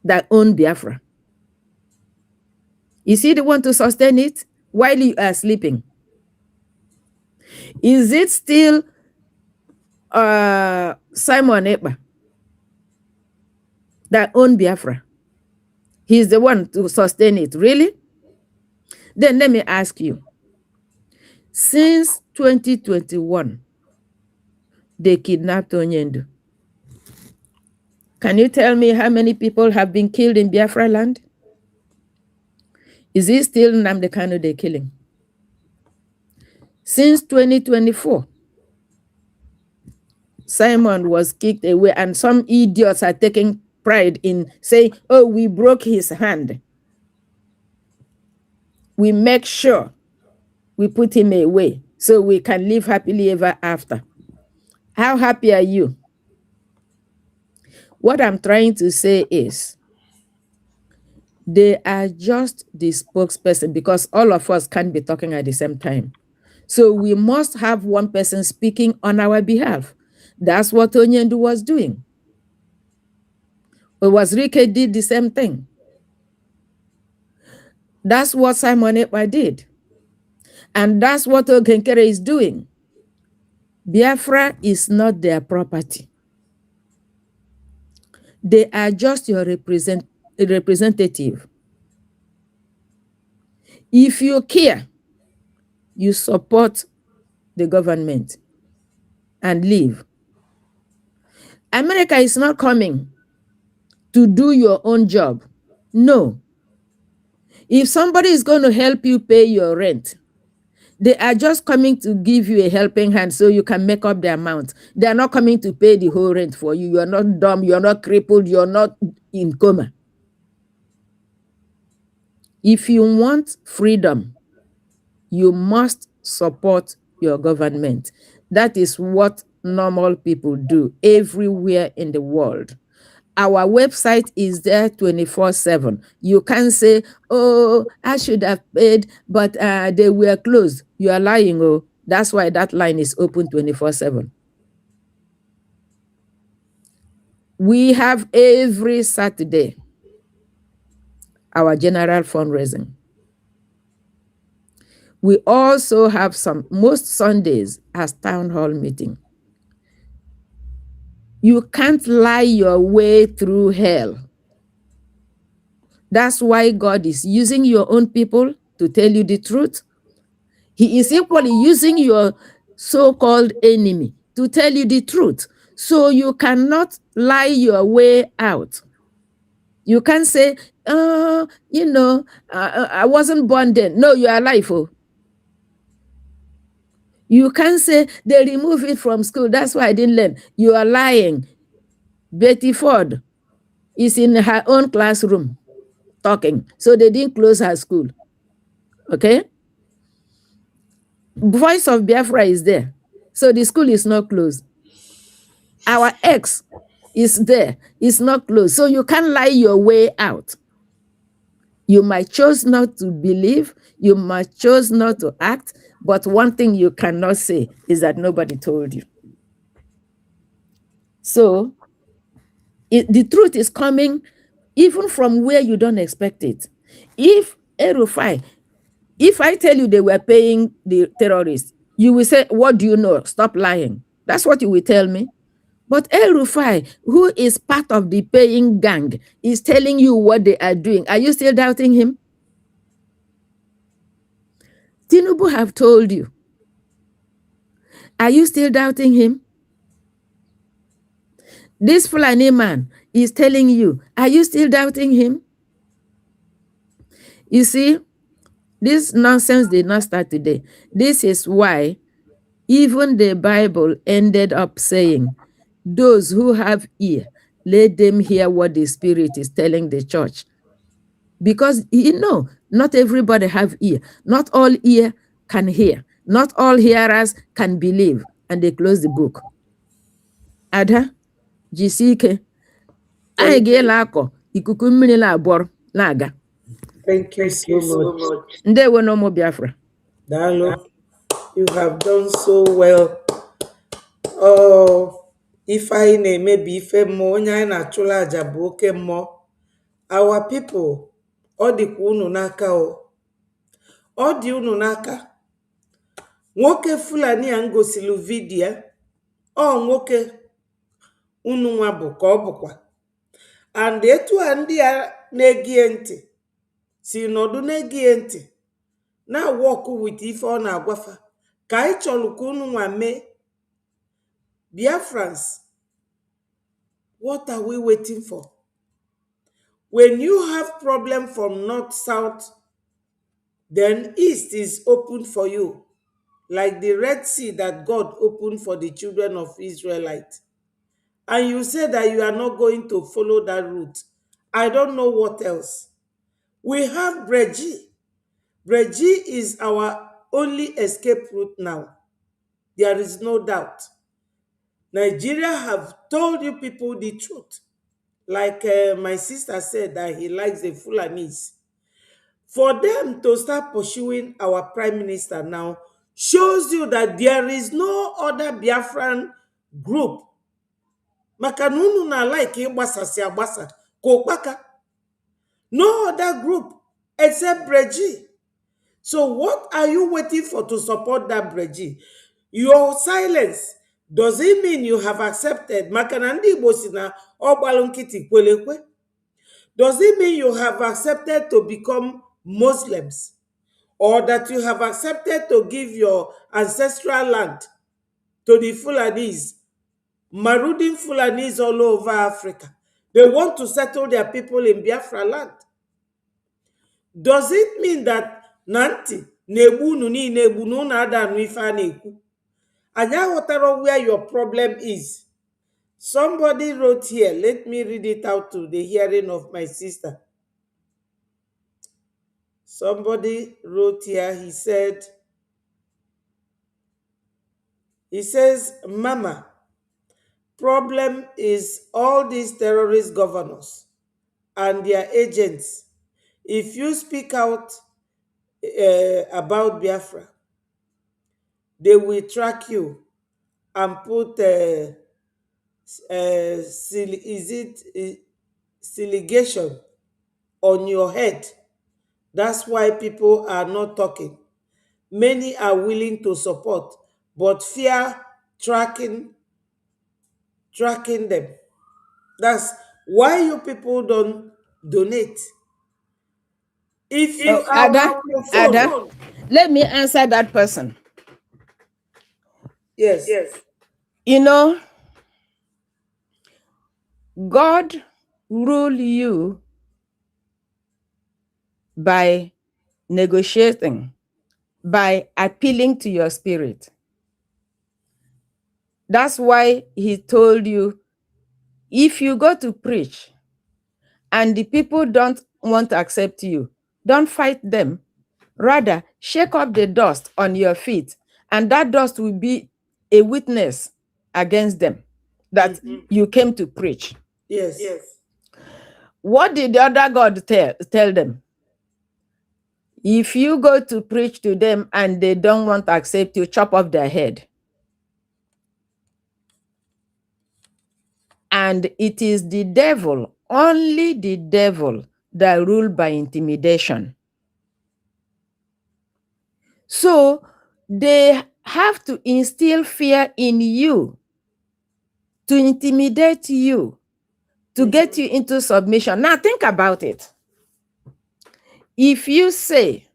S12: that owned Biafra? Is he the one to sustain it while you are sleeping? Is it still Simon Ekpa that owned Biafra? He's the one to sustain it, really? Then let me ask you, since 2021, they kidnapped Onyendu. Can you tell me how many people have been killed in Biafra land? Is it still Nnamdi Kanu they're killing? Since 2024, Simon was kicked away, and some idiots are taking pride in saying, oh, we broke his hand. We make sure we put him away so we can live happily ever after. How happy are you? What I'm trying to say is, they are just the spokesperson, because all of us can't be talking at the same time. So we must have one person speaking on our behalf. That's what Onyendu was doing. It was Rike did the same thing. That's what Simon Ekpa did. And that's what Ogenkere is doing. Biafra is not their property. They are just your representative. If you care, you support the government and leave. America is not coming to do your own job. No. If somebody is going to help you pay your rent, they are just coming to give you a helping hand so you can make up the amount. They are not coming to pay the whole rent for you. You are not dumb. You are not crippled. You are not in coma. If you want freedom, you must support your government. That is what normal people do everywhere in the world. Our website is there 24/7. You can't say, oh, I should have paid, but they were closed. You are lying. Oh, that's why that line is open 24/7. We have every Saturday our general fundraising. We also have most Sundays as town hall meeting. You can't lie your way through hell. That's why God is using your own people to tell you the truth. He is equally using your so-called enemy to tell you the truth. So you cannot lie your way out. You can't say, I wasn't born then. No, you are alive. Oh. You can't say they remove it from school. That's why I didn't learn. You are lying. Betty Ford is in her own classroom talking. So they didn't close her school. Okay? Voice of Biafra is there. So the school is not closed. Our ex is there. It's not closed. So you can't lie your way out. You might choose not to believe. You might choose not to act. But one thing you cannot say is that nobody told you. So the truth is coming even from where you don't expect it. If El-Rufai, if I tell you they were paying the terrorists, you will say, what do you know? Stop lying. That's what you will tell me. But El-Rufai, who is part of the paying gang, is telling you what they are doing. Are you still doubting him? Tinubu have told you. Are you still doubting him? This Fulani man is telling you. Are you still doubting him? You see, this nonsense did not start today. This is why even the Bible ended up saying, those who have ear, let them hear what the Spirit is telling the church. Because, not everybody have ear. Not all ear can hear. Not all hearers can believe. And they close the book. Ada, jisike, anyị ga-ele akọ ikuku mmiri na-abọrọ na-aga.
S1: Thank you so much.
S12: Ndewo no mo Biafra.
S1: Dalo, you have done so well. Oh, if I maybe if more na chula aja bụ oke mmụọ. Our people, ọ dịkwa unu n'aka o. Ọ dị unu n'aka. Nwoke Fulani a ngosilu vidio, ọ nwoke unu nwa bụ ka ọ bụkwa. And etu a ndị a na-egie ntị si nọdụ na-egie ntị na work with ife ọ na-agwafa ka anyị chọrọ ka unu nwa mee. Biafrans, what are we waiting for? When you have problem from north, south, then east is open for you, like the Red Sea that God opened for the children of Israelites. And you say that you are not going to follow that route. I don't know what else. We have Breji. Breji is our only escape route now. There is no doubt. Nigeria have told you people the truth. Like my sister said that he likes the Fulanis. For them to start pursuing our prime minister now shows you that there is no other Biafran group. Maka na unu na like ịgbasasị agbasa ka ụkpaka. No other group except Breji. So what are you waiting for to support that Breji? Your silence, does it mean you have accepted? Maka na ndị Igbo si na ọgbalụ nkịtị kwelekwe. Does it mean you have accepted to become Muslims? Or that you have accepted to give your ancestral land to the Fulanis, marauding Fulanis all over Africa? They want to settle their people in Biafra land. Does it mean that Nanti, Nebu Nuni, Nebu Nunada, Nuifa Neku? And now, where your problem is. Somebody wrote here, let me read it out to the hearing of my sister. Somebody wrote here, he says, Mama, problem is all these terrorist governors and their agents. If you speak out about Biafra, they will track you and put siligation on your head. That's why people are not talking. Many are willing to support, but fear tracking them. That's why you people don't donate. If you are
S12: Ada,
S1: on your
S12: Ada,
S1: phone,
S12: let me answer that person.
S1: yes.
S12: You know, God rule you by negotiating, by appealing to your spirit. That's why he told you, if you go to preach and the people don't want to accept you, don't fight them. Rather, shake up the dust on your feet, and that dust will be a witness against them that you came to preach.
S1: Yes.
S12: What did the other God tell them? If you go to preach to them and they don't want to accept you, chop off their head. And it is the devil, only the devil, that rule by intimidation. So they have to instill fear in you, to intimidate you, to get you into submission. Now think about it. If you say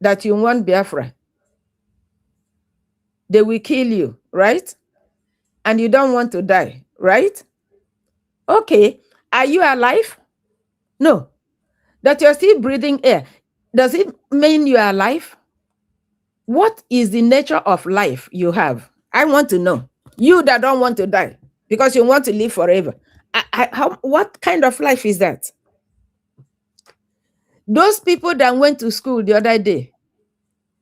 S12: that you want Biafra, they will kill you, right? And you don't want to die, right? Okay, are you alive? No. That you're still breathing air, does it mean you are alive? What is the nature of life you have? I want to know. You that don't want to die because you want to live forever. What kind of life is that? Those people that went to school the other day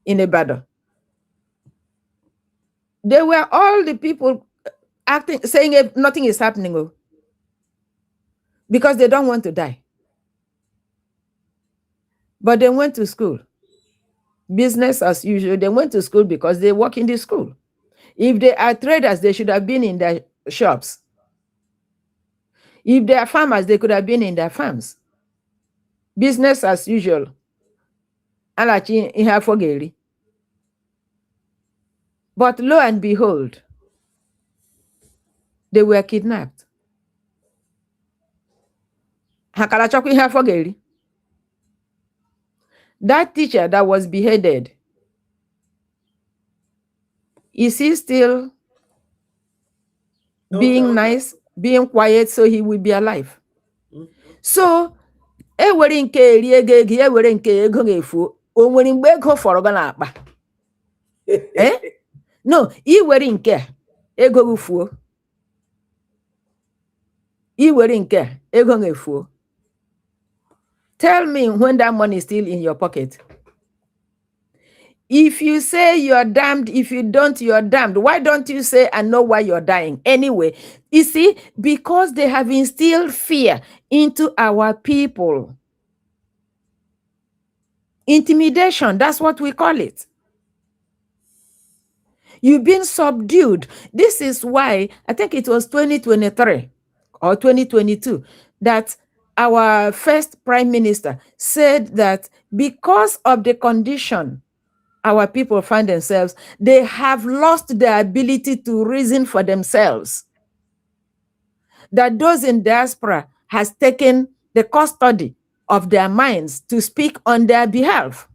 S12: in Ibadan, they were all the people acting, saying nothing is happening because they don't want to die. But they went to school. Business as usual. They went to school because they work in the school. If they are traders, they should have been in their shops. If they are farmers, they could have been in their farms. Business as usual. But lo and behold, they were kidnapped. That teacher that was beheaded, is he still being nice, being quiet so he will be alive? So ewere nke eri ego ego, ewere nke ego ga-efu. O nwere mgbe ego fọrọ gị n'akpa? No, iwere nke ego gị fuo. Iwere nke ego ga-efuo. Tell me when that money is still in your pocket. If you say you're damned, if you don't, you're damned. Why don't you say, I know why you're dying? Anyway, you see, because they have instilled fear into our people. Intimidation, that's what we call it. You've been subdued. This is why, I think it was 2023 or 2022, that our first prime minister said that because of the condition our people find themselves, they have lost the ability to reason for themselves. That those in diaspora has taken the custody of their minds to speak on their behalf.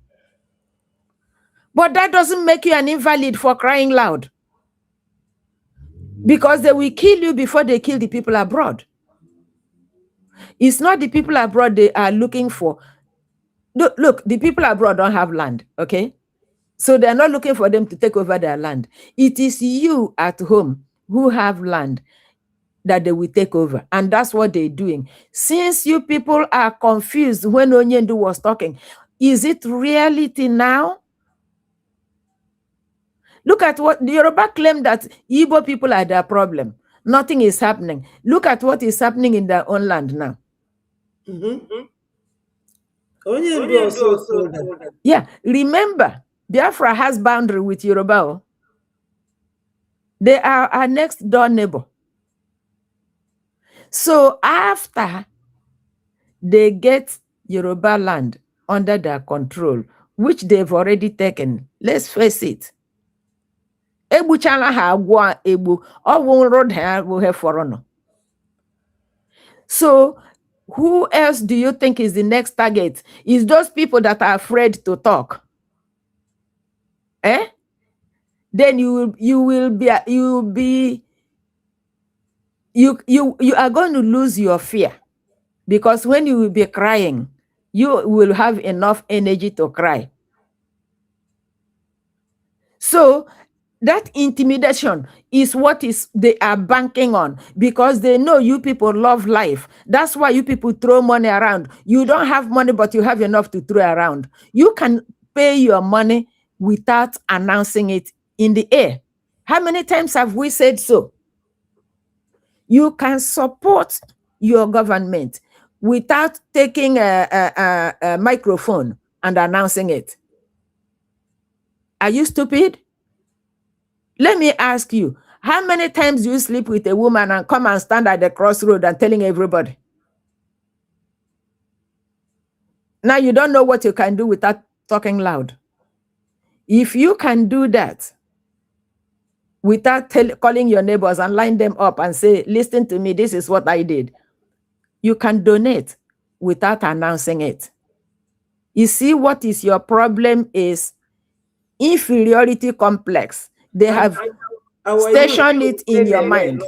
S12: But that doesn't make you an invalid for crying loud. Because they will kill you before they kill the people abroad. It's not the people abroad they are looking for. Look, the people abroad don't have land, okay? So they're not looking for them to take over their land. It is you at home who have land that they will take over. And that's what they're doing. Since you people are confused when Onyendu was talking, is it reality now? Look at what the Yoruba claim, that Igbo people are their problem. Nothing is happening. Look at what is happening in their own land now.
S1: Onyendu also told them.
S12: Yeah, remember, Biafra has boundary with Yoruba. They are our next door neighbor. So after they get Yoruba land under their control, which they've already taken, let's face it, so who else do you think is the next target? Is those people that are afraid to talk? Then you are going to lose your fear, because when you will be crying, you will have enough energy to cry. So that intimidation is what they are banking on, because they know you people love life. That's why you people throw money around. You don't have money, but you have enough to throw around. You can pay your money without announcing it in the air. How many times have we said so? You can support your government without taking a microphone and announcing it. Are you stupid? Let me ask you, how many times do you sleep with a woman and come and stand at the crossroad and telling everybody? Now you don't know what you can do without talking loud. If you can do that without calling your neighbors and line them up and say, listen to me, this is what I did, you can donate without announcing it. You see, what is your problem is inferiority complex. They have stationed it in your mind.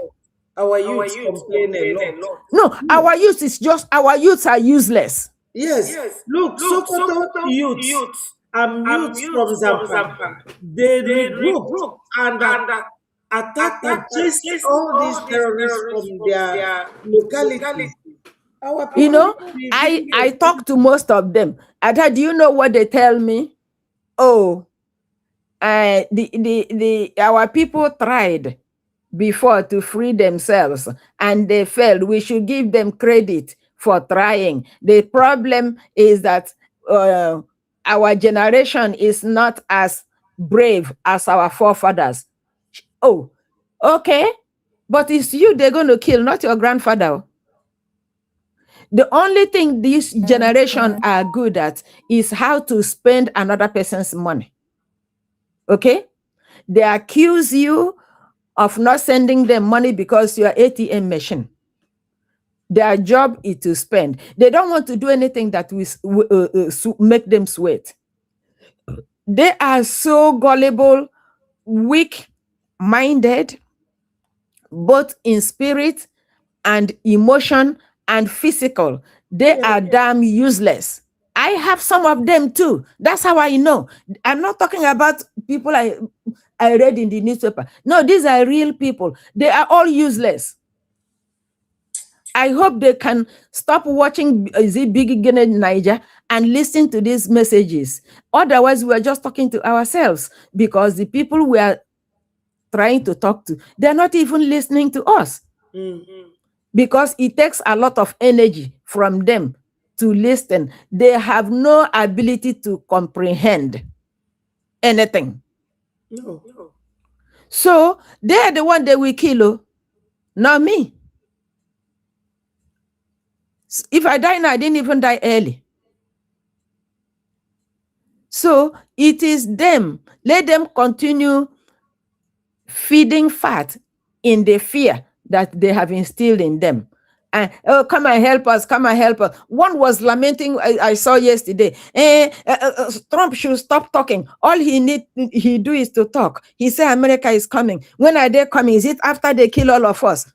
S1: Our youth complain a lot.
S12: No, our youth is just, our youths are useless.
S1: Yes. Look, Sokoto youths and youths from Zamfara, they regrouped and attacked and chased all these terrorists from their locality. Our people,
S12: you know, I talk to most of them. Do you know what they tell me? Oh, our people tried before to free themselves and they failed. We should give them credit for trying. The problem is that our generation is not as brave as our forefathers. Oh, okay, but it's you they're going to kill, not your grandfather. The only thing this generation are good at is how to spend another person's money. Okay? They accuse you of not sending them money because you're ATM machine. Their job is to spend. They don't want to do anything that will make them sweat. They are so gullible, weak-minded, both in spirit and emotion and physical, They are damn useless. I have some of them too. That's how I know. I'm not talking about people I read in the newspaper. No, these are real people. They are all useless. I hope they can stop watching Big in Niger and listen to these messages. Otherwise, we are just talking to ourselves, because the people we are trying to talk to, they're not even listening to us. Because it takes a lot of energy from them to listen. They have no ability to comprehend anything.
S1: No.
S12: So they are the one that we kill, not me. If I die now, I didn't even die early. So it is them. Let them continue feeding fat in the fear that they have instilled in them. And oh, come and help us, come and help us. One was lamenting, I saw yesterday, Trump should stop talking. All he do is to talk. He said America is coming. When are they coming? Is it after they kill all of us?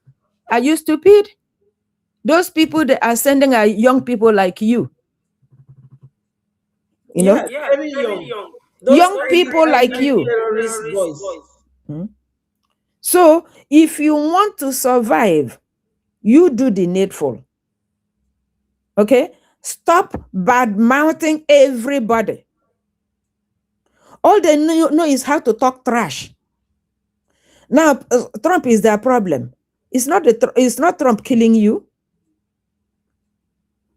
S12: Are you stupid? Those people that are sending are young people like you. You know?
S1: Very young. Those
S12: Young people like you.
S1: terrorist boys.
S12: So if you want to survive, you do the needful. Okay? Stop bad mouthing everybody. All they know is how to talk trash. Now, Trump is their problem. It's not Trump killing you.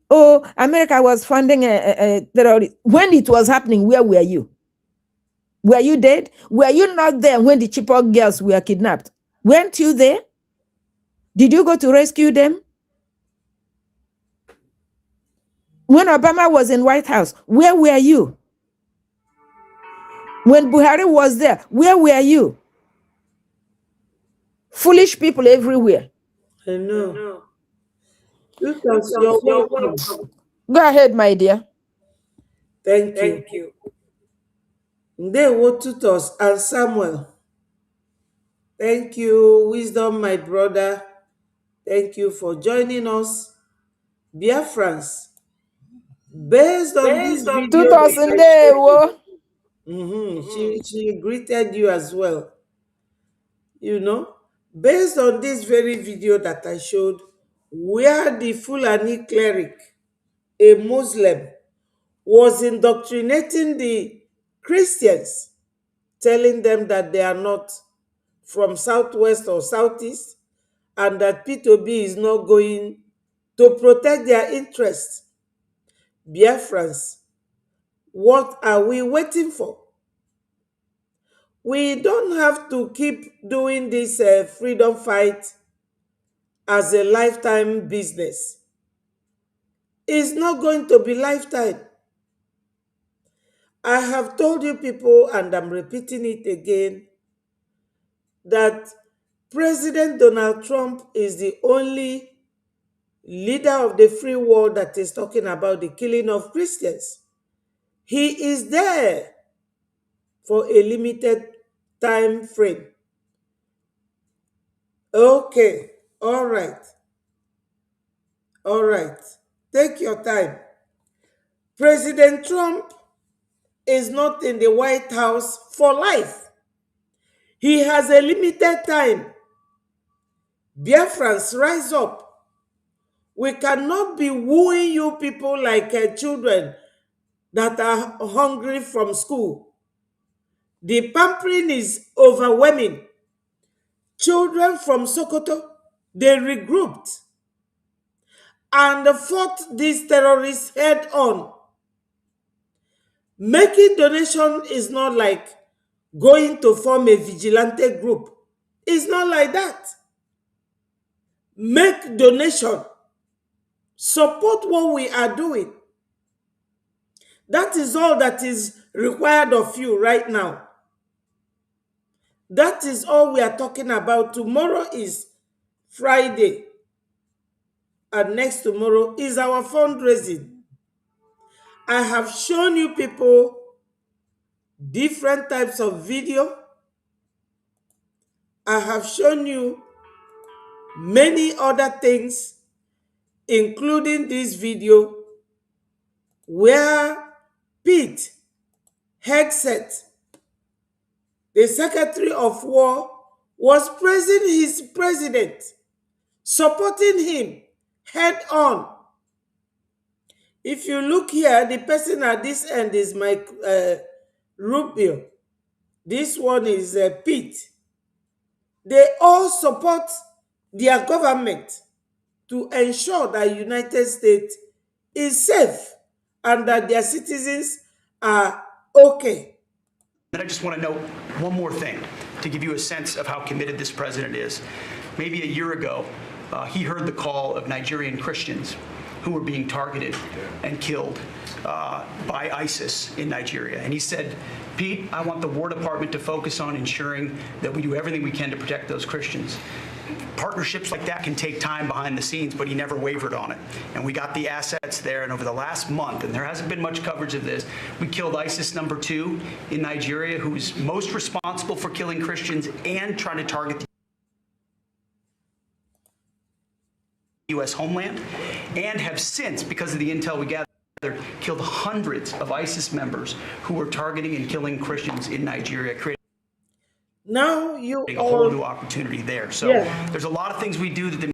S12: Oh, America was funding a terrorist. When it was happening, where were you? Were you dead? Were you not there when the Chibok girls were kidnapped? Weren't you there? Did you go to rescue them? When Obama was in White House, where were you? When Buhari was there, where were you? Foolish people everywhere.
S1: I know. Lucas, you're welcome.
S12: Go ahead, my dear.
S1: Thank you. Ndewo Tutos and Samuel. Thank you, Wisdom, my brother. Thank you for joining us. Biafrans, based on this video that I showed you, she greeted you as well. You know, based on this very video that I showed, where the Fulani cleric, a Muslim, was indoctrinating the Christians, telling them that they are not from Southwest or Southeast, and that P2B is not going to protect their interests. Biafrans, what are we waiting for? We don't have to keep doing this freedom fight as a lifetime business. It's not going to be lifetime. I have told you people, and I'm repeating it again, that President Donald Trump is the only leader of the free world that is talking about the killing of Christians. He is there for a limited time frame. Okay, all right. All right. Take your time. President Trump is not in the White House for life. He has a limited time. Biafrans, rise up. We cannot be wooing you people like children that are hungry from school. The pampering is overwhelming. Children from Sokoto, they regrouped and fought these terrorists head on. Making donation is not like going to form a vigilante group. It's not like that. Make donation. Support what we are doing. That is all that is required of you right now. That is all we are talking about. Tomorrow is Friday. And next tomorrow is our fundraising. I have shown you people different types of video. I have shown you many other things including this video where Pete Hegseth, the Secretary of War, was praising his president, supporting him head on. If you look here, the person at this end is Mike Rubio. This one is Pete. They all support their government to ensure that United States is safe and that their citizens are okay.
S5: And I just want to note one more thing to give you a sense of how committed this president is. Maybe a year ago, he heard the call of Nigerian Christians who were being targeted and killed by ISIS in Nigeria. And he said, Pete, I want the War Department to focus on ensuring that we do everything we can to protect those Christians. Partnerships like that can take time behind the scenes, but he never wavered on it. And we got the assets there, and over the last month, and there hasn't been much coverage of this, we killed ISIS #2 in Nigeria, who is most responsible for killing Christians and trying to target the U.S. homeland, and have since, because of the intel we gathered, killed hundreds of ISIS members who were targeting and killing Christians in Nigeria, creating
S1: now you
S5: a whole new opportunity there. So there's a lot of things we do that the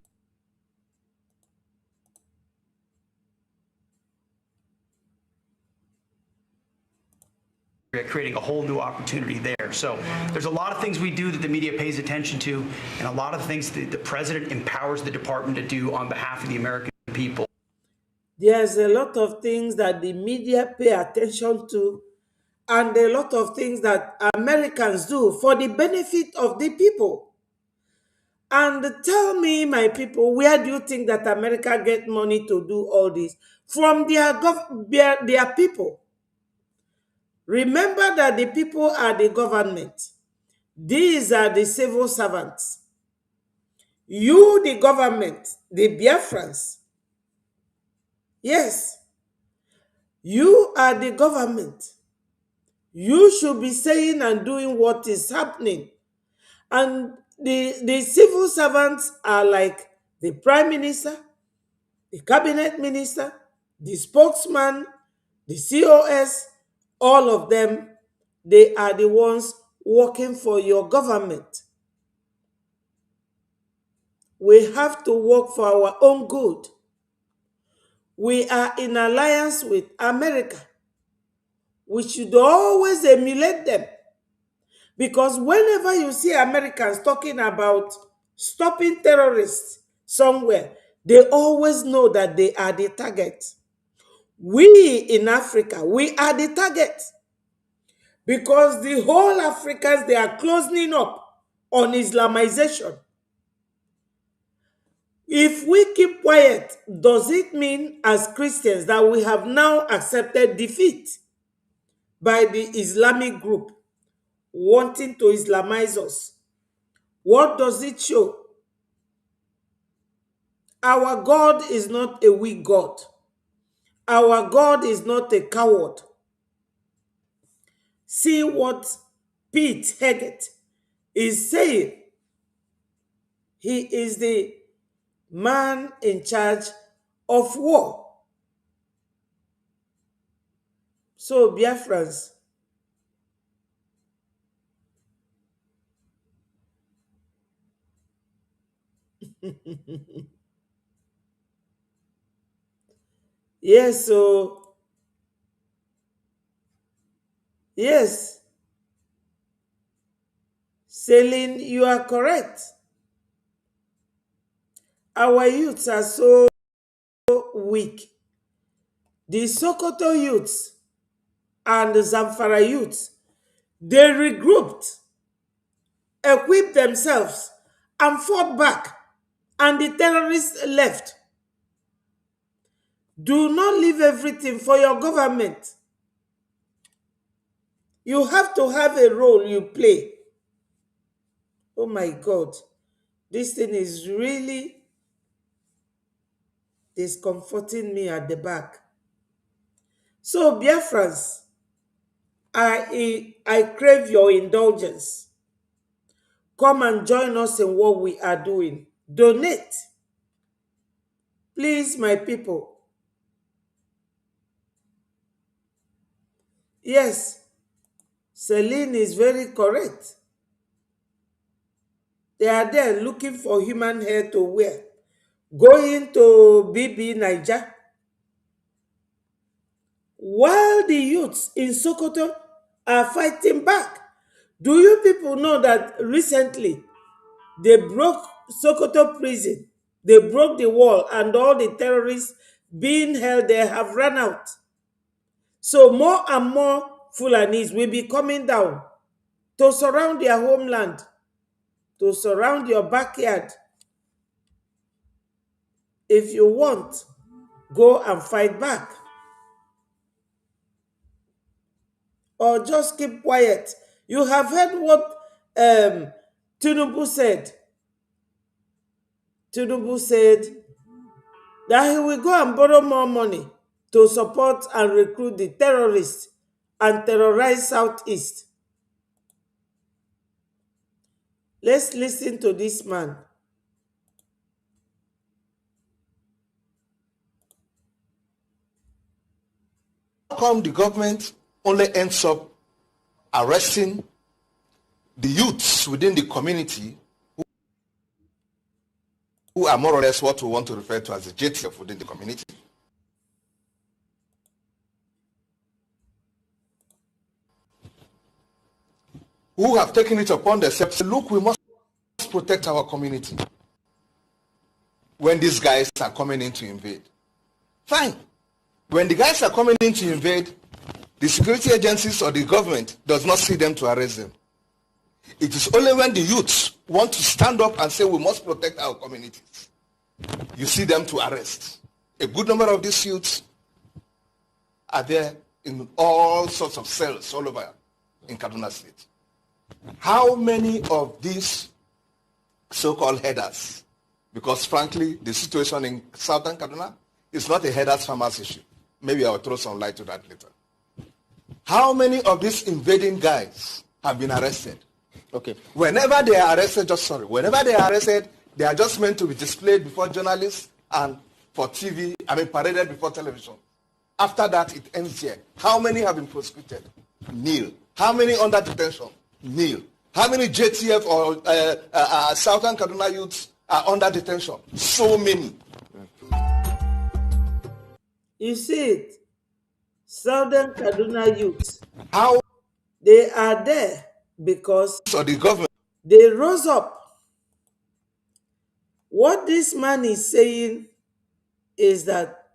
S5: creating a whole new opportunity there. So there's a lot of things we do that the media pays attention to, and a lot of things that the president empowers the department to do on behalf of the American people.
S1: There's a lot of things that the media pay attention to, and a lot of things that Americans do for the benefit of the people. And tell me, my people, where do you think that America get money to do all this? From their people. Remember that the people are the government. These are the civil servants. You, the government, the Biafrans. Yes, you are the government. You should be saying and doing what is happening. And the civil servants are like the prime minister, the cabinet minister, the spokesman, the COS, all of them, they are the ones working for your government. We have to work for our own good. We are in alliance with America. We should always emulate them. Because whenever you see Americans talking about stopping terrorists somewhere, they always know that they are the target. We in Africa, we are the target. Because the whole Africans, they are closing up on Islamization. If we keep quiet, does it mean as Christians that we have now accepted defeat by the Islamic group wanting to Islamize us? What does it show? Our God is not a weak God. Our God is not a coward. See what Pete Hegseth is saying. He is the man in charge of war. So, Biafrans, yes, so, yes, Celine, you are correct. Our youths are so weak. The Sokoto youths and the Zamfara youths, they regrouped, equipped themselves, and fought back, and the terrorists left. Do not leave everything for your government. You have to have a role you play. Oh my God, this thing is really discomforting me at the back. So, Biafrans, I crave your indulgence. Come and join us in what we are doing. Donate. Please, my people. Yes, Celine is very correct. They are there looking for human hair to wear. Going to BB Niger. While the youths in Sokoto are fighting back. Do you people know that recently they broke Sokoto prison? They broke the wall and all the terrorists being held there have run out. So more and more Fulanis will be coming down to surround their homeland, to surround your backyard. If you want, go and fight back. Or just keep quiet. You have heard what Tinubu said. Tinubu said that he will go and borrow more money to support and recruit the terrorists and terrorize Southeast. Let's listen to this man.
S13: How come the government only ends up arresting the youths within the community who are more or less what we want to refer to as the JTF within the community? Who have taken it upon themselves to say, look, we must protect our community when these guys are coming in to invade. Fine. When the guys are coming in to invade, the security agencies or the government does not see them to arrest them. It is only when the youths want to stand up and say we must protect our communities, you see them to arrest. A good number of these youths are there in all sorts of cells all over in Kaduna State. How many of these so-called headers, because frankly the situation in southern Kaduna is not a headers farmers issue. Maybe I'll throw some light to that later. How many of these invading guys have been arrested? Okay. Whenever they are arrested, whenever they are arrested, they are just meant to be displayed before journalists and for TV, paraded before television. After that, it ends here. How many have been prosecuted? Nil. How many under detention? Nil. How many JTF or Southern Kaduna youths are under detention? So many.
S1: You see it. Southern Kaduna youths.
S13: How?
S1: They are there because
S13: so the government,
S1: they rose up. What this man is saying is that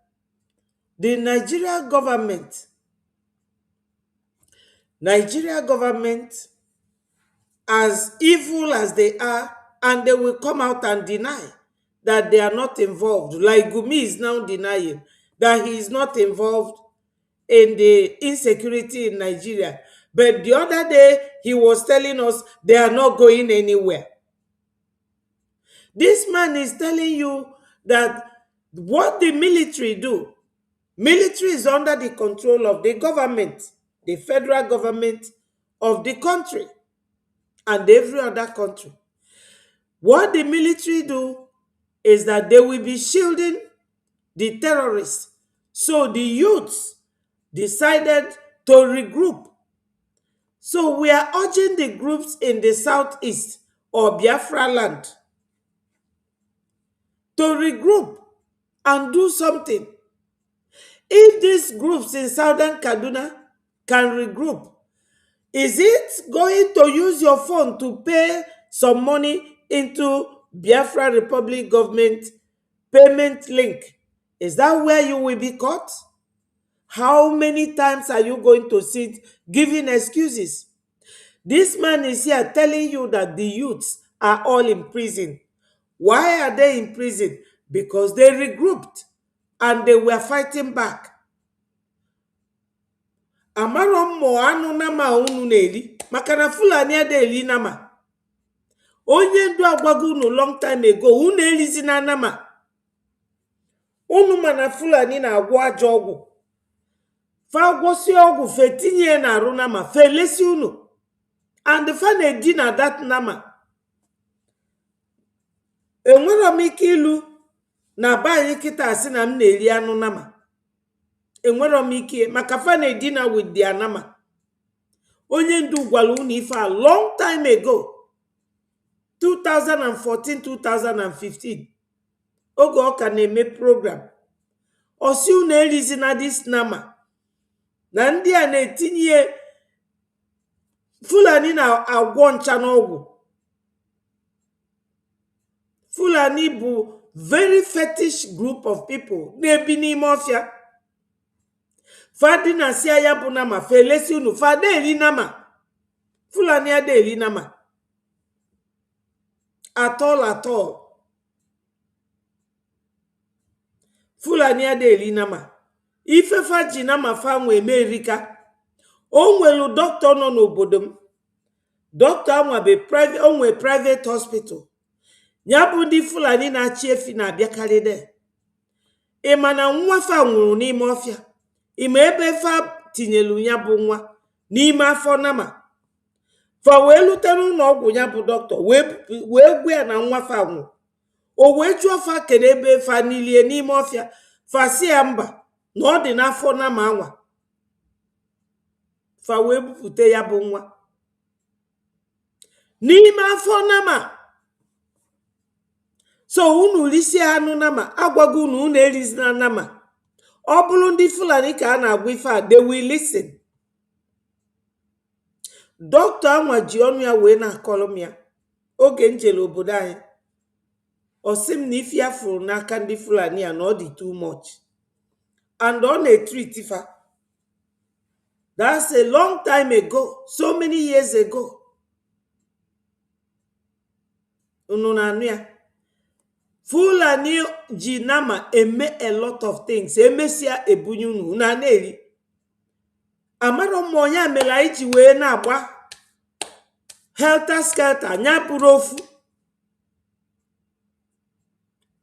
S1: the Nigeria government, as evil as they are, and they will come out and deny that they are not involved. Like Gumi is now denying that he is not involved in the insecurity in Nigeria. But the other day, he was telling us they are not going anywhere. This man is telling you that what the military do, military is under the control of the government, the federal government of the country and every other country. What the military do is that they will be shielding the terrorists. So the youths decided to regroup. So we are urging the groups in the southeast or Biafra land to regroup and do something. If these groups in southern Kaduna can regroup, is it going to use your phone to pay some money into Biafra Republic government payment link? Is that where you will be caught? How many times are you going to sit giving excuses? This man is here telling you that the youths are all in prison. Why are they in prison? Because they regrouped and they were fighting back. Amaro mo anu nama unu na-eli maka na Fulani ada-eli nama. Onye ndu agwago unu long time ago, unu elizi na nama. Unu mana Fulani na-agwọ ajọ ọgwụ. Fa gwọsi ọgwụ fe tinye na arụ nama, fe lesi unu. And the fan na-edi na that nama. Enwere m ike ilu na ba anyị kịta asị na m na-eri anụ nama enwero m ike maka fa na-edina with the anama. Onye ndu gwara unu ife a long time ago, 2014 2015, oge ọ ka na-eme program. Osi unu erizina dis nama na ndị a na-etinye Fulani na-agwọ ncha n'ọgwụ. Fulani bụ very fetish group of people na-ebi n'ime ọfịa. Fadi na si ya bụ nama felesi unu fada eri nama. Fulani ada eri nama at all. Fulani ada eri nama. Ifefa ji nama fa nwe Amerika. O nwelu doctor nọ n'obodo m. Doctor anwa be private, o nwe private hospital. Ya bụ ndị Fulani na-achị efi na-abịakarị de. Ịma na nwa fa nwụrụ n'ime ọfịa. Ịma ebe fa tinyelu ya bụ nwa n'ime afọ nama. Fa wee lutere ụlọ ọgwụ ya bụ doctor wee gwe ya na nwa fa nwụrụ. O wee jụọ fa kere ebe fa nilie n'ime ọfịa. Fa si ya mba na ọ dị n'afọ nama anwa. Fa wee bupute ya bụ nwa n'ime afọ nama. So unu lisi anụ nama agwago unu erizina nama. Ọ bụrụ ndị Fulani ka a na-agwa ife a, they will listen. Doctor anwa ji ọnụ ya wee na-akọrọ m ya oge njele obodo anyị. Ọ sị m na ife ya fụrụ n'aka ndị Fulani a na ọ dị too much and ọ na-etreat ifa. That's a long time ago, so many years ago. Unu na-anụ ya. Fulani ji nama eme a lot of things. Emesia ebunye unu na na-eri. Amaro m onye mere anyị ji wee na-agba helter skelter nya bụrụ ofu.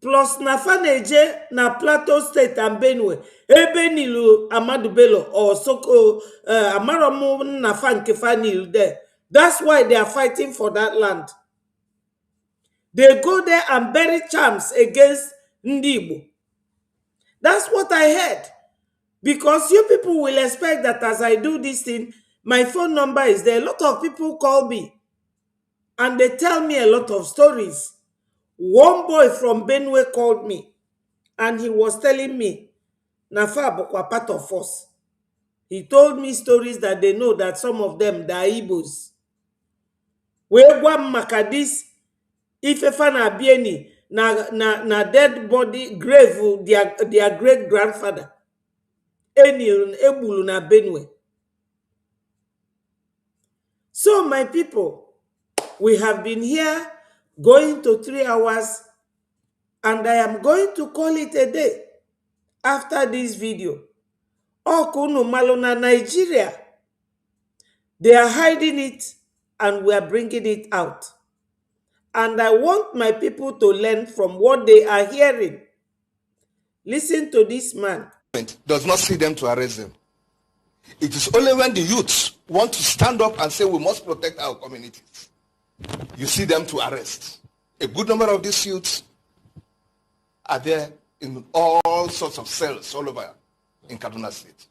S1: Plus na fa na-eje na Plateau State and Benue ebe nilu Amadu Bello or Soko amaro m na fa nke fa nilu there. That's why they are fighting for that land. They go there and bury charms against Ndi Igbo. That's what I heard. Because you people will expect that as I do this thing, my phone number is there. A lot of people call me and they tell me a lot of stories. One boy from Benue called me and he was telling me, Nafa Bokwa part of us. He told me stories that they know that some of them, the Igbos. Wegwa Makadis, Ifefa na Bieni, na dead body grave, their great grandfather. Enil Ebulu na Benue. So my people, we have been here going to 3 hours and I am going to call it a day after this video. Okunu Malona, Nigeria, they are hiding it and we are bringing it out. And I want my people to learn from what they are hearing. Listen to this man.
S13: Does not see them to arrest them. It is only when the youths want to stand up and say we must protect our communities, you see them to arrest. A good number of these youths are there in all sorts of cells all over in Kaduna State.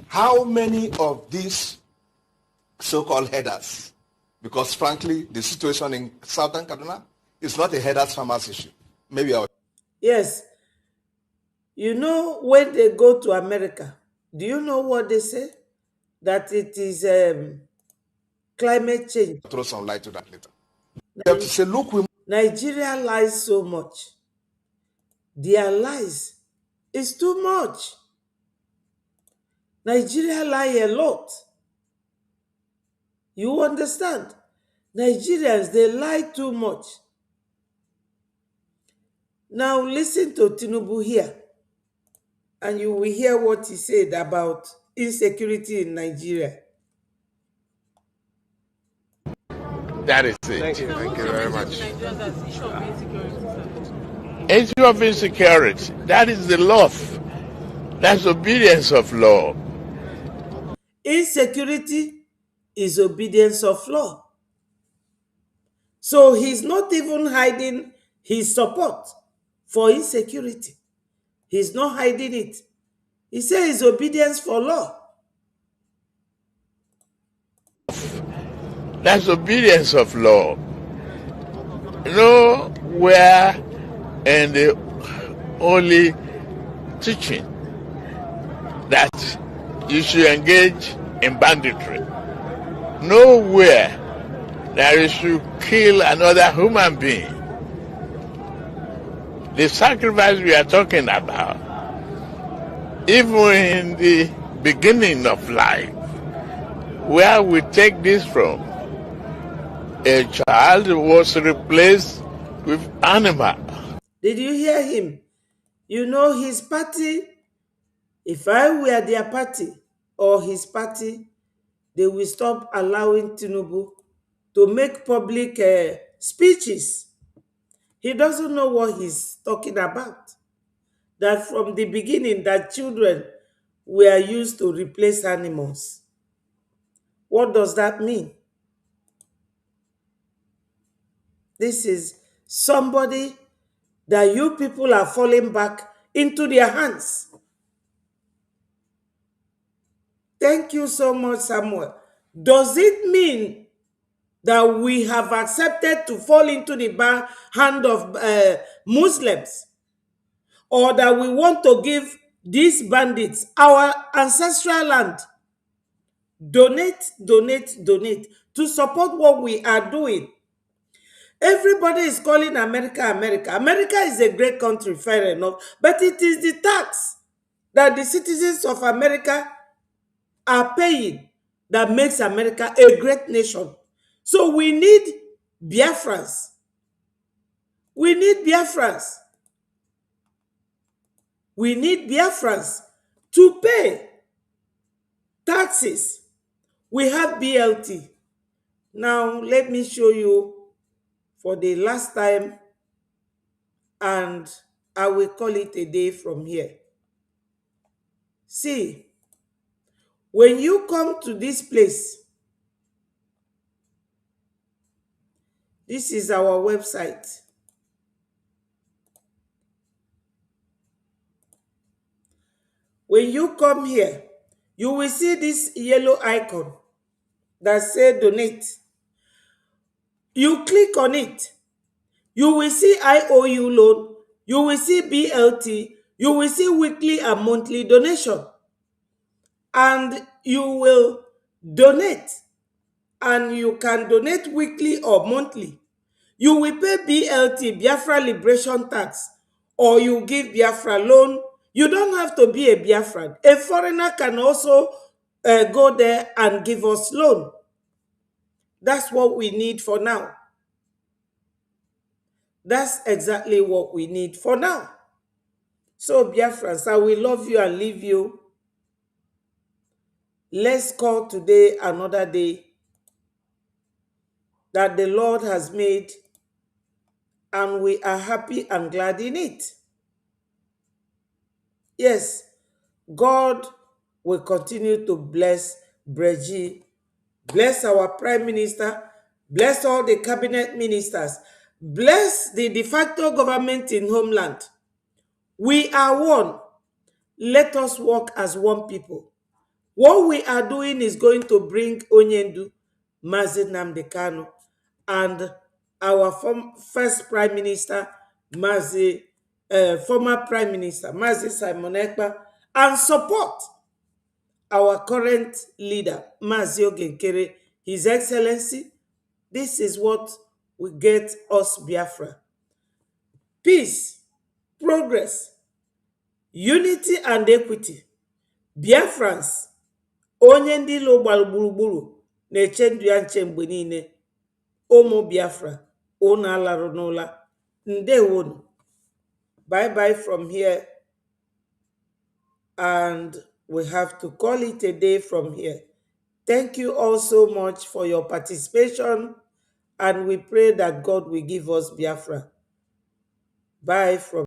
S13: How many of these so-called headers, because frankly, the situation in southern Kaduna is not a headers farmers issue. Maybe I'll...
S1: Yes. You know, when they go to America, do you know what they say? That it is climate change.
S13: Throw some light to that later. They have to say, look,
S1: Nigeria lies so much. Their lies is too much. Nigeria lie a lot. You understand? Nigerians, they lie too much. Now listen to Tinubu here, and you will hear what he said about insecurity in Nigeria.
S14: That is it.
S15: Thank you.
S14: Thank you very much. Issue of insecurity. That is the law. That's obedience of law.
S1: Insecurity is obedience of law. So he's not even hiding his support for insecurity. He's not hiding it. He says his obedience for law.
S14: That's obedience of law. Nowhere in the holy teaching that you should engage in banditry. Nowhere that you should kill another human being. The sacrifice we are talking about, even in the beginning of life, where we take this from, a child was replaced with animal.
S1: Did you hear him? You know his party, if I were their party or his party, they will stop allowing Tinubu to make public speeches. He doesn't know what he's talking about. That from the beginning, that children were used to replace animals. What does that mean? This is somebody that you people are falling back into their hands. Thank you so much, Samuel. Does it mean that we have accepted to fall into the hand of Muslims? Or that we want to give these bandits our ancestral land? Donate, donate, donate to support what we are doing. Everybody is calling America, America. America is a great country, fair enough, but it is the tax that the citizens of America are paying that makes America a great nation. So we need Biafrans. We need Biafrans. We need Biafrans to pay taxes. We have BLT. Now, let me show you for the last time, and I will call it a day from here. See, when you come to this place, this is our website. When you come here, you will see this yellow icon that says donate. You click on it. You will see IOU loan. You will see BLT. You will see weekly and monthly donation. And you will donate. And you can donate weekly or monthly. You will pay BLT, Biafra Liberation Tax, or you give Biafra loan. You don't have to be a Biafran. A foreigner can also go there and give us loan. That's what we need for now. That's exactly what we need for now. So, Biafrans, I will love you and leave you. Let's call today another day that the Lord has made, and we are happy and glad in it. Yes, God will continue to bless Breji, bless our Prime Minister, bless all the cabinet ministers, bless the de facto government in homeland. We are one. Let us work as one people. What we are doing is going to bring Onyendu, Mazi Nnamdi Kanu, and our first Prime Minister, former Prime Minister, Mazi Simon Ekpa, and support our current leader, Mazi Ogenkere, His Excellency. This is what will get us Biafra. Peace, progress, unity and equity. Biafrans, onye ndị ilo gbara gburugburu na-eche ndụ ya nche mgbe niile. Ụmụ Biafra, unu alarụ n'ụla. Ndewonu. Bye bye from here. And we have to call it a day from here. Thank you all so much for your participation, and we pray that God will give us Biafra. Bye from